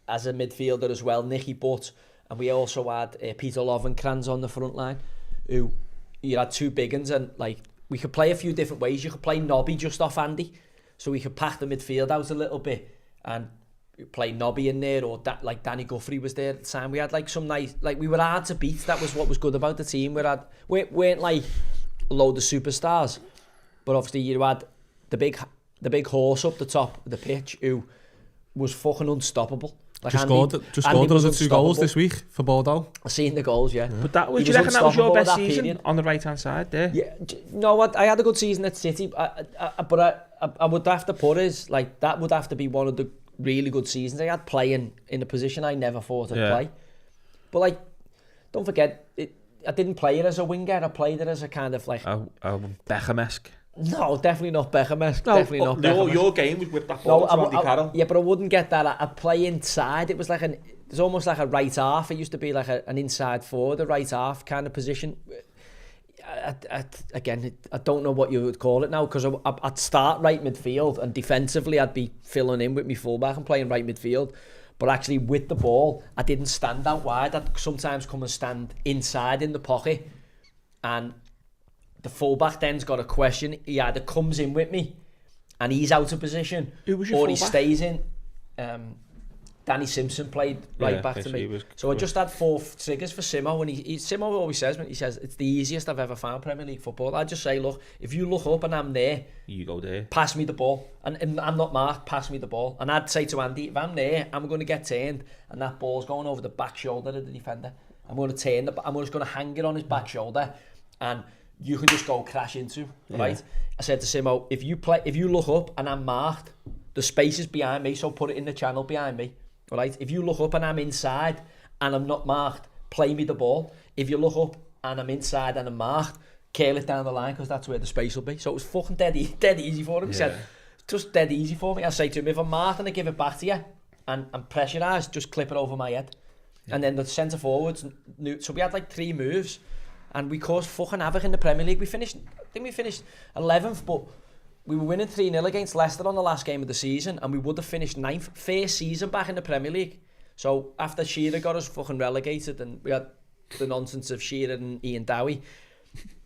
as a midfielder as well, Nicky Butt. And we also had Peter Lovenkrands on the front line, who you had 2 big uns, and like we could play a few different ways. You could play Nobby just off Andy, so we could pack the midfield out a little bit and play Nobby in there, or like Danny Guthrie was there at the time. We had like some nice, like we were hard to beat. That was what was good about the team. We weren't like a load of superstars, but obviously you had the big horse up the top of the pitch who was fucking unstoppable. Like just scored those 2 goals this week for Bordeaux. I've seen the goals, yeah. But do you reckon that was your best season on the right hand side there? Yeah, no, I had a good season at City, but I would have to put it like that would have to be one of the really good seasons I had playing in a position I never thought I'd play. But like, don't forget, I didn't play it as a winger. I played it as a kind of like a Beckham-esque. No, definitely not Beckham-esque. No, definitely not Beckham-esque. Your game was with that ball to Andy Carroll. Yeah, but I wouldn't get that. I'd play inside. It was like it's almost like a right half. It used to be like an inside forward, a right half kind of position. Again, I don't know what you would call it now, because I'd start right midfield, and defensively I'd be filling in with my fullback and playing right midfield. But actually with the ball, I didn't stand out wide. I'd sometimes come and stand inside in the pocket, and the fullback then's got a question. He either comes in with me and he's out of position, or he stays in. Danny Simpson played right back to me. So I just had 4 triggers for Simo, and Simo always says, it's the easiest I've ever found Premier League football. I just say, look, if you look up and I'm there, you go there. Pass me the ball, and I'm not marked. Pass me the ball, and I'd say to Andy, if I'm there, I'm going to get turned, and that ball's going over the back shoulder of the defender. I'm going to turn I'm just going to hang it on his back shoulder, and you can just go crash into, right? Yeah. I said to Simo, if you look up and I'm marked, the space is behind me, so put it in the channel behind me. Right? If you look up and I'm inside and I'm not marked, play me the ball. If you look up and I'm inside and I'm marked, curl it down the line, because that's where the space will be. So it was fucking dead easy for him. He said, just dead easy for me. I say to him, if I'm marked and I give it back to you and I'm pressurised, just clip it over my head. Yeah. And then the centre forwards, so we had like 3 moves, and we caused fucking havoc in the Premier League. I think we finished 11th, but we were winning 3-0 against Leicester on the last game of the season, and we would have finished 9th, first season back in the Premier League. So after Shearer got us fucking relegated, and we had the nonsense of Shearer and Ian Dowie,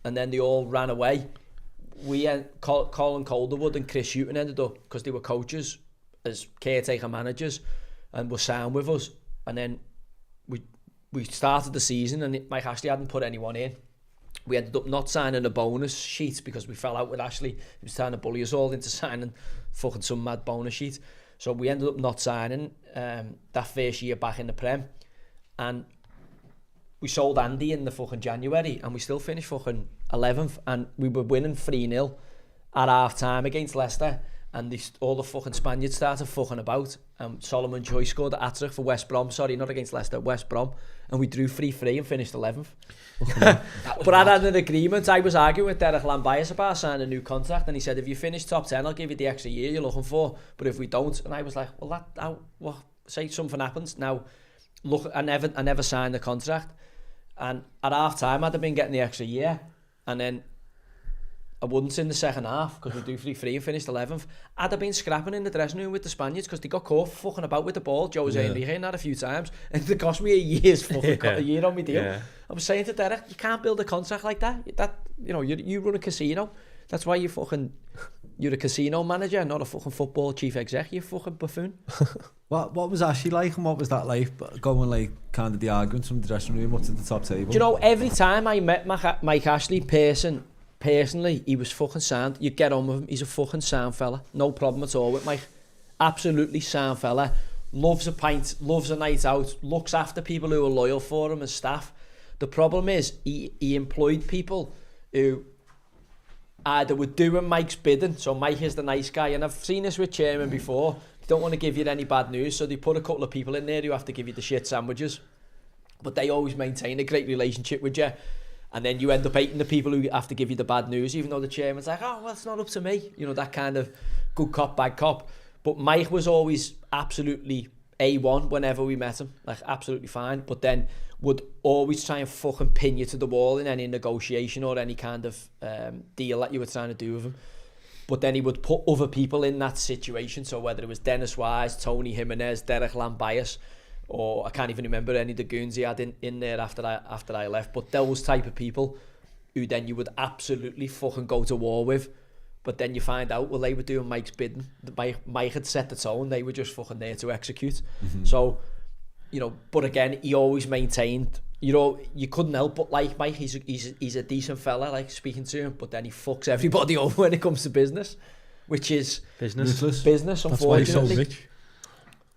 and then they all ran away, we Colin Calderwood and Chris Hughton ended up, because they were coaches as caretaker managers and were sound with us. And then we started the season, and Mike Ashley hadn't put anyone in. We ended up not signing a bonus sheet because we fell out with Ashley. He was trying to bully us all into signing fucking some mad bonus sheet. So we ended up not signing that first year back in the Prem. And we sold Andy in the fucking January, and we still finished fucking 11th. And we were winning 3-0 at half time against Leicester. And all the fucking Spaniards started fucking about. Solomon Joyce scored a hat-trick for West Brom. Sorry, not against Leicester, West Brom. And we drew 3-3 and finished 11th. But I had an agreement. I was arguing with Derek Lambias about signing a new contract, and he said, if you finish top 10, I'll give you the extra year you're looking for. But if we don't, and I was like, well, say something happens. Now, look, I never signed the contract. And at half time, I'd have been getting the extra year. And then I wouldn't in the second half, because we do 3-3 and finished 11th. I'd have been scrapping in the dressing room with the Spaniards, because they got caught fucking about with the ball. Jose Enrique and that a few times, and they cost me a year on my deal. Yeah. I was saying to Derek, you can't build a contract like that. That, you know, you run a casino. That's why you're a casino manager, not a fucking football chief exec, you fucking buffoon. What was Ashley like, and what was that like, going like kind of the arguments from the dressing room up to the top table? Do you know, every time I met Mike Ashley personally, he was fucking sound. You get on with him, he's a fucking sound fella. No problem at all with Mike. Absolutely sound fella. Loves a pint, loves a night out, looks after people who are loyal for him as staff. The problem is, he employed people who either were doing Mike's bidding, so Mike is the nice guy, and I've seen this with chairman before, they don't want to give you any bad news, so they put a couple of people in there who have to give you the shit sandwiches, but they always maintain a great relationship with you. And then you end up hating the people who have to give you the bad news, even though the chairman's like, oh, well, it's not up to me. You know, that kind of good cop, bad cop. But Mike was always absolutely A1 whenever we met him. Like, absolutely fine. But then would always try and fucking pin you to the wall in any negotiation or any kind of deal that you were trying to do with him. But then he would put other people in that situation. So whether it was Dennis Wise, Tony Jimenez, Derek Lambias, or I can't even remember any of the goons he had in there after I left, but those type of people who then you would absolutely fucking go to war with, but then you find out, well, they were doing Mike's bidding. Mike had set the tone, they were just fucking there to execute. So, you know, but again, he always maintained, you know, you couldn't help but like Mike. He's a decent fella, like speaking to him, but then he fucks everybody over when it comes to business, which is business, unfortunately. That's why he's so rich.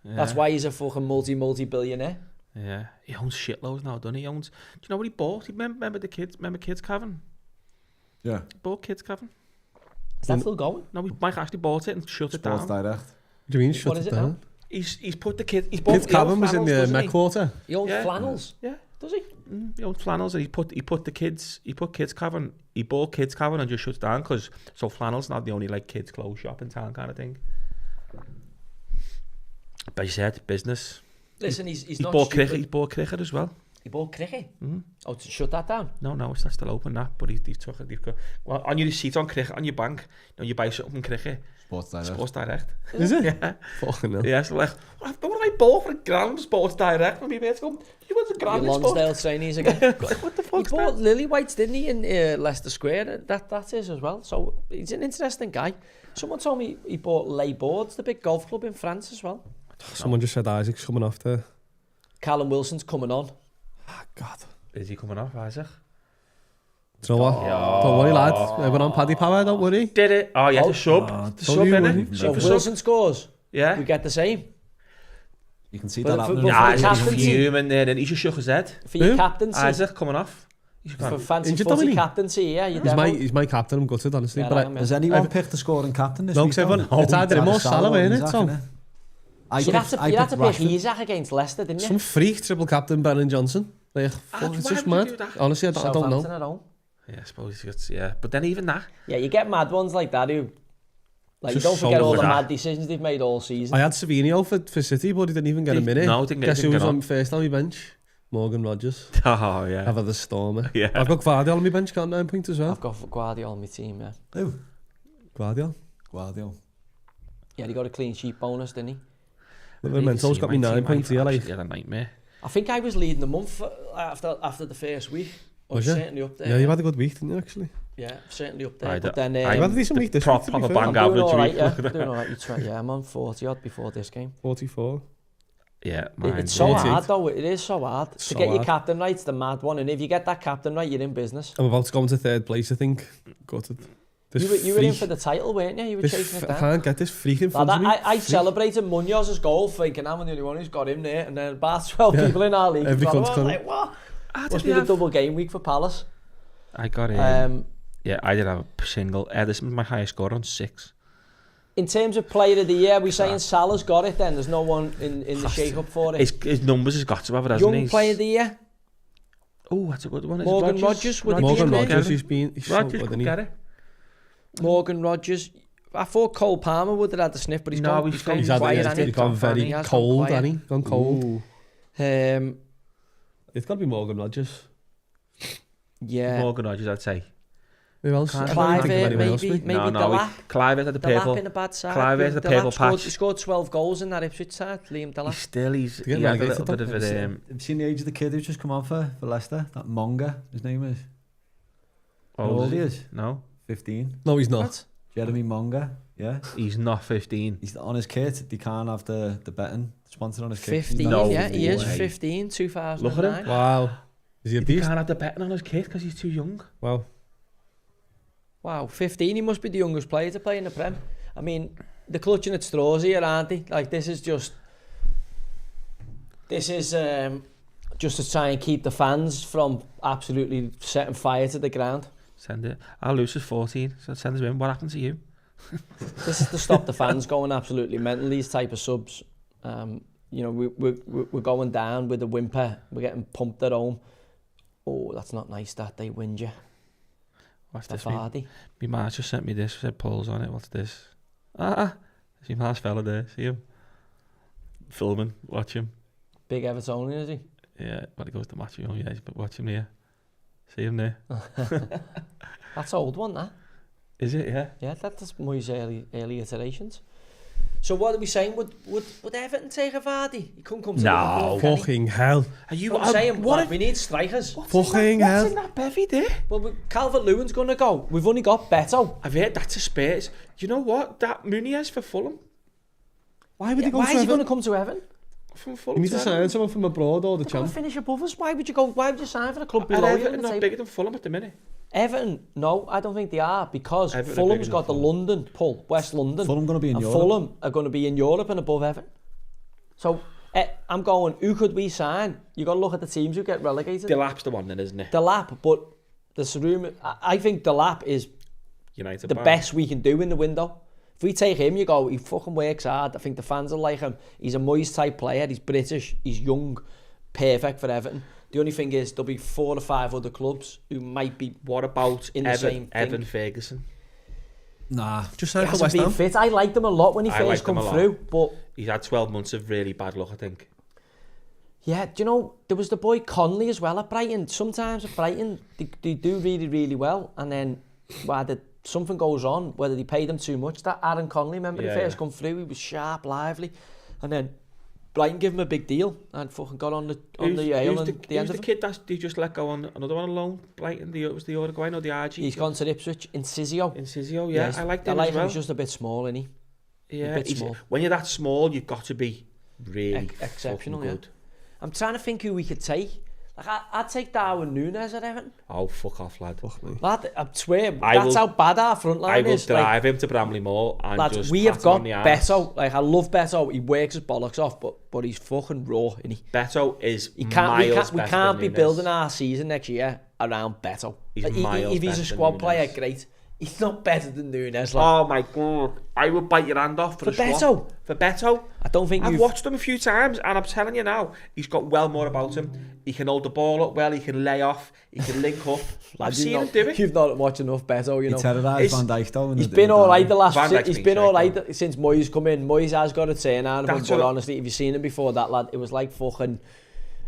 Yeah. That's why he's a fucking multi-billionaire. Yeah, he owns shitloads now, doesn't he? Do you know what he bought? Remember Kids Cavern? Yeah. He bought Kids Cavern. Is that still going? No, Mike actually bought it and shut it down. Sports Direct. What do you mean shut it down? He's put the kids. Kids Cavern was in the Met Quarter. He owns flannels. Yeah. Does he? He owned flannels, and he bought Kids Cavern and just shut it down because flannels not the only like kids clothes shop in town kind of thing. But he said business. Listen, he's He not bought stupid. cricket. He bought cricket as well. He bought cricket? Mm-hmm. Oh, to shut that down? No, it's not still open that. But he took it. Well, on your receipt on cricket on your bank, you buy something from cricket. Sports Direct. Is it? Yeah. Fucking hell. Yeah, so like, what I bought for £1 Sports Direct when my mates go, you want £1 Your in Lonsdale Sports? trainees again. Like, what the He fuck's bought that? Lily Whites, didn't he, in Leicester Square? That is as well. So he's an interesting guy. Someone told me he bought Les Bordes, the big golf club in France as well. Someone just said Isaac's coming off there. Callum Wilson's coming on. Ah, God. Is he coming off, Isaac? Do you know what? Don't worry, lad. We're on Paddy Power, don't worry. Did it? Oh, yeah, the sub. The sub, you innit? worry. So if Wilson scores, Yeah. we get the same. You can see But that for- happening. but Yeah, the he's captaincy- fuming there, and he just shook his head. For your Who? captaincy, Isaac coming off. He's for gone. fancy Injured, footy Dominic? captaincy, yeah, you He's my captain, I'm gutted, honestly. Yeah, But I am, Has yeah. anyone picked the scoring captain this No, week? 'cause everyone- it's either him or Salah, innit? So You had to pick Isaac against Leicester, didn't you? some freak triple captain Brennan Johnson. Like, fuck, it's why just would you mad. do that? Honestly, I don't Southampton know. at home. Yeah, I suppose he gets, yeah. But then even that. Yeah, you get mad ones like that who, like, you Just don't so forget all the that. mad decisions they've made all season. I had Savinio for City, but he didn't even get a minute. No, didn't Guess who was get on first on my bench? Morgan Rogers. Oh, yeah. Have the stormer. Yeah. I've got Guardiola on my bench, got 9 points as well. I've got Guardiola on my team, yeah. Who? Guardiola. Guardiola. Yeah, he got a clean sheet bonus, didn't he? The Mentos got me 9 points here, like. Yeah, a nightmare. I think I was leading the month after the first week. I was Was you? certainly up there. Yeah, you had a good week, didn't you, actually? Yeah, certainly up there. I But d- then You had a decent week this week, to be Proper fair. bang I'm doing average all right, week. yeah. Look at Doing that. all right. Yeah, I'm on 40 odd before this game. 44. Yeah, It's mine's so 48. hard though. It is so hard to So get your hard. captain right. It's the mad one, and if you get that captain right, you're in business. I'm about to go into third place, I think. Gutted. This You were in freak- for the title, weren't you? You were chasing it I down. can't get this freak in front Lad, of me. I celebrated Munoz's goal, thinking I'm the only one who's got him there, and then about 12 people in our league. Every I was cunt's like, what? did Must you be the have- double game week for Palace. I got it. Yeah, I did have a single. This was my highest score on 6. In terms of player of the year, we're saying Salah's got it then. There's no one in the shake-up for it. His numbers has got to have it, hasn't he? Young player of the year, Oh, that's a good one. Is it Morgan Rogers, would he be Morgan in there? Rogers, he's so Rogers good, could isn't he? get it. Morgan Rogers. I thought Cole Palmer would have had the sniff, but he's No, gone, he's he's gone He's quiet, hasn't he? gone very He has gone cold, quiet. hasn't he? Gone cold. It's got to be Morgan Rogers. Yeah. Morgan Rogers, I'd say. Who else? I don't Clive, think of anyone else, maybe, mate. maybe Delap. Clive had the Delap purple. in a bad side. Clive has the Delap purple scored, patch. He scored 12 goals in that Ipswich side, Liam Delap. He get had a relegated, little bit of though. it. Have you seen the age of the kid who's just come on for Leicester? That Monga, his name is. How old he is? No, 15. No, he's not. What? Jeremy Monga, yeah. he's not 15. He's on his kit. They can't have the betting sponsored on his kit. 15, No yeah, he is way. 15, 2009. Look at him. Wow. Is he a He beast? can't have the betting on his kid because he's too young. Wow. Wow, 15, he must be the youngest player to play in the Prem. I mean, they're clutching at straws here, aren't they? Like, this is just to try and keep the fans from absolutely setting fire to the ground. Send it. Our Lucy's 14, so send us in. What happened to you? This is to stop the fans going absolutely mental, these type of subs. You know, we're going down with a whimper. We're getting pumped at home. Oh, that's not nice that they win you. What's The this? My Vardy. Marge just sent me this. Said Paul's on it. What's this? See Marge fella there. See him? Filming. Watch him. Big Evertonian, is he? Yeah, when he goes to match him, yeah, but watch him here. See him there. That's old one, that. Is it? Yeah. Yeah, that's Moyes' early iterations. So what are we saying? Would Everton take a Vardy? He couldn't come to Liverpool, can he? Fucking hell. Are you? I'm saying, we need strikers. Fucking What's hell. in that bevy there? Well, Calvert-Lewin's going to go. We've only got Beto. I've heard that's a Spurs. You know what? That Muniz for Fulham. Why would he go Why for is he going to Everton? come to Everton? From You Fulham. need to sign someone from abroad or the They're going to champ. finish above us. Why would you sign for a club Are below you? Everton in the not table? bigger than Fulham at the minute? Everton, no, I don't think they are, because Everton are Fulham's bigger got the than London pull, West London. Fulham going to be in and Europe. Fulham are going to be in Europe and above Everton. So I'm going, who could we sign? You got to look at the teams who get relegated. Delap's the one then, isn't it? Delap, but there's a rumour. I think Delap is United. the best we can do in the window. If we take him, you go, he fucking works hard. I think the fans will like him. He's a Moyes type player. He's British. He's young. Perfect for Everton. The only thing is, there'll be 4 or 5 other clubs who might be. What about in the same thing? Evan Ferguson? Nah. Just He signed for hasn't West been Ham. fit. I liked him a lot when he first come through, but he's had 12 months of really bad luck, I think. yeah, do you know, there was the boy Conley as well at Brighton. Sometimes at Brighton, they do really, really well, and then something goes on, whether they paid him too much. That Aaron Conley, remember he first come through, he was sharp, lively, and then Brighton gave him a big deal and fucking got on the ale and the end of it. The kid that they just let go on another one alone? Brighton, it was the Uruguay, no, the RG. He's gone to Ipswich. Incisio, yeah, I like him as well. He's just a bit small, isn't he? Yeah, a bit small. When you're that small, you've got to be really exceptional, good. I'm trying to think who we could take. Like, I'd take Darwin Núñez at Everton. Oh, fuck off, lad. Fuck me. Lad, I swear, that's how bad our front line is. I will drive him to Bramley Moor and lads, just we have got Beto. Like, I love Beto. He works his bollocks off, but he's fucking raw, isn't he? Beto is we miles we can't be building our season next year around Beto. He's if he's a squad player, great. He's not better than Núñez. Like. Oh my God. I would bite your hand off for Beto. For Beto. I don't think I've watched him a few times and I'm telling you now, he's got well more about him. He can hold the ball up well, he can lay off, he can link up. I've seen him do it. You've not watched enough Beto, you know. He terrorised Van Dijk though. He's been alright the last... He's been alright since Moyes come in. Moyes has got a turn out of him, but honestly, if you've seen him before, that lad, it was like fucking...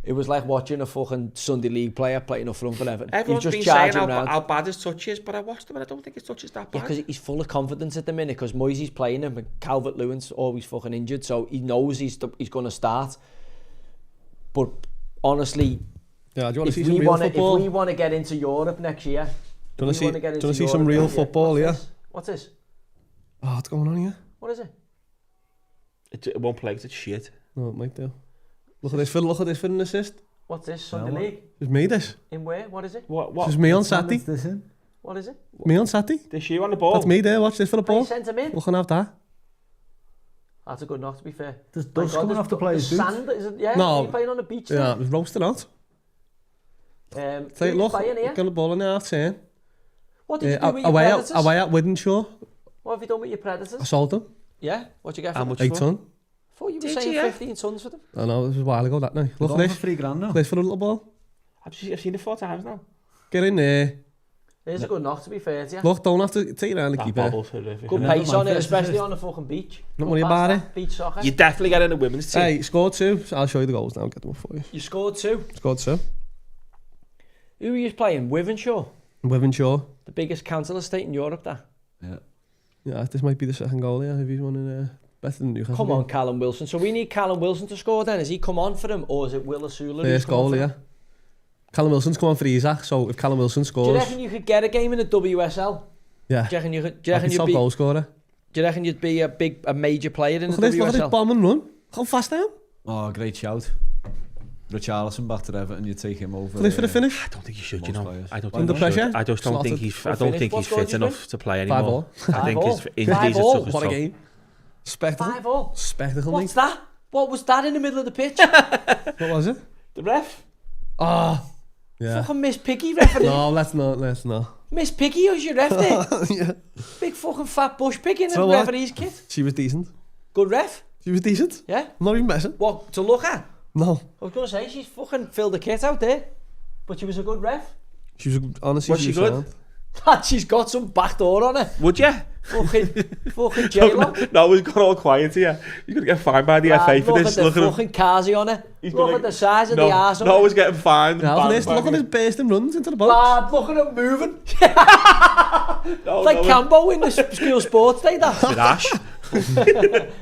It was like watching a fucking Sunday League player playing up front for Everton. Everyone's just been saying how bad his touch is, but I watched him and I don't think his touch is that bad. Yeah, because he's full of confidence at the minute, because Moyes is playing him and Calvert-Lewin's always fucking injured, so he knows he's going to start. But honestly, yeah, do you want to see some real football? If we want to get into Europe next year, do you want to see some real football, yeah? What's this? Oh, what's going on here? What is it? It won't play, it's shit. No, it might do. Look at this for an assist. What's this? Sunday League? It's me, this. In where? What is it? What? This is me on Saturday. What is it? Me on Saturday. This you on the ball? That's me there, watch this for the ball. You sent him in? We're going to have that. That's a good knock, to be fair. There's dust coming off the players' boots. Sand, is it? Yeah, no. you're playing on the beach. Yeah, it was roasting out. Look, got the ball in the half turn. What did you do with your Predators? Away at Wythenshawe. What have you done with your Predators? I sold them. Yeah? What'd you get for How them? much 8 ton. I thought you were saying 15 tons for them. I know, it was a while ago that night. Look at this. $3,000 now. This for a little ball. I've seen it 4 times now. Get in there. There's a good knock, to be fair to you. Look, don't have to take it around the keeper. Good pace on it, especially on the fucking beach. Not worry about it. Beach soccer. You definitely get in the women's team. Hey, scored 2. So I'll show you the goals now. Get them up for you. You scored 2. Scored 2. Who were you playing? Wythenshawe? Wythenshawe. The biggest council estate in Europe, there. Yeah. Yeah, this might be the second goal, yeah, if he's running better than Newcastle. Come on, Callum Wilson. So we need Callum Wilson to score then. Has he come on for him, or is it Will Osula? First goal, yeah. Callum Wilson's come on for Isaac, so if Callum Wilson scores... Do you reckon you could get a game in the WSL? Yeah. Do you reckon you could? Do you reckon you'd be... goal scorer. Do you reckon you'd be a major player in the WSL? Look at this bomb and run. How fast I am. Oh, great shout. Richarlison back to Everton, you take him over. This for the finish? I don't think he should, you know. I don't think under pressure? I just don't think he's fit enough to play anymore. 5-5. I think his injuries are took his What a toll. game. Spectacle. 5-5. Spectacle, What's that? What was that in the middle of the pitch? What was it? The ref. Ah. Yeah. Fucking Miss Piggy referee. No, let's not. Miss Piggy was your ref there. Yeah. Big fucking fat bush pig in the what? referee's kit. She was decent. Good ref. She was decent? Yeah. I'm not even messing. What, to look at? No. I was going to say, she's fucking filled the kit out there. But she was a good ref. She was, honestly, Was she good? She's got some back door on her. Would you? Fucking J-Lo. No, we've gone all quiet here. You're going to get fined by the FA for this. Look at the fucking Kazi on her. Look at the size of the arse on her. No one's getting fined. Yeah, look at his bursting runs into the box. Lad, look at him moving. Like Cambo in the school sports day, that. With Ash.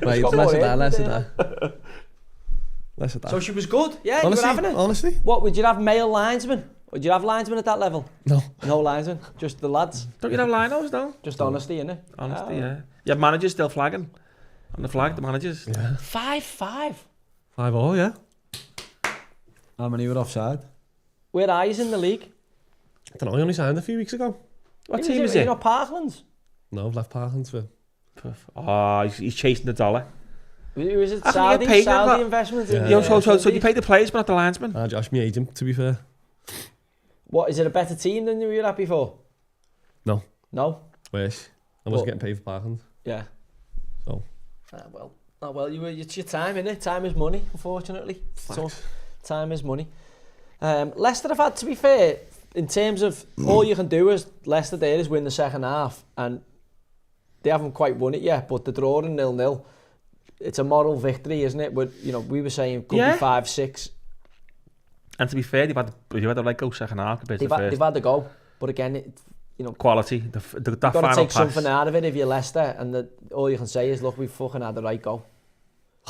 Right, less of that. So she was good. Yeah, honestly, you were having it. Honestly. What, would you have male linesmen? Would you have linesmen at that level? No. No linesmen, just the lads. Don't you have linos, though? Just honesty, innit? Honesty, yeah. You have managers still flagging. On the flag, the managers. Yeah. 5-5. 5-0, yeah. How many were offside? Where are you in the league? I don't know, he only signed a few weeks ago. What team is it? You not Parklands? No, I've left Parklands for... Oh, he's chasing the dollar. Who is it? How can you get paid Saudi investment? Yeah. So you pay the players but not the linesmen? Josh, me agent, to be fair. What, is it a better team than you were at before? No. No? Wish. I wasn't getting paid for Parklands. Yeah. So. Well, it's your time, innit? Time is money, unfortunately. So, time is money. Leicester have had, to be fair, in terms of all you can do is Leicester there is win the second half, and they haven't quite won it yet, but the draw in 0-0, it's a moral victory, isn't it? But, you know, we were saying could be 5-6. And to be fair, they've had a right go second half compared to the first. They've had the go, but again, you know, quality. That you've got final to take pass. something out of it if you're Leicester, and all you can say is, look, we fucking had the right go.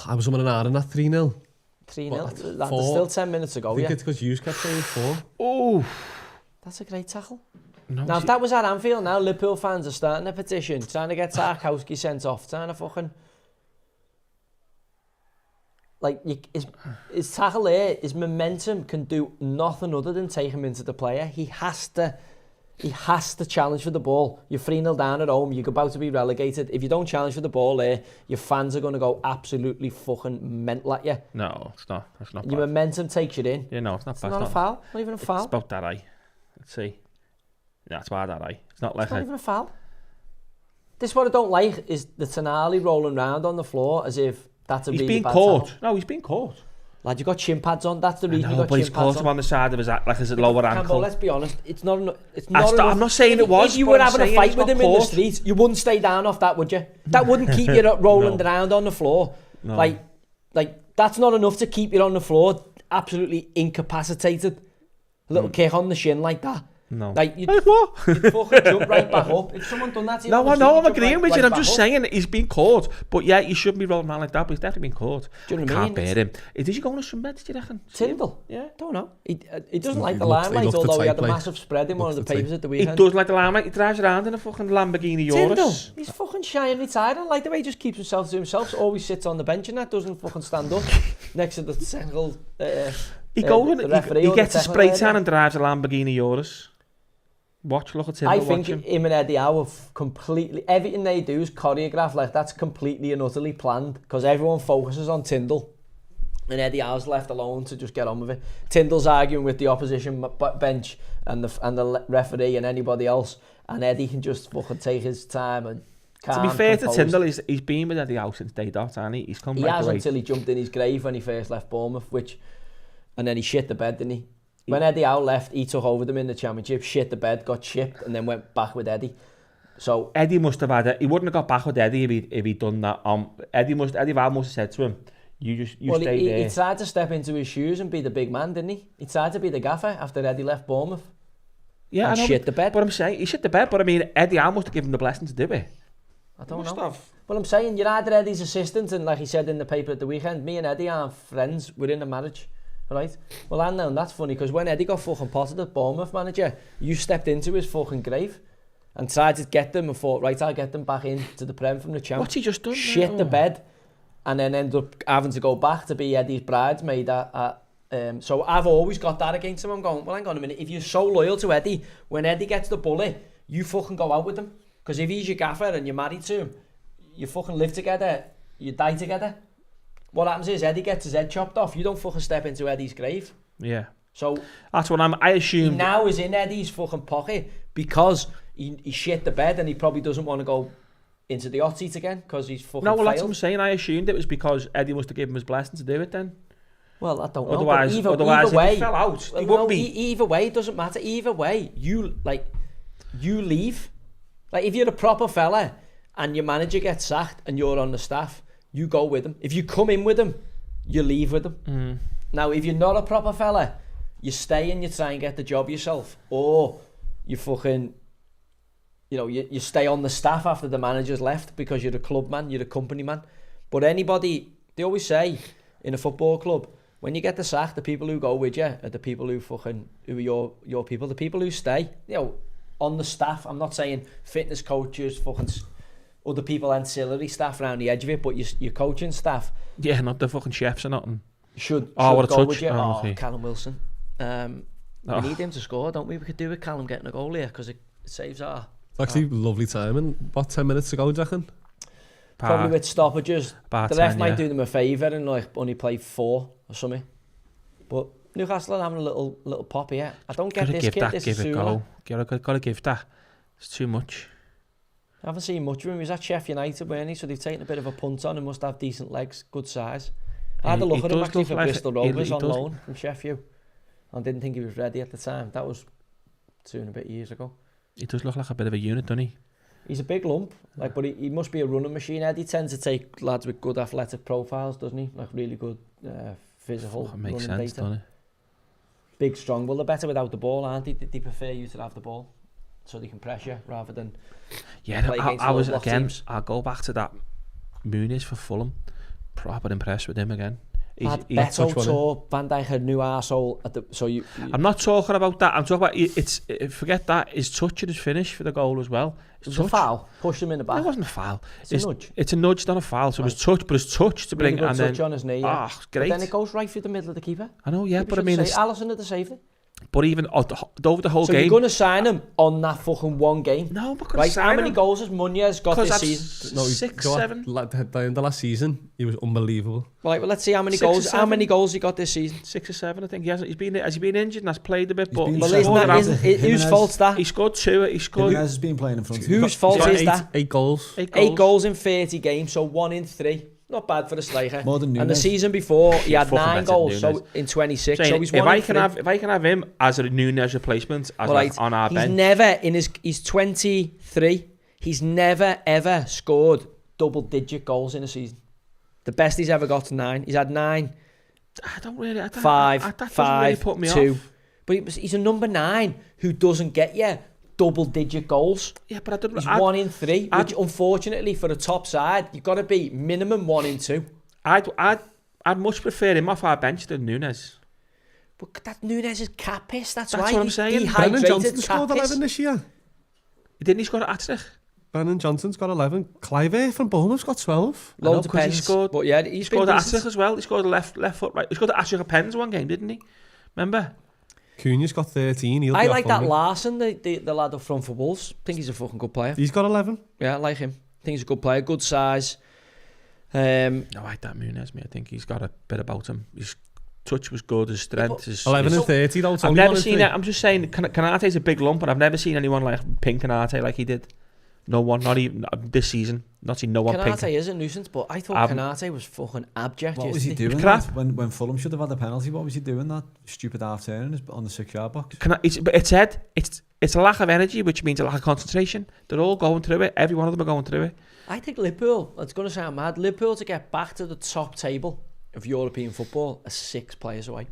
I was on an hour in that 3-0. 3-0. There's still 10 minutes to go. I think it's because you kept saying 4. Oh, that's a great tackle. No, now, if that was at Anfield, now Liverpool fans are starting a petition, trying to get Tarkowski sent off, trying to fucking... Like, his tackle there, his momentum can do nothing other than take him into the player. He has to challenge for the ball. You're 3-0 down at home, you're about to be relegated. If you don't challenge for the ball there, your fans are going to go absolutely fucking mental at you. No, it's not. That's not bad. Your momentum takes you in. Yeah, no, it's not bad. It's not a foul. Not even a foul. It's about that eye. Let's see. Yeah, it's about that eye. It's not like It's not even a foul. This what I don't like is the Tonali rolling around on the floor as if that's a he's really being bad caught. tackle. No, he's being caught. Lad, you got shin pads on. That's the reason you got but shin he's pads caught him on the side of his lower Campbell, ankle. let's be honest. It's not enough. enough. I'm not saying it was. If you but were I'm having a saying fight he's with got him in the caught. street, you wouldn't stay down off that, would you? That wouldn't keep you rolling No. around on the floor. No. Like that's not enough to keep you on the floor, absolutely incapacitated. A little kick on the shin like that. No. Like you'd What? fucking jump right back up. If someone done that to you, No, on the I street, know, you'd I'm jump agreeing with you. right I'm back just up. saying he's been caught. But yeah, you shouldn't be rolling around like that, but he's definitely been caught. Do you know what I Can't mean? bear him. Did you go on a sunbed, did you reckon? Tyndall? Yeah. Don't know. He doesn't like the looked- he limelight, looked the although he had type, a like. massive spread in one of the Looked the papers at the He weekend. does like the limelight. He drives around in a fucking Lamborghini Tyndall, Urus. he's fucking shy and retired. I like the way he just keeps himself to himself. Always sits on the bench and that doesn't fucking stand up next to the technical. He goes the and referee he or gets the a spray technical tan area. and drives a Lamborghini Urus. Look at Tyndall. I think watch him. him and Eddie Howe have completely, everything they do is choreographed, like that's completely and utterly planned because everyone focuses on Tyndall and Eddie Howe's left alone to just get on with it. Tyndall's arguing with the opposition bench and the referee and anybody else, and Eddie can just fucking take his time and calm, To be fair to composed. Tyndall, he's been with Eddie Howe since day dot, hasn't he? He's come He right has away. until he jumped in his grave when he first left Bournemouth, and then he shit the bed, didn't he? When Eddie Howe left, he took over them in the Championship, shit the bed, got chipped, and then went back with Eddie. So Eddie must have had it. He wouldn't have got back with Eddie if he'd done that. Eddie Howe must have said to him, "You stay there." He tried to step into his shoes and be the big man, didn't he? He tried to be the gaffer after Eddie left Bournemouth. Yeah, and I know, shit the bed. But I'm saying he shit the bed. But I mean, Eddie Howe must have given him the blessing to do it. I don't Must know. have. Well, I'm saying you're either Eddie's assistant, and like he said in the paper at the weekend, me and Eddie aren't friends. We're in a marriage. Right? Well, I know that's funny because when Eddie got fucking potted at Bournemouth manager, you stepped into his fucking grave and tried to get them and thought, right, I'll get them back into the Prem from the champ. What's he just done? Shit the bed and then end up having to go back to be Eddie's bridesmaid so I've always got that against him. I'm going, well, hang on a minute, if you're so loyal to Eddie, when Eddie gets the bully, you fucking go out with him. Because if he's your gaffer and you're married to him, you fucking live together, you die together. What happens is Eddie gets his head chopped off. You don't fucking step into Eddie's grave. Yeah. So that's what I he assume. now is in Eddie's fucking pocket because he shit the bed and he probably doesn't want to go into the hot seat again because he's fucking No, well, that's failed. what I'm saying. I assumed it was because Eddie must have given him his blessing to do it then. Well, I don't know. Otherwise, but either way, if he fell out, he no, wouldn't be. Either way, it doesn't matter. Either way, you leave. Like if you're a proper fella and your manager gets sacked and you're on the staff, you go with him. If you come in with him, you leave with him. Now, if you're not a proper fella, you stay and you try and get the job yourself, or you fucking, you stay on the staff after the manager's left because you're a club man, you're a company man. But anybody, they always say in a football club, when you get the sack, the people who go with you are the people who are your people, the people who stay, on the staff. I'm not saying fitness coaches, fucking other people, ancillary staff around the edge of it, but your coaching staff. Yeah, not the fucking chefs or nothing. Should what a go touch. with you. Okay. Callum Wilson. We need him to score, don't we? We could do with Callum getting a goal here because it saves our... It's actually lovely timing. About 10 minutes to go, do you reckon? Probably with stoppages. About The ref 10, might yeah. do them a favour and only play 4 or something. But Newcastle are having a little pop here. I don't get this kid. This is Give it a Sula. go. Gotta give that. It's too much. I haven't seen much of him. He was at Sheffield United, weren't he? So they've taken a bit of a punt on him. Must have decent legs, good size. I had a look at him actually for Bristol Rovers on loan from Sheffield. I didn't think he was ready at the time. That was 2 and a bit years ago. He does look like a bit of a unit, doesn't he? He's a big lump, like, but he must be a running machine. Eddie tends to take lads with good athletic profiles, doesn't he? Like really good physical That makes running sense, data. doesn't it? Big, strong. Well, they're better without the ball, aren't they? They prefer you to have the ball, so they can pressure rather than Yeah, play against I was low block again. teams. I'll go back to that Muniz for Fulham. Proper impressed with him again. Beto tore Van Dijk a new arsehole at the. So you I'm not talking about that. I'm talking about forget that. His touch and his finish for the goal as well. it was a foul. Pushed him in the back. It wasn't a foul. It's a nudge. It's a nudge, not a foul. So it was touch, but it's touch to bring Really good and then touch on his knee. Yeah. great. But then it goes right through the middle of the keeper. I know, yeah, Keeper but I mean, should it's, say, Alisson had to save it. but even over the whole So game. you're going to sign him on that fucking one game? No, because Right, how many goals has Munoz got this season? No, 6, 7. The last season, he was unbelievable. Right, well, let's see how many 6 or goals. How 7. mhas he got this season? 6 or 7, I think. Has he been injured and has played a bit? But been he Well, Well, whose fault's that? He scored 2. He scored Jimenez has been playing in front of Whose fault is that? 8 goals. 8 goals in 30 games, so 1 in 3. Not bad for the striker. More than And the Nunez. season before, he had Fucking 9 better goals, than so in 26. saying, So he's if 1 I in can 3. have him as a Nunez replacement as Right, on our he's bench. never he's 23. He's never ever scored double-digit goals in a season. The best he's ever got is 9. He's had 9, I don't really. That 5, doesn't 5, really put me 2. off. But he's a number 9 who doesn't get you double-digit goals. Yeah, but I don't. He's 1 in 3, which unfortunately for the top side, you've got to be minimum 1 in 2. I'd much prefer him off our bench than Nunez. But that Nunez is cat piss. That's That's why what I'm saying. Brennan Johnson dehydrated scored cat 11 piss. this year. Didn't he score a hat-trick? Brennan Johnson's got 11. Clive from Bournemouth's got 12. I know, Loads of 'cause he pens. scored- But yeah, He scored a hat-trick as well. He scored a left foot right. He scored a hat-trick of pens one game, didn't he? Remember? Cunha's got 13. He'll I be like off that on me. Larson, the lad up front for Wolves. I think he's a fucking good player. He's got 11. Yeah, I like him. I think he's a good player, good size. No, I like that Nunez, mate. I think he's got a bit about him. His touch was good. His strength is. 11 and 30 though. I've never seen it. I'm just saying, Kanate's a big lump, but I've never seen anyone like ping Kanate like he did. No one, not even this season. Not seen no one ping. Kanate is a nuisance, but I thought Kanate was fucking abject. What was he yesterday. doing Crap. that? When Fulham should have had a penalty? What was he doing that stupid half turn on the 6-yard box? It's a lack of energy, which means a lack of concentration. They're all going through it. Every one of them are going through it. I think Liverpool, it's going to sound mad, Liverpool to get back to the top table of European football are 6 players away.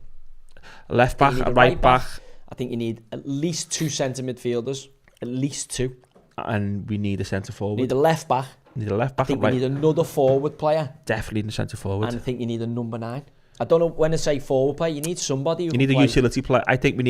A left back, You need a a right back, I think you need at least 2 centre midfielders. At least 2. and we need a centre You forward. need a left back. Need a left I back, think and we right. need another forward player. Definitely need a centre forward. And I think you need a number 9. I don't know when I say forward player, you need somebody who You need can a play. utility player. I think we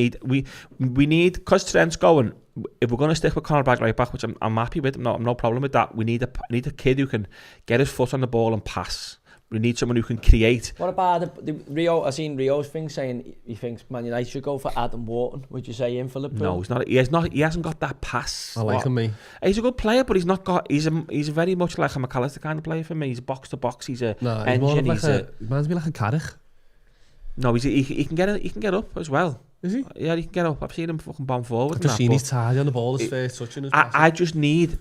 need because Trent's going. If we're going to stick with Conor right back, which I'm happy with, I'm no problem with that. We need a kid who can get his foot on the ball and pass. We need someone who can create. What about the Rio? I seen Rio's thing saying he thinks Man United should go for Adam Wharton. Would you say him for Liverpool? No, he's not. He hasn't got that pass. I like him, mate. He's a good player, but he's not got. He's very much like a McAllister kind of player for me. He's a box to box. He's a No, he's engine. more like he reminds me like a Carrick. No, he can get up as well. Is he? Yeah, he can get up. I've seen him fucking bomb forward. I've just seen he's tidy on the ball, his first touching his I just need.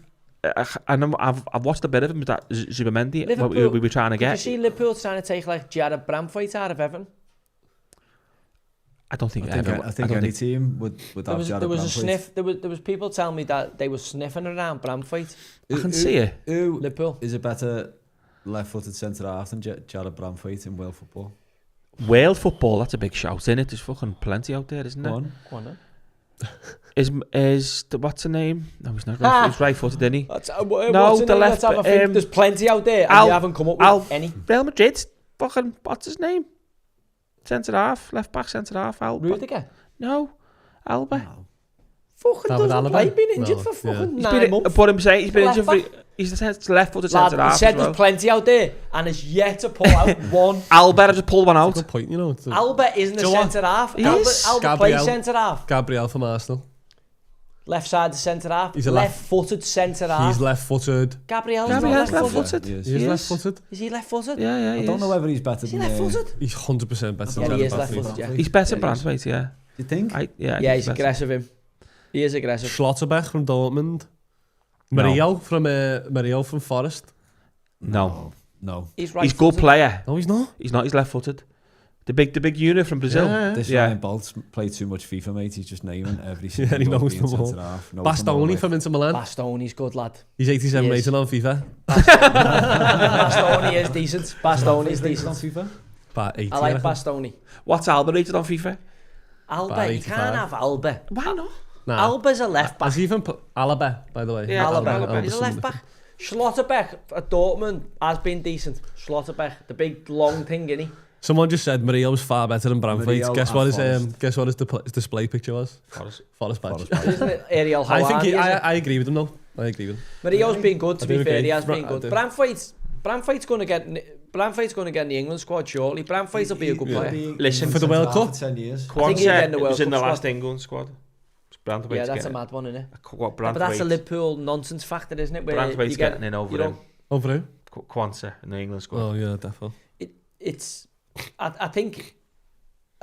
I've watched a bit of him with that Zubamendi. What we were trying to get. Did you see Liverpool trying to take like Jared Bramthwaite out of Everton? I don't think. I think any team would have Jared there was a Bramthwaite. sniff. There was people telling me that they were sniffing around Bramthwaite. I can see it. Who Liverpool. is a better left-footed centre-half than Jared Bramthwaite in world football? World football. That's a big shout, isn't it? There's fucking plenty out there, isn't there? One. Go on then. Is what's the name? No, he's not. Right, he's right-footed, isn't he? That's, No, what's the left. Let's have a think. There's plenty out there, and Al- you haven't come up with any. Real Madrid. Fucking what's his name? Centre half, left back, centre half. Alba. Rudiger. No, Alba. No. Fucking David doesn't Alaba? play. Been injured No, for fucking He's 9 been, months. but I'm saying he's been Left injured. He's the left-footed Lad, centre he half said as well. there's plenty out there, and has yet to pull out one. Alba has just pulled one out. Good point, you know. Alba isn't a Do you know what? centre half. He is. Alba plays centre half. Gabriel from Arsenal. Left side centre half. He's a left-footed centre half. He's left-footed. Gabriel's Gabriel's not left-footed. left-footed. He is left-footed. Is he left-footed? Yeah, I don't know whether he's better Is he than... left-footed? He's 100% better Yeah, than he is Bradley. left-footed, yeah. He's better than Yeah, he is. Brandtwaite, yeah. You think? Yeah, he's aggressive, him. He is aggressive. Schlotterbeck from Dortmund. Murillo from Forest. No. No. He's right. He's a good player. No, he's not. He's not. He's left-footed. The big unit from Brazil. This Ryan Bolt's played too much FIFA, mate. He's just naming every single he knows European them all. centre-half. Bastoni from Inter Milan. Bastoni's good, lad. He's 87 He is. rated on FIFA. Bastoni is decent. Bastoni's decent. FIFA? About 80. I like Bastoni. What's Alba rated on FIFA? Alba, About you 85. can't have Alba. Why not? Nah. Alba's a left back. Has even put Alaba, by the way. Yeah, Alba. He's a left back. Schlotterbeck at Dortmund has been decent. Schlotterbeck, the big long thing, innit? Someone just said Murillo's far better than Branthwaite. Murillo Guess and what his Forrest. guess what his display picture was? Forest badge. Isn't it Ariel I think Hawani? I agree with him though. I agree with him. Murillo's been good, to I be do fair. agree. He has been I good. do. Branthwaite's going to get in the England squad shortly. Branthwaite will be a good player. Listen, for the World Cup? 10 years. I think he'll get in the Quansah World was in the Cup last squad. England squad. Yeah, that's a mad one, isn't it? What But that's a Branthwaite? Liverpool nonsense factor, isn't it? Where Branthwaite's you get, getting in over you know, him. Over who? Quansah in the England squad. Oh yeah, definitely. it's I think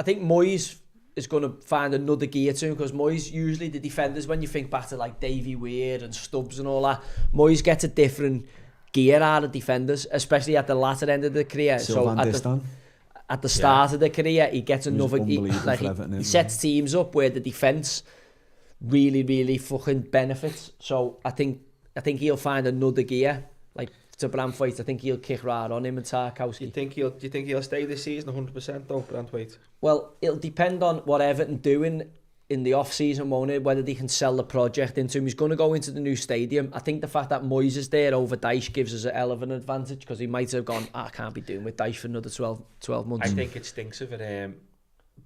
Moyes is going to find another gear to him, because Moyes, usually the defenders, when you think back to like Davy Weir and Stubbs and all that, Moyes gets a different gear out of defenders, especially at the latter end of the career. At the start of the career, he gets another. He sets teams up where the defence really fucking benefits. So I think he'll find another gear, like to Branthwaite. I think he'll kick right on him and Tarkowski. Do you think he'll stay this season 100% though, Branthwaite? Well, it'll depend on what Everton doing in the off season, won't it? Whether they can sell the project into him. He's going to go into the new stadium. I think the fact that Moyes is there over Dyche gives us a hell of an advantage, because he might have gone, I can't be doing with Dyche for another 12 months. I think it stinks of it.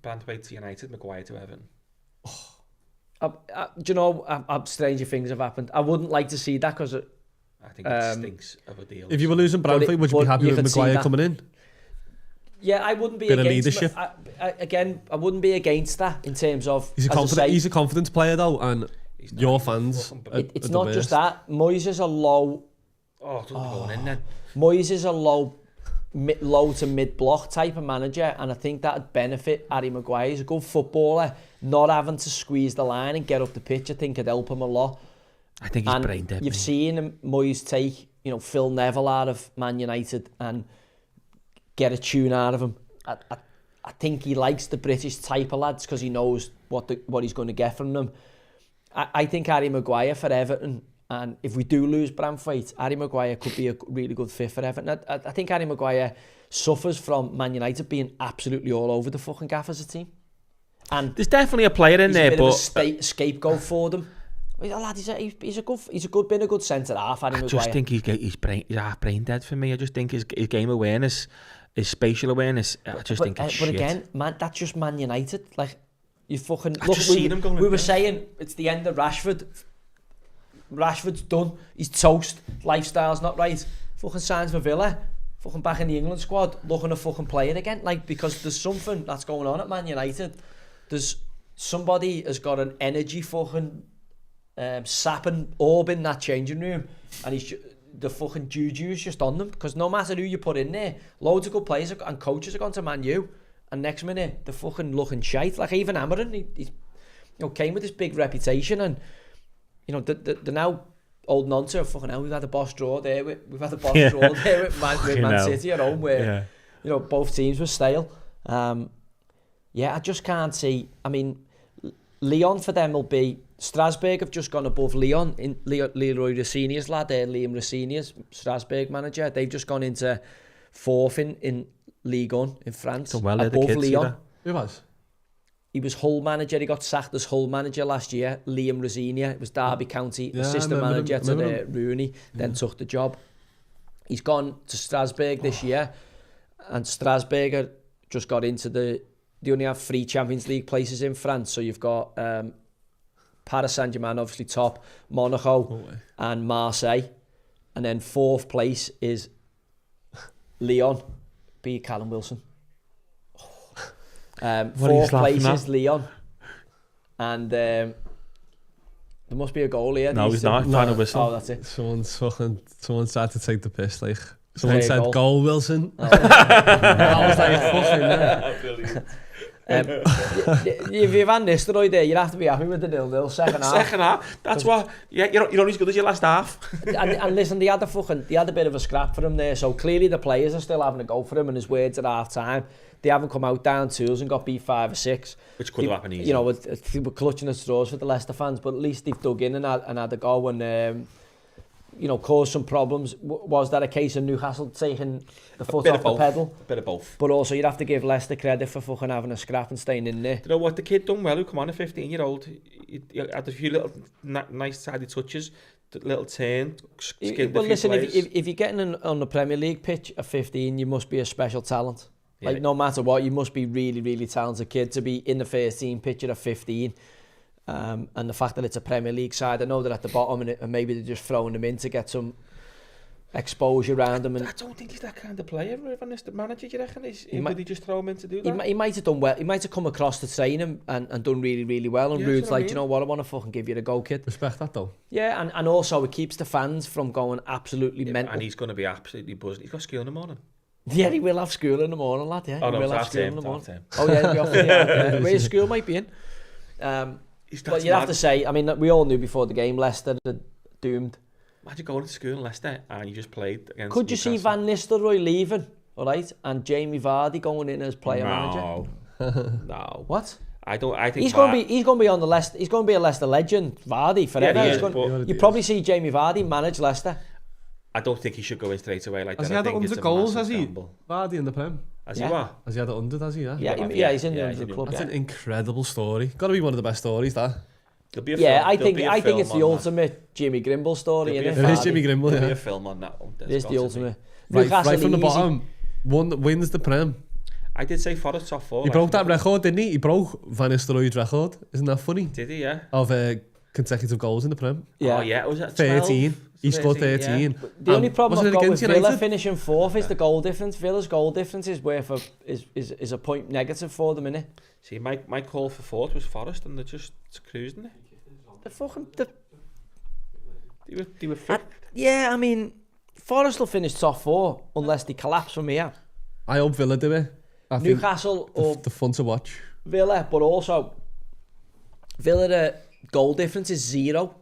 Branthwaite to United, Maguire to Everton. Do you know, stranger things have happened. I wouldn't like to see that, because I think it stinks of a deal. If you were losing Branthwaite, would you be happy with Maguire coming in? Yeah, I wouldn't be Bit of against leadership. I wouldn't be against that in terms of. He's a confidence player though, and your fans. It's not just that. Moyes is a low. Oh, it's going in then. Moyes is a low to mid block type of manager, and I think that'd benefit Harry Maguire. He's a good footballer. Not having to squeeze the line and get up the pitch, I think could help him a lot. I think he's brain dead. You've seen Moyes take, Phil Neville out of Man United and get a tune out of him. I think he likes the British type of lads, because he knows what he's going to get from them. I think Harry Maguire for Everton, and if we do lose Branthwaite, Harry Maguire could be a really good fit for Everton. I think Harry Maguire suffers from Man United being absolutely all over the fucking gaff as a team. And there's definitely a player in there, but he's a bit of a scapegoat for them. He's a good centre half. I just think he's half brain dead for me. I just think his game awareness, his spatial awareness, I just think it's shit. But again, man, that's just Man United. Like, you fucking look. We were saying it's the end of Rashford. Rashford's done. He's toast. Lifestyle's not right. Fucking signs for Villa. Fucking back in the England squad, looking to fucking play it again. Like, because there's something that's going on at Man United. There's somebody has got an energy fucking sapping orb in that changing room, and the fucking juju's just on them, because no matter who you put in there, loads of good players and coaches are going to Man U, and next minute they're fucking looking shite. Like even Amarin, he's came with this big reputation, and they're now old nonsense. Fucking hell, we've had a boss draw there. We've had a boss draw there with Man City at home, where both teams were stale. I just can't see. I mean, Lyon for them will be. Strasbourg have just gone above Lyon in Leroy Rossini's lad, Liam Rossini's Strasbourg manager. They've just gone into fourth in Ligue 1 in France, above Lyon. Who was? He was Hull manager. He got sacked as Hull manager last year. Liam Rossini, it was Derby County assistant manager to Rooney, then took the job. He's gone to Strasbourg this year, and Strasbourg just got into they only have 3 Champions League places in France, so you've got Paris Saint-Germain, obviously top, Monaco and Marseille. And then 4th place is Lyon, be Callum Wilson. 4th place is Lyon. And there must be a goal here. No, he's not. Final whistle. Oh, that's it. Someone tried to take the piss, like. Someone said goal Wilson. I was like, fucking If you've had Nistelrooy there, you'd have to be happy with the 0-0 second half. Second half, that's what. Yeah, you're not as good as your last half. and listen, they had a bit of a scrap for him there, so clearly the players are still having a go for him, and his words at half time, they haven't come out down tools and got beat 5 or 6. Which could have happened easily. You know, we're clutching at straws for the Leicester fans, but at least they've dug in and had a go and, you know, caused some problems. Was that a case of Newcastle taking the foot off the pedal? A bit of both. But also, you'd have to give Leicester credit for fucking having a scrap and staying in there. Do you know what? The kid done well who come on, a 15-year-old. He had a few little nice sided touches, little turn, skinned well, a few listen, players. if you're getting on the Premier League pitch at 15, you must be a special talent. Yeah. Like, no matter what, you must be really, really talented kid to be in the first team picture at 15. And the fact that it's a Premier League side, I know they're at the bottom and maybe they're just throwing them in to get some exposure around them. And I don't think he's that kind of player. Even as the manager, do you reckon? Would he just throw him in to do that? He might have done well. He might have come across to train him and done really, really well. And Rude's like, you know what, I want to fucking give you the go, kid. Respect that though. Yeah, and also it keeps the fans from going absolutely mental. And he's going to be absolutely buzzing. He's got school in the morning. Yeah, he will have school in the morning, lad. Yeah, Oh, he no, will have it's school in half the morning. term. Oh yeah, he'll be off. Yeah. Where his school might be in. But you'd have to say, I mean, we all knew before the game, Leicester are doomed. Imagine going to school in Leicester and you just played against Could you see Van Nistelrooy leaving, all right, and Jamie Vardy going in as player manager? No. What? I think he's going to be on the Leicester. He's going to be a Leicester legend, Vardy forever. Yeah, you probably see Jamie Vardy manage Leicester. I don't think he should go in straight away like has that. Has he had 100 goals, has he? Gamble. Vardy in the Prem? Has he what? Has he had 100, has he? Yeah, he's in the club. That's an incredible story. Got to be one of the best stories, that. I think it's the ultimate Jimmy Grimble story. It is Jimmy Grimble, There'll be a film on that one. It is the ultimate. Right from the bottom, one that wins the Prem. I did say Forest top 4. He broke that record, didn't he? He broke Van Nistelrooy's record. Isn't that funny? Did he, yeah? Of consecutive goals in the Prem. Yeah. Oh, yeah. Was it 13? He scored 13. Yeah. The only problem I've got with Villa United? finishing 4th is the goal difference. Villa's goal difference is is a point negative for them, innit? See, my call for 4th was Forest and they're just cruising it. They were fit. Yeah, I mean, Forest will finish top 4 unless they collapse from here. I hope Villa do it. Newcastle or the fun to watch. Villa, but also Villa, the goal difference is 0.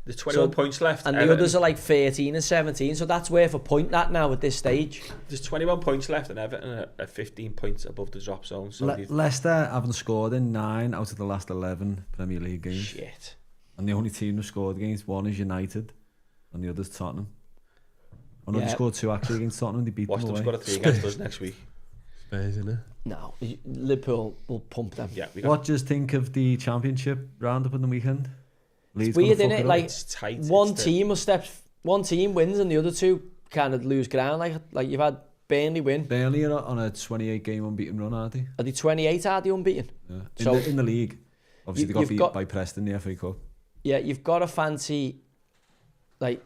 There's 21 points left. And the others are like 13 and 17, so that's worth a point that now at this stage. There's 21 points left and Everton are 15 points above the drop zone. So Leicester haven't scored in 9 out of the last 11 Premier League games. Shit. And the only team who scored against one is United and the other's Tottenham. I know they scored 2 actually against Tottenham, they beat them away. Watch them score a 3 against us next week. Spurs, isn't it? No, Liverpool will pump them. Yeah, what do you think of the Championship roundup on the weekend? It's weird, isn't it? Like, it's tight. One team wins and the other two kind of lose ground. Like you've had Burnley win. Burnley are on a 28-game unbeaten run, aren't they? Are they 28? Are they unbeaten? Yeah. In the league. Obviously, they got beat by Preston in the FA Cup. Yeah, you've got to fancy like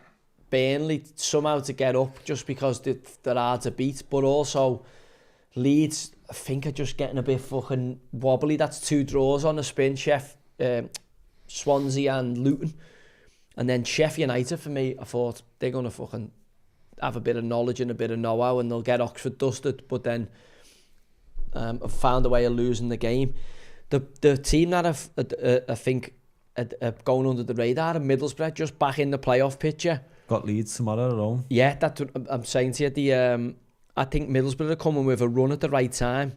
Burnley somehow to get up just because they're hard to beat, but also Leeds, I think, are just getting a bit fucking wobbly. That's 2 draws on the spin, Swansea and Luton. And then Sheffield United, for me, I thought they're going to fucking have a bit of knowledge and a bit of know-how and they'll get Oxford dusted, but then have found a way of losing the game. The team that I think are going under the radar are Middlesbrough, just back in the playoff picture. Got Leeds tomorrow at home. Yeah, that's what I'm saying to you. I think Middlesbrough are coming with a run at the right time.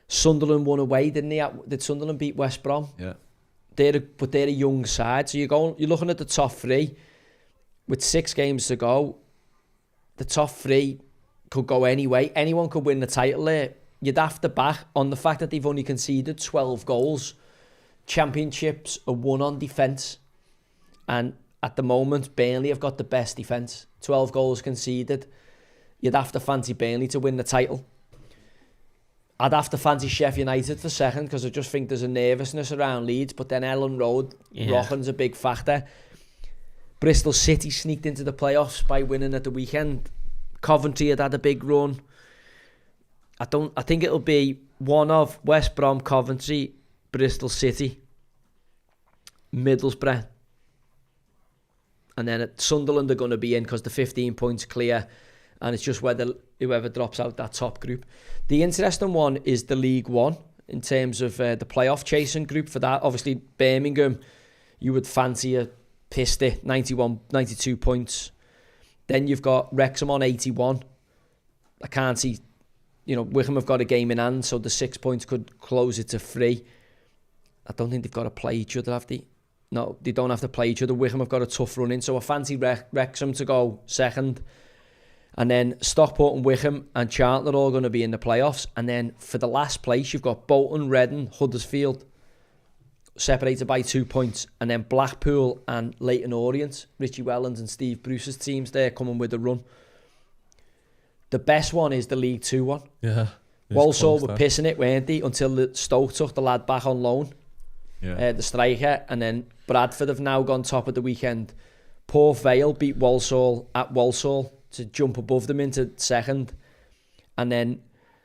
Sunderland won away, didn't they? Did Sunderland beat West Brom? Yeah. But they're a young side, so you're looking at the top 3 with 6 games to go. The top 3 could go any way. Anyone could win the title there. You'd have to back on the fact that they've only conceded 12 goals. Championships are won on defence, and at the moment Burnley have got the best defence. 12 goals conceded. You'd have to fancy Burnley to win the title. I'd have to fancy Sheffield United for second because I just think there's a nervousness around Leeds, but then Ellen Road, Rochen's a big factor. Bristol City sneaked into the playoffs by winning at the weekend. Coventry had a big run. I think it'll be one of West Brom, Coventry, Bristol City, Middlesbrough, and then Sunderland are going to be in because the 15 points clear, and it's just whoever drops out that top group. The interesting one is the League One in terms of the playoff chasing group for that. Obviously, Birmingham, you would fancy a Piste, 92 points. Then you've got Wrexham on 81. I can't see, Wickham have got a game in hand, so the 6 points could close it to 3. I don't think they've got to play each other, have they? No, they don't have to play each other. Wickham have got a tough run in, so I fancy Wrexham to go second. And then Stockport and Wickham and Charlton are all going to be in the playoffs. And then for the last place, you've got Bolton, Reading, Huddersfield, separated by 2 points. And then Blackpool and Leyton Orient, Richie Wellens and Steve Bruce's teams there coming with a run. The best one is the League 2 one. Yeah. Walsall were pissing it, weren't they? Until Stoke took the lad back on loan. Yeah. The striker. And then Bradford have now gone top at the weekend. Port Vale beat Walsall at Walsall to jump above them into second. And then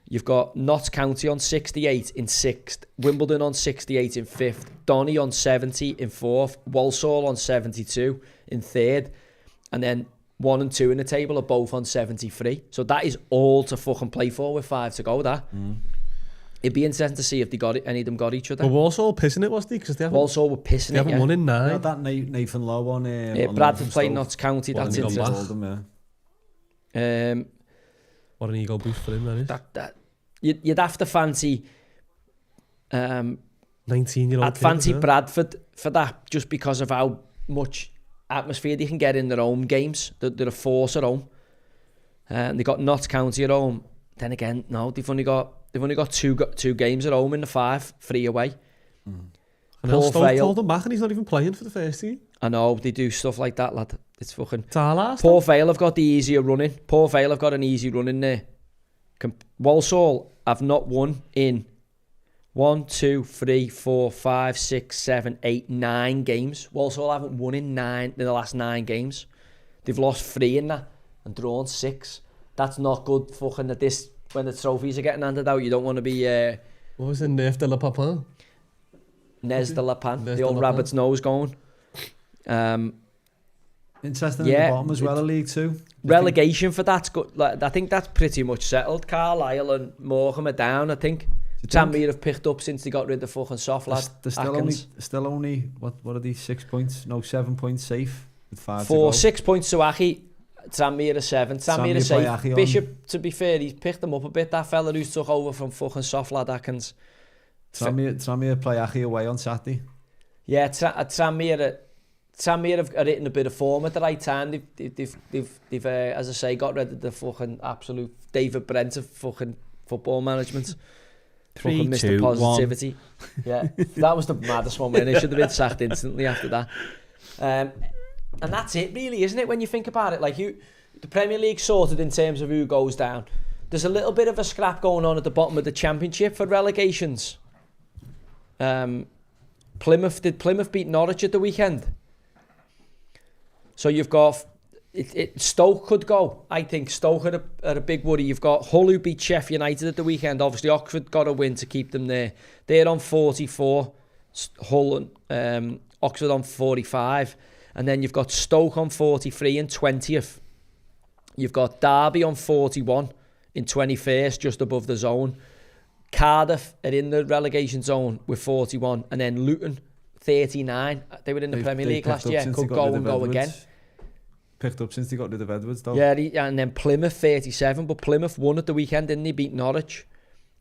you've got Notts County on 68 in 6th, Wimbledon on 68 in 5th, Donny on 70 in 4th, Walsall on 72 in 3rd, and then 1 and 2 in the table are both on 73. So that is all to fucking play for with 5 to go, that. It'd be interesting to see if any of them got each other. But Walsall pissing it, was they? Because Walsall were pissing they haven't won in 9. Yeah, that Nathan Lowe one. Bradford played Notts County, that's interesting. What an ego boost for him, that is. That you'd have to fancy 19-year-old I'd fancy Bradford for that, just because of how much atmosphere they can get in their home games. They're a force at home. They got Notts County at home. Then again, no, they've only got two games at home in the 5, 3 away. And Stoke called him back and he's not even playing for the first team. I know, they do stuff like that, lad. It's fucking... Port Vale have got the easier running. Port Vale have got an easy run in there. Walsall have not won in 1, 2, 3, 4, 5, 6, 7, 8, 9 games. Walsall haven't won in the last 9 games. They've lost 3 in that and drawn 6. That's not good fucking at this, when the trophies are getting handed out. You don't want to be... what was it? Neuf de la Papin? Nez de la Pan. The old rabbit's nose going. Interesting in the bottom as well, a League 2. Relegation for that's good. Like, I think that's pretty much settled. Carlisle and Morecambe are down, I think. Tranmere have picked up since they got rid of the fucking soft lad. They're still only what are these, 6 points? No, 7 points safe with 5 to go. 6 points to Aki. Tranmere are 7. Tranmere are safe. Bishop, to be fair, he's picked them up a bit. That fella who's took over from fucking soft lad Atkins. Tranmere play Aki away on Saturday. Yeah, Tranmere are hitting a bit of form at the right time. They've as I say, got rid of the fucking absolute David Brent of fucking football management. 3, fucking 2, Mr. Positivity. 1. Yeah, that was the maddest one. He should have been sacked instantly after that. And that's it, really, isn't it? When you think about it, like the Premier League sorted in terms of who goes down. There's a little bit of a scrap going on at the bottom of the Championship for relegations. Plymouth beat Norwich at the weekend? So you've got Stoke could go. I think Stoke are a big worry. You've got Hull who beat Sheffield United at the weekend. Obviously Oxford got a win to keep them there. They're on 44. Hull and Oxford on 45. And then you've got Stoke on 43 and 20th. You've got Derby on 41 in 21st, just above the zone. Cardiff are in the relegation zone with 41. And then Luton, 39. They were in the Premier League last year. Could go and go again. Picked up since they got rid of Edwards, though. Yeah, and then Plymouth, 37. But Plymouth won at the weekend, didn't they? Beat Norwich.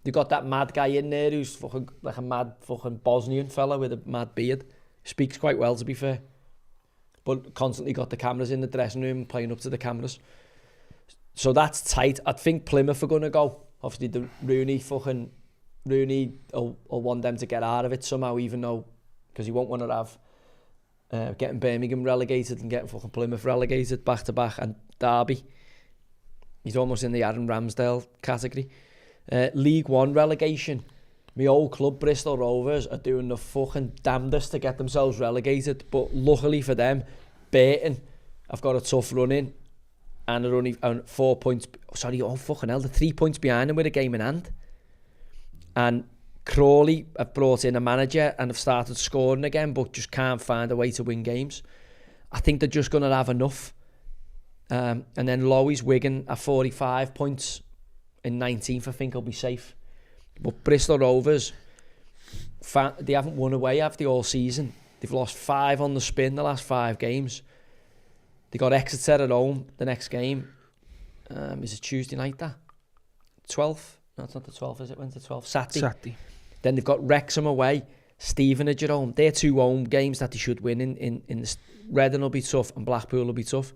They got that mad guy in there who's fucking like a mad fucking Bosnian fella with a mad beard. Speaks quite well, to be fair. But constantly got the cameras in the dressing room, playing up to the cameras. So that's tight. I think Plymouth are going to go. Obviously, the Rooney will want them to get out of it somehow, even though, because he won't want to have getting Birmingham relegated and getting fucking Plymouth relegated back to back, and Derby. He's almost in the Aaron Ramsdale category. League One relegation. My old club, Bristol Rovers, are doing the fucking damnedest to get themselves relegated, but luckily for them, Barton have got a tough run in, and they're only 4 points. Sorry, oh fucking hell, they're 3 points behind them with a game in hand. And Crawley have brought in a manager and have started scoring again, but just can't find a way to win games. I think they're just going to have enough. And then Lowy's Wigan at 45 points in 19th, I think will be safe. But Bristol Rovers, they haven't won away after the all season. They've lost 5 on the spin the last 5 games. They got Exeter at home the next game. Is it Tuesday night, that? 12th? No, it's not the 12th, is it? When's the 12th? Saturday. Then they've got Wrexham away, Stevenage at home. They're 2 home games that they should win in the Reading will be tough and Blackpool will be tough.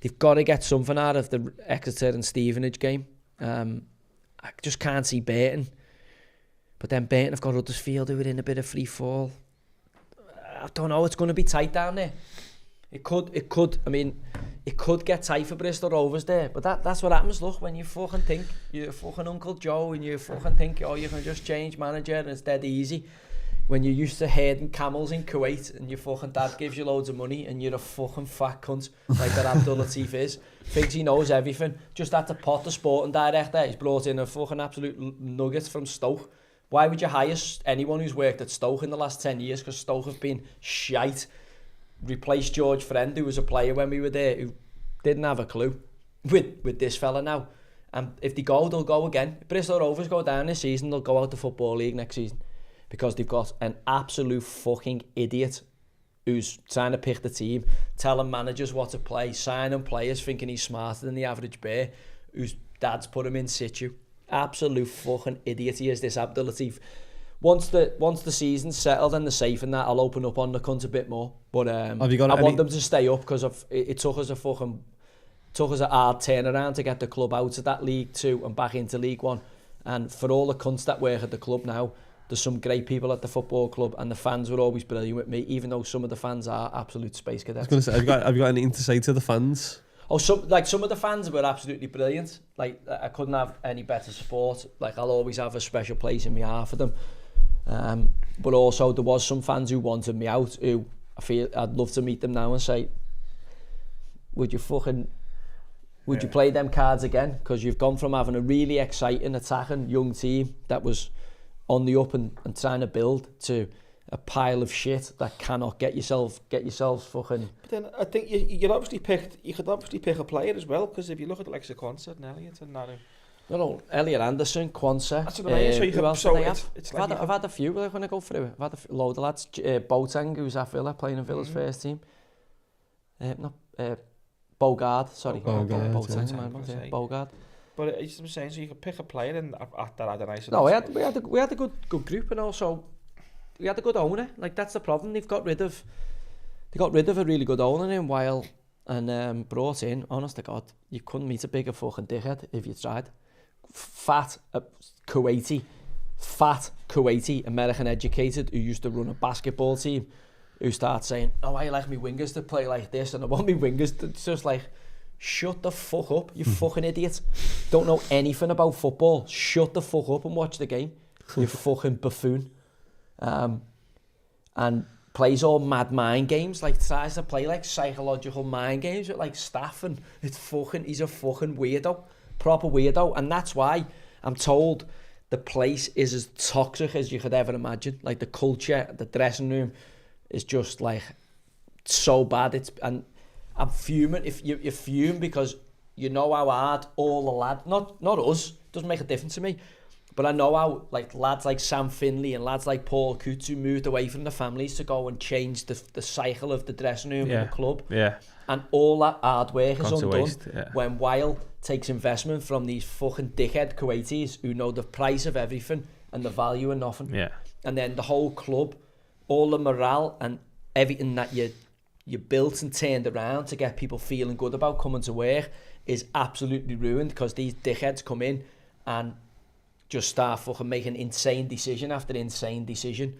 They've got to get something out of the Exeter and Stevenage game. I just can't see Barton. But then Barton have got Huddersfield who are in a bit of free fall. I don't know, it's going to be tight down there. It could get tight for Bristol Rovers there, but that's what happens, look, when you fucking think you're fucking Uncle Joe and you fucking think, oh, you can just change manager and it's dead easy. When you're used to herding camels in Kuwait and your fucking dad gives you loads of money and you're a fucking fat cunt like that Abdul Latif is, thinks he knows everything, just had to pot the sporting director, he's brought in a fucking absolute nugget from Stoke. Why would you hire anyone who's worked at Stoke in the last 10 years? Because Stoke have been shite. Replaced George Friend, who was a player when we were there, who didn't have a clue, with this fella now. And if they go, they'll go again. If Bristol Rovers go down this season, they'll go out the Football League next season. Because they've got an absolute fucking idiot who's trying to pick the team, telling managers what to play, signing players thinking he's smarter than the average bear, whose dad's put him in situ. Absolute fucking idiot he is, this Abdul Latif. Once the season's settled and they're safe and that, I'll open up on the cunt a bit more. But I want them to stay up because it took us a hard turnaround to get the club out of that League 2 and back into League 1. And for all the cunts that work at the club now, there's some great people at the football club and the fans were always brilliant with me, even though some of the fans are absolute space cadets. I was going to say, have you got anything to say to the fans? Oh, some of the fans were absolutely brilliant. Like, I couldn't have any better support. Like, I'll always have a special place in my heart for them. But also there was some fans who wanted me out, who I feel I'd love to meet them now and say, would you play them cards again? Because you've gone from having a really exciting, attacking young team that was on the up and trying to build to a pile of shit that cannot get yourselves fucking. But then I think you could obviously pick a player as well, because if you look at the likes of Quansah and Elliott and that. No, Elliot Anderson, Quansah. That's what I mean. Who else did they have? I've had a few when I go through it. I've had a load of lads. Boateng, who's at Villa, playing in Villa's first team. Bogard, sorry. Boateng, Bogard. But I'm saying, so you could pick a player and after that, nice. No, we had a good group, and also we had a good owner. Like, that's the problem. They got rid of a really good owner in Weil and brought in, honest to God, you couldn't meet a bigger fucking dickhead if you tried. Fat Kuwaiti, American educated, who used to run a basketball team, who starts saying, oh, I like me wingers to play like this and I want me wingers to just like, shut the fuck up, you fucking idiot. Don't know anything about football. Shut the fuck up and watch the game, you fucking buffoon. And plays all mad mind games, like tries to play like psychological mind games with like staff, and he's a fucking weirdo. Proper weirdo, and that's why I'm told the place is as toxic as you could ever imagine. Like, the culture, the dressing room is just like so bad. And I'm fuming. If you fume because you know how hard all the lads, not us, doesn't make a difference to me, but I know how like lads like Sam Finley and lads like Paul Coots who moved away from the families to go and change the cycle of the dressing room of the club. Yeah. And all that hard work is undone when Weil takes investment from these fucking dickhead Kuwaitis who know the price of everything and the value of nothing. Yeah. And then the whole club, all the morale and everything that you built and turned around to get people feeling good about coming to work is absolutely ruined because these dickheads come in and just start fucking making insane decision after insane decision.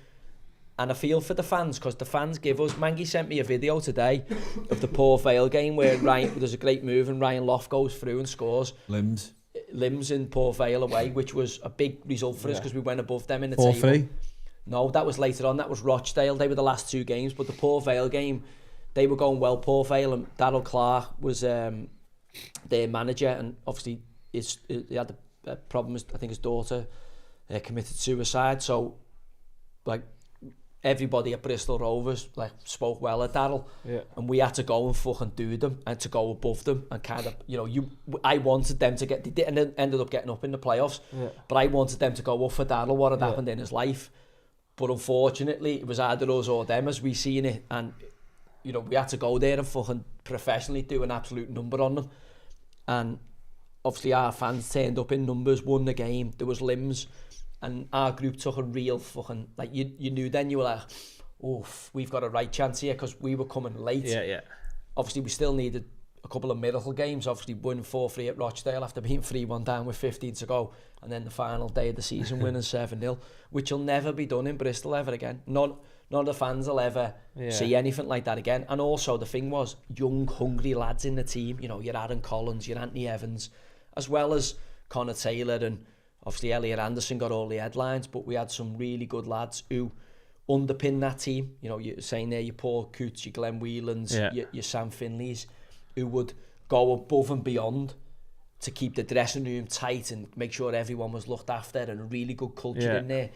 And I feel for the fans, because the fans give us... Mangy sent me a video today of the Port Vale game where there's a great move and Ryan Loft goes through and scores. Limbs in Port Vale away, which was a big result for us because we went above them in the table. 4-3? No, that was later on. That was Rochdale. They were the last 2 games. But the Port Vale game, they were going well, Port Vale, and Darryl Clark was their manager, and obviously he had the problem. I think his daughter committed suicide. So, like, everybody at Bristol Rovers like spoke well of Darryl, and we had to go and fucking do them and to go above them and kind of, you know, I wanted them to get, they did, and ended up getting up in the playoffs, but I wanted them to go up for Darryl, what had happened in his life. But unfortunately, it was either us or them as we seen it, and you know, we had to go there and fucking professionally do an absolute number on them. And obviously our fans turned up in numbers, won the game, there was limbs, and our group took a real fucking, like, you knew then, you were like, oh, we've got a right chance here, because we were coming late. Obviously we still needed a couple of miracle games, obviously winning 4-3 at Rochdale after being 3-1 down with 15 to go, and then the final day of the season winning 7-0, which will never be done in Bristol ever again. None of the fans will ever see anything like that again. And also the thing was, young, hungry lads in the team, you know, your Aaron Collins, your Anthony Evans, as well as Connor Taylor, and obviously Elliot Anderson got all the headlines, but we had some really good lads who underpin that team. You know, you're saying there, your Paul Coots, your Glenn Whelans, your Sam Finleys, who would go above and beyond to keep the dressing room tight and make sure everyone was looked after, and a really good culture in there.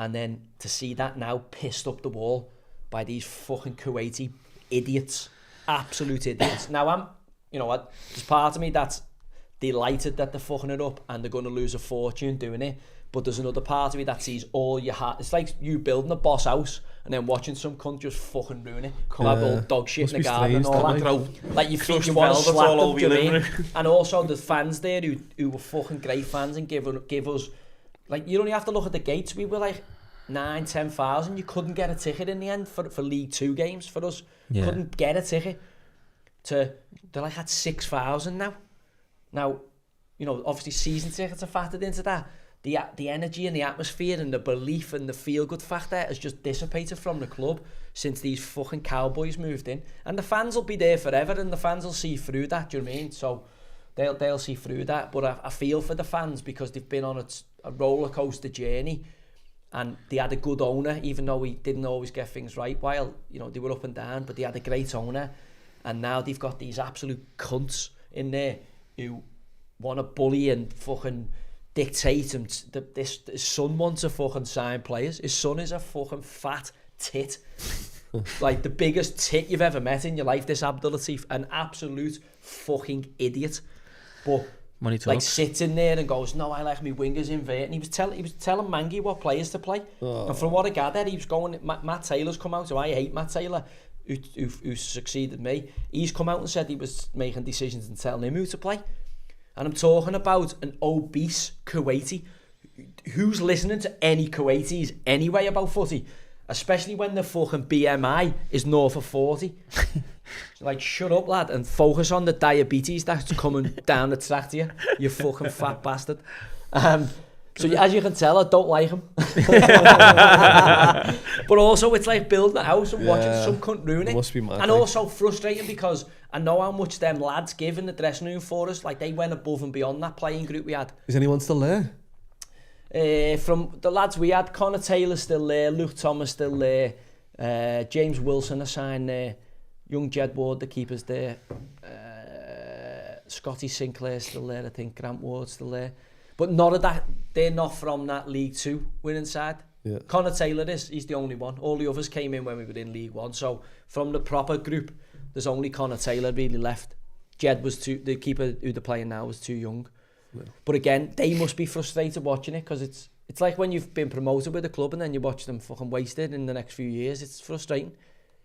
And then to see that now pissed up the wall by these fucking Kuwaiti idiots, absolute idiots. Now there's part of me that's delighted that they're fucking it up and they're going to lose a fortune doing it. But there's another part of me that sees all your heart. It's like you building a boss house and then watching some cunt just fucking ruin it. Have all dog shit in the garden and all that. Like you think you want to slap them, do you know what I mean? And also the fans there who were fucking great fans and give us, like, you only have to look at the gates. We were like 9,000-10,000. You couldn't get a ticket in the end for League 2 games for us. Couldn't get a ticket. They're like at 6,000 now. Now, you know, obviously season tickets are factored into that. The energy and the atmosphere and the belief and the feel-good factor has just dissipated from the club since these fucking cowboys moved in. And the fans will be there forever, and the fans will see through that, do you know what I mean? So they'll see through that. But I feel for the fans because they've been on a roller coaster journey, and they had a good owner, even though he didn't always get things right. While, you know, they were up and down, but they had a great owner. And now they've got these absolute cunts in there who want to bully and fucking dictate him. His son wants to fucking sign players. His son is a fucking fat tit. Like the biggest tit you've ever met in your life, this Abdul Latif. An absolute fucking idiot. But money talks. Like sits in there and goes, no, I like me wingers invert. And he was telling Mangy what players to play. And from what I gathered, he was going, Matt Taylor's come out, so I hate Matt Taylor, who succeeded me. He's come out and said he was making decisions and telling him who to play. And I'm talking about an obese Kuwaiti. Who's listening to any Kuwaitis anyway about footy? Especially when the fucking BMI is north of 40. Like, shut up, lad, and focus on the diabetes that's coming down the track to you, you fucking fat bastard. So as you can tell, I don't like him. But also, it's like building a house and watching some cunt ruin it. Must be mad. And also frustrating because I know how much them lads give in the dressing room for us. Like, they went above and beyond that playing group we had. Is anyone still there? From the lads we had, Connor Taylor still there, Luke Thomas still there, James Wilson assigned there, young Jed Ward, the keeper's there, Scotty Sinclair still there, I think Grant Ward still there. But none of that, they're not from that League 2 winning side. Yeah. Connor Taylor he's the only one. All the others came in when we were in League 1. So from the proper group, there's only Connor Taylor really left. Jed was the keeper who they're playing now was too young. Yeah. But again, they must be frustrated watching it because it's like when you've been promoted with a club and then you watch them fucking wasted in the next few years. It's frustrating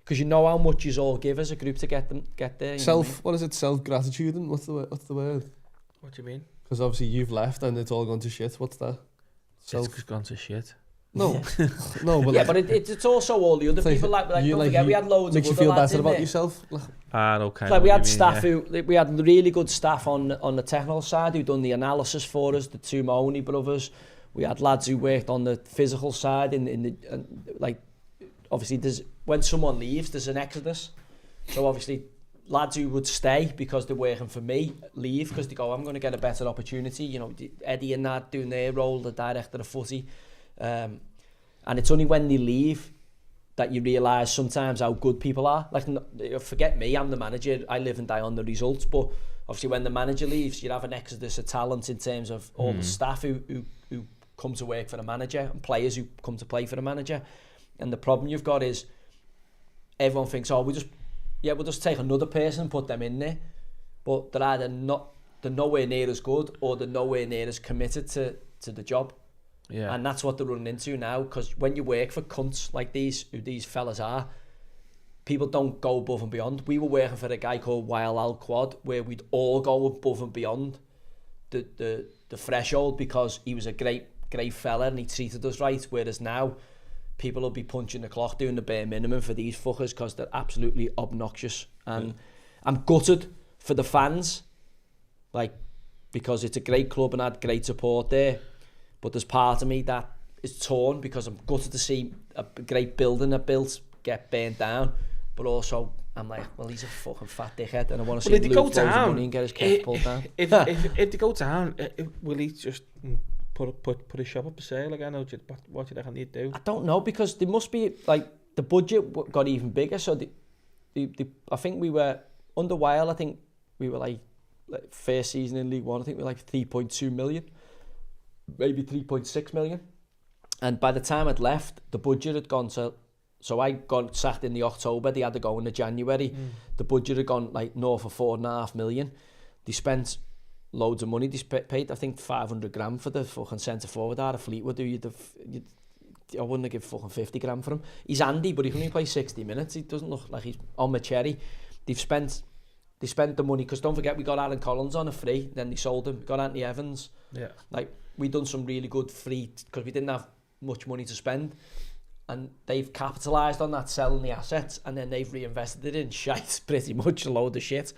because you know how much you all give as a group to get there. What is it? Self-gratitude, and what's the word? What do you mean? Because obviously you've left and it's all gone to shit. What's that? It's gone to shit. No, no, but yeah, but it's also all the other people. Like don't forget, we had loads of other lads in there. Makes you feel better about yourself. Okay. Like we had staff we had really good staff on the technical side who done the analysis for us. The two Mahoney brothers. We had lads who worked on the physical side. Like obviously, when someone leaves, there's an exodus. So obviously, lads who would stay because they're working for me leave because they go, I'm going to get a better opportunity. You know, Eddie and that doing their role, the director of footy. And it's only when they leave that you realise sometimes how good people are. Like, forget me, I'm the manager, I live and die on the results, but obviously when the manager leaves, you have an exodus of talent in terms of all the staff who come to work for the manager and players who come to play for the manager. And the problem you've got is everyone thinks, oh, we'll just take another person and put them in there. But they're nowhere near as good, or they're nowhere near as committed to the job. Yeah. And that's what they're running into now, because when you work for cunts like these, who these fellas are, people don't go above and beyond. We were working for a guy called Weil Al Quad, where we'd all go above and beyond the threshold, because he was a great fella and he treated us right. Whereas now, people will be punching the clock, doing the bare minimum for these fuckers because they're absolutely obnoxious. And I'm gutted for the fans, like, because it's a great club and I had great support there. But there's part of me that is torn, because I'm gutted to see a great building I built get burnt down. But also, I'm like, well, he's a fucking fat dickhead, and I want to see him lose loads of money and get his case pulled down. If they go down, will he just put a shop up for sale again, or what do you reckon he'd do? I don't know, because there must be, like, the budget got even bigger. So I think we were under Weil. I think we were like first season in League One. I think we were like 3.2 million, maybe 3.6 million. And by the time I'd left, the budget had gone to. So I got sacked in the October. They had to go in the January. The budget had gone like north of 4.5 million. They spent loads of money. They paid, I think, 500 grand for the fucking centre forward out of Fleetwood. I wouldn't have given fucking 50 grand for him. He's handy, but he can only play 60 minutes. He doesn't look like he's on my cherry. They spent the money, because don't forget, we got Aaron Collins on a free. Then they sold him. Got Anthony Evans. Yeah. Like, we done some really good free, because we didn't have much money to spend. And they've capitalised on that, selling the assets, and then they've reinvested it in shite, pretty much a load of shit.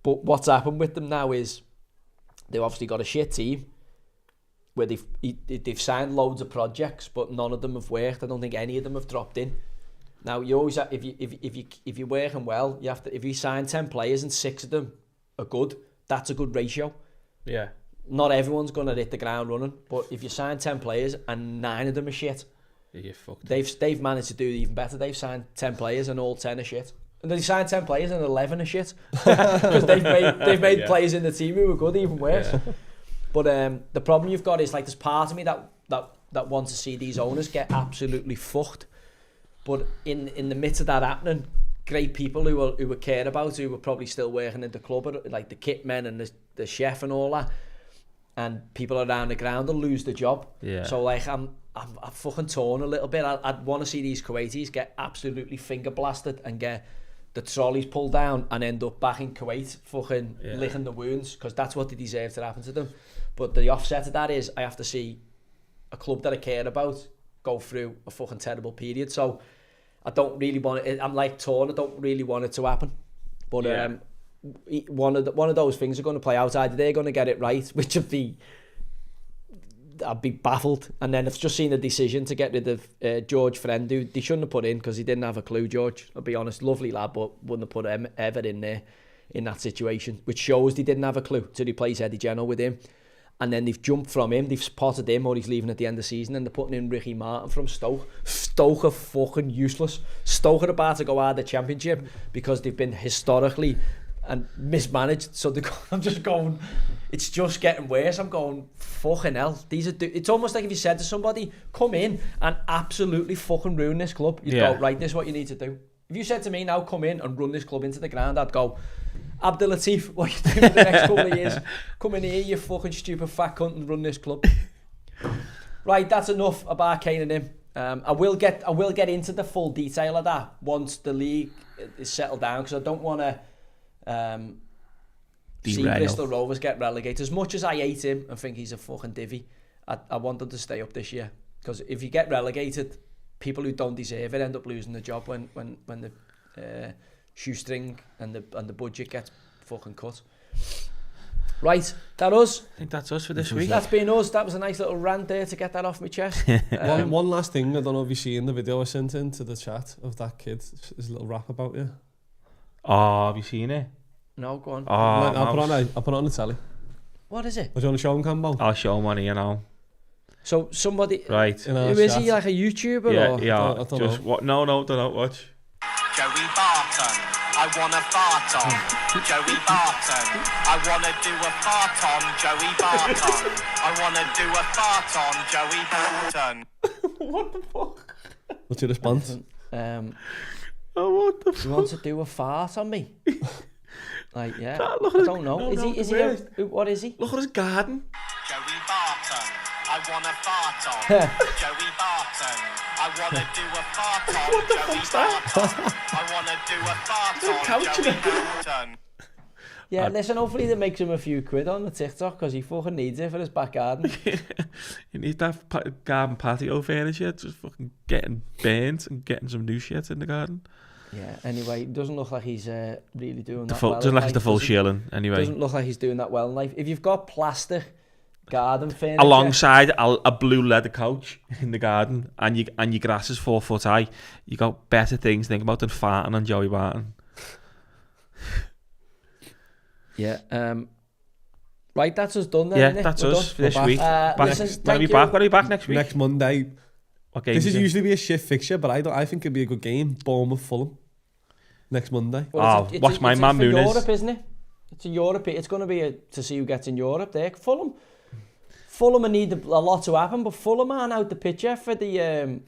But what's happened with them now is they've obviously got a shit team where they've signed loads of projects, but none of them have worked. I don't think any of them have dropped in. Now, you always have, if you're working well, you have to. If you sign 10 players and 6 of them are good, that's a good ratio. Yeah. Not everyone's going to hit the ground running, but if you sign 10 players and 9 of them are shit, you're fucked. They've managed to do even better. They've signed 10 players and all 10 are shit. And they signed 10 players and 11 are shit. Because they've made players in the team who were good, even worse. Yeah. But the problem you've got is, like, there's part of me that wants to see these owners get absolutely fucked. But in the midst of that happening, great people who were cared about, who were probably still working in the club, like the kit men and the chef and all that, and people around the ground will lose the job. Yeah. So, like, I'm fucking torn a little bit. I'd want to see these Kuwaitis get absolutely finger blasted and get the trolleys pulled down and end up back in Kuwait fucking licking the wounds, because that's what they deserve to happen to them. But the offset of that is I have to see a club that I care about go through a fucking terrible period. So I don't really want it. I'm like torn. I don't really want it to happen. But one of those things are going to play out. Either they're going to get it right, which would be, I'd be baffled. And then I've just seen a decision to get rid of George Friend, who they shouldn't have put in because he didn't have a clue, George. I'll be honest, lovely lad, but wouldn't have put him ever in there in that situation, which shows they didn't have a clue to replace Eddie Jenner with him. And then they've jumped from him, they've spotted him, or he's leaving at the end of the season, and they're putting in Ricky Martin from Stoke. Stoke are fucking useless. Stoke are about to go out of the Championship because they've been historically and mismanaged. So I'm just going, it's just getting worse. I'm going, fucking hell. It's almost like if you said to somebody, come in and absolutely fucking ruin this club. You'd go, right, this is what you need to do. If you said to me now, come in and run this club into the ground, I'd go, Abdul Latif, what are you doing for the next couple of years? Come in here, you fucking stupid fat cunt, and run this club. Right, that's enough about Kane and him. I will get into the full detail of that once the league is settled down, because I don't want to see Bristol Rovers get relegated. As much as I hate him and think he's a fucking divvy, I want them to stay up this year, because if you get relegated, people who don't deserve it end up losing the job when the shoestring and the budget gets fucking cut. Right, that us. I think that's us for this week. That's been us. That was a nice little rant there to get that off my chest. One last thing, I don't know if you've seen the video I sent into the chat of that kid. There's a little rap about you. Oh, have you seen it? No, go on. Oh, I'll put it on the telly. What is it? Do you want to show him, Campbell? I'll show him on here now. So somebody, right? Who is he? Like a YouTuber? Yeah, or? yeah. I don't know. What? No, don't know. Watch. Joey Barton, I wanna fart on. Joey Barton, I wanna do a fart on. Joey Barton, I wanna do a fart on. Joey Barton. What the fuck? What's your response? Oh, what the fuck? You want to do a fart on me? Like, yeah. Look I at don't know. no, Is he what is he? Look at his garden. Joey Barton, I wanna fart on. Joey Barton, I wanna do a fart on. What the Joey fuck's that? Barton, I wanna do a fart on. Joey Barton. Yeah, listen, hopefully that makes him a few quid on the TikTok because he fucking needs it for his back garden. You need that garden patio furniture, just fucking getting burnt and getting some new shit in the garden. Yeah, anyway, doesn't look like he's really doing that Well. Doesn't look like he's the full does he? shielding, anyway. Doesn't look like he's doing that well in life. If you've got plastic garden furniture... Alongside a blue leather couch in the garden and your grass is 4 foot high, you got better things to think about than farting on Joey Barton. Yeah, right, that's us done then, Yeah, isn't it? that's We're us done. for this We're week. Listen, When are we back? When are we back next week? Next Monday. What game This is it? usually be a shit fixture, but I think it'd be a good game. Bournemouth Fulham. Next Monday. Well, watch my man It's Muniz. Europe, isn't it? It's a Europe. It's going to be to see who gets in Europe there. Fulham need a lot to happen, but Fulham aren't out the picture for the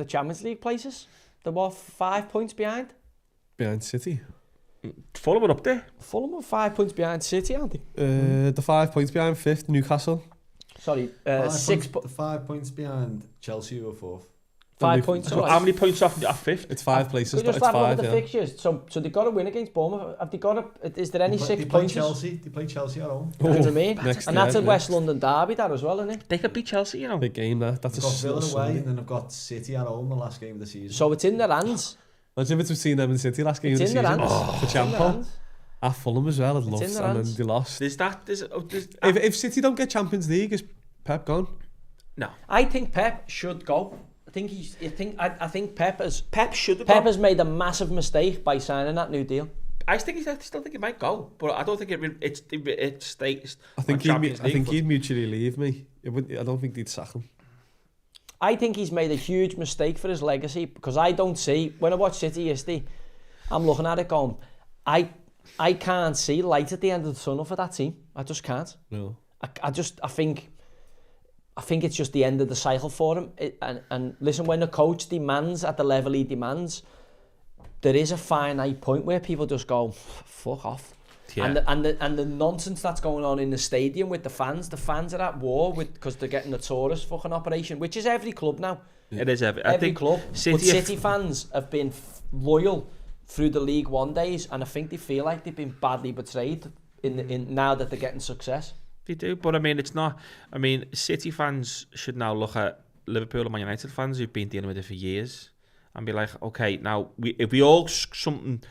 Champions League places. They're what, 5 points behind? Behind City. Fulham are up there. Fulham are 5 points behind City, aren't they? The 5 points behind 5th, Newcastle. Sorry, 6 points. 5 points behind Chelsea who are 4th. 5 points. So how many points off fifth? It's 5 places. Could you just It's have a look 5, at the yeah. fixtures? So they've got to win against Bournemouth. Have they got to? Is there any 6 They play points? Chelsea. They play Chelsea at home. That's what I mean. Next And that's a year, West London derby, that as well, isn't it? They could beat Chelsea, you know. Big game, that. That's They've a got Villa away Sunday. and then they've got City at home the last game of the season. So it's in their hands. Imagine if it's between them and City last game It's of the in their season. hands. For It's in their Champo. hands. At Fulham as well, I'd It's love in their and then hands. they lost. There's If City don't get Champions League, is Pep gone? no. I think Pep should go. I think Pep should have has made a massive mistake by signing that new deal. I still think he might go, but I don't think it stays. I think he'd mutually leave me. I don't think they'd sack him. I think he's made a huge mistake for his legacy because I don't see, when I watch City yesterday, I'm looking at it going, I can't see light at the end of the tunnel for that team. I just can't. No. I think it's just the end of the cycle for him. And listen, when a coach demands at the level he demands, there is a finite point where people just go, fuck off. Yeah. And the nonsense that's going on in the stadium with the fans are at war because they're getting the tourist fucking operation, which is every club now. It is every club. City fans have been loyal through the League One days, and I think they feel like they've been badly betrayed in now that they're getting success. They do, but I mean, it's not. I mean, City fans should now look at Liverpool and Man United fans who've been dealing with it for years and be like, okay, now if we all something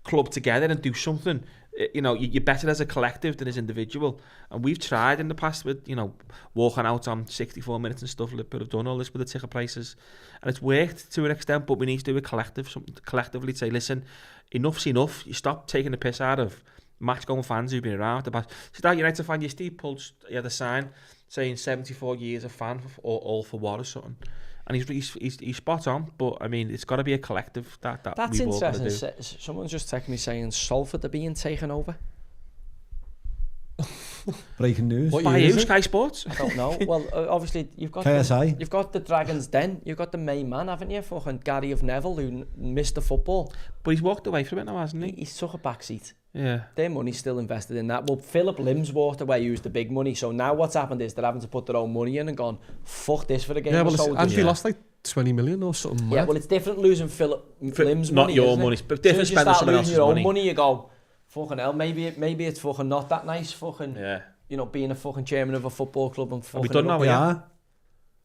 club together and do something, you know, you're better as a collective than as individual. And we've tried in the past with, you know, walking out on 64 minutes and stuff. Liverpool have done all this with the ticket prices, and it's worked to an extent. But we need to do a collective, something collectively to say, listen, enough's enough. You stop taking the piss out of match-going fans who've been around the past. So that United fan, you Steve pulled, he had a sign saying 74 years of fan or all for what or something. And he's spot on, but I mean, it's got to be a collective that That's we've all got to interesting. do. Someone's just texted me saying Salford are being taken over. Breaking news. By who? Sky Sports? I don't know. Well, obviously you've got KSI. You've got the Dragons' Den. You've got the main man, haven't you? Fucking Gary of Neville, who missed the football. But he's walked away from it now, hasn't he? He's took a back seat. Yeah. Their money's still invested in that. Well, Philip Lim's walked away, used the big money. So now what's happened is they're having to put their own money in and gone, fuck this for the game. Yeah, well, and he lost like 20 million or something. Yeah, well, it's different losing Philip Lim's not money. Not your isn't money, it? but different spending someone else's your money. Own money, you go, fucking hell, maybe it's fucking not that nice, fucking, yeah. You know, being a fucking chairman of a football club and fucking. Have we done now?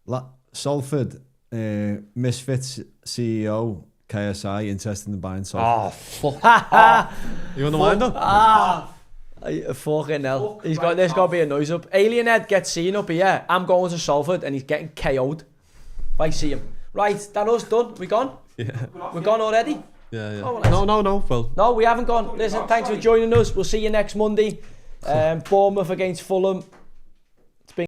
Yeah. Salford, Misfits CEO, KSI, interested in buying Salford. Oh, fuck. You want the wind up? Fucking hell. There's got to be a noise up. Alien Head gets seen up here. I'm going to Salford and he's getting KO'd. If I see him. Right, that us done. We gone? Yeah. We're gone already? Yeah. Oh, well, no. Well. No, we haven't gone. Listen, thanks for joining us. We'll see you next Monday. Bournemouth against Fulham.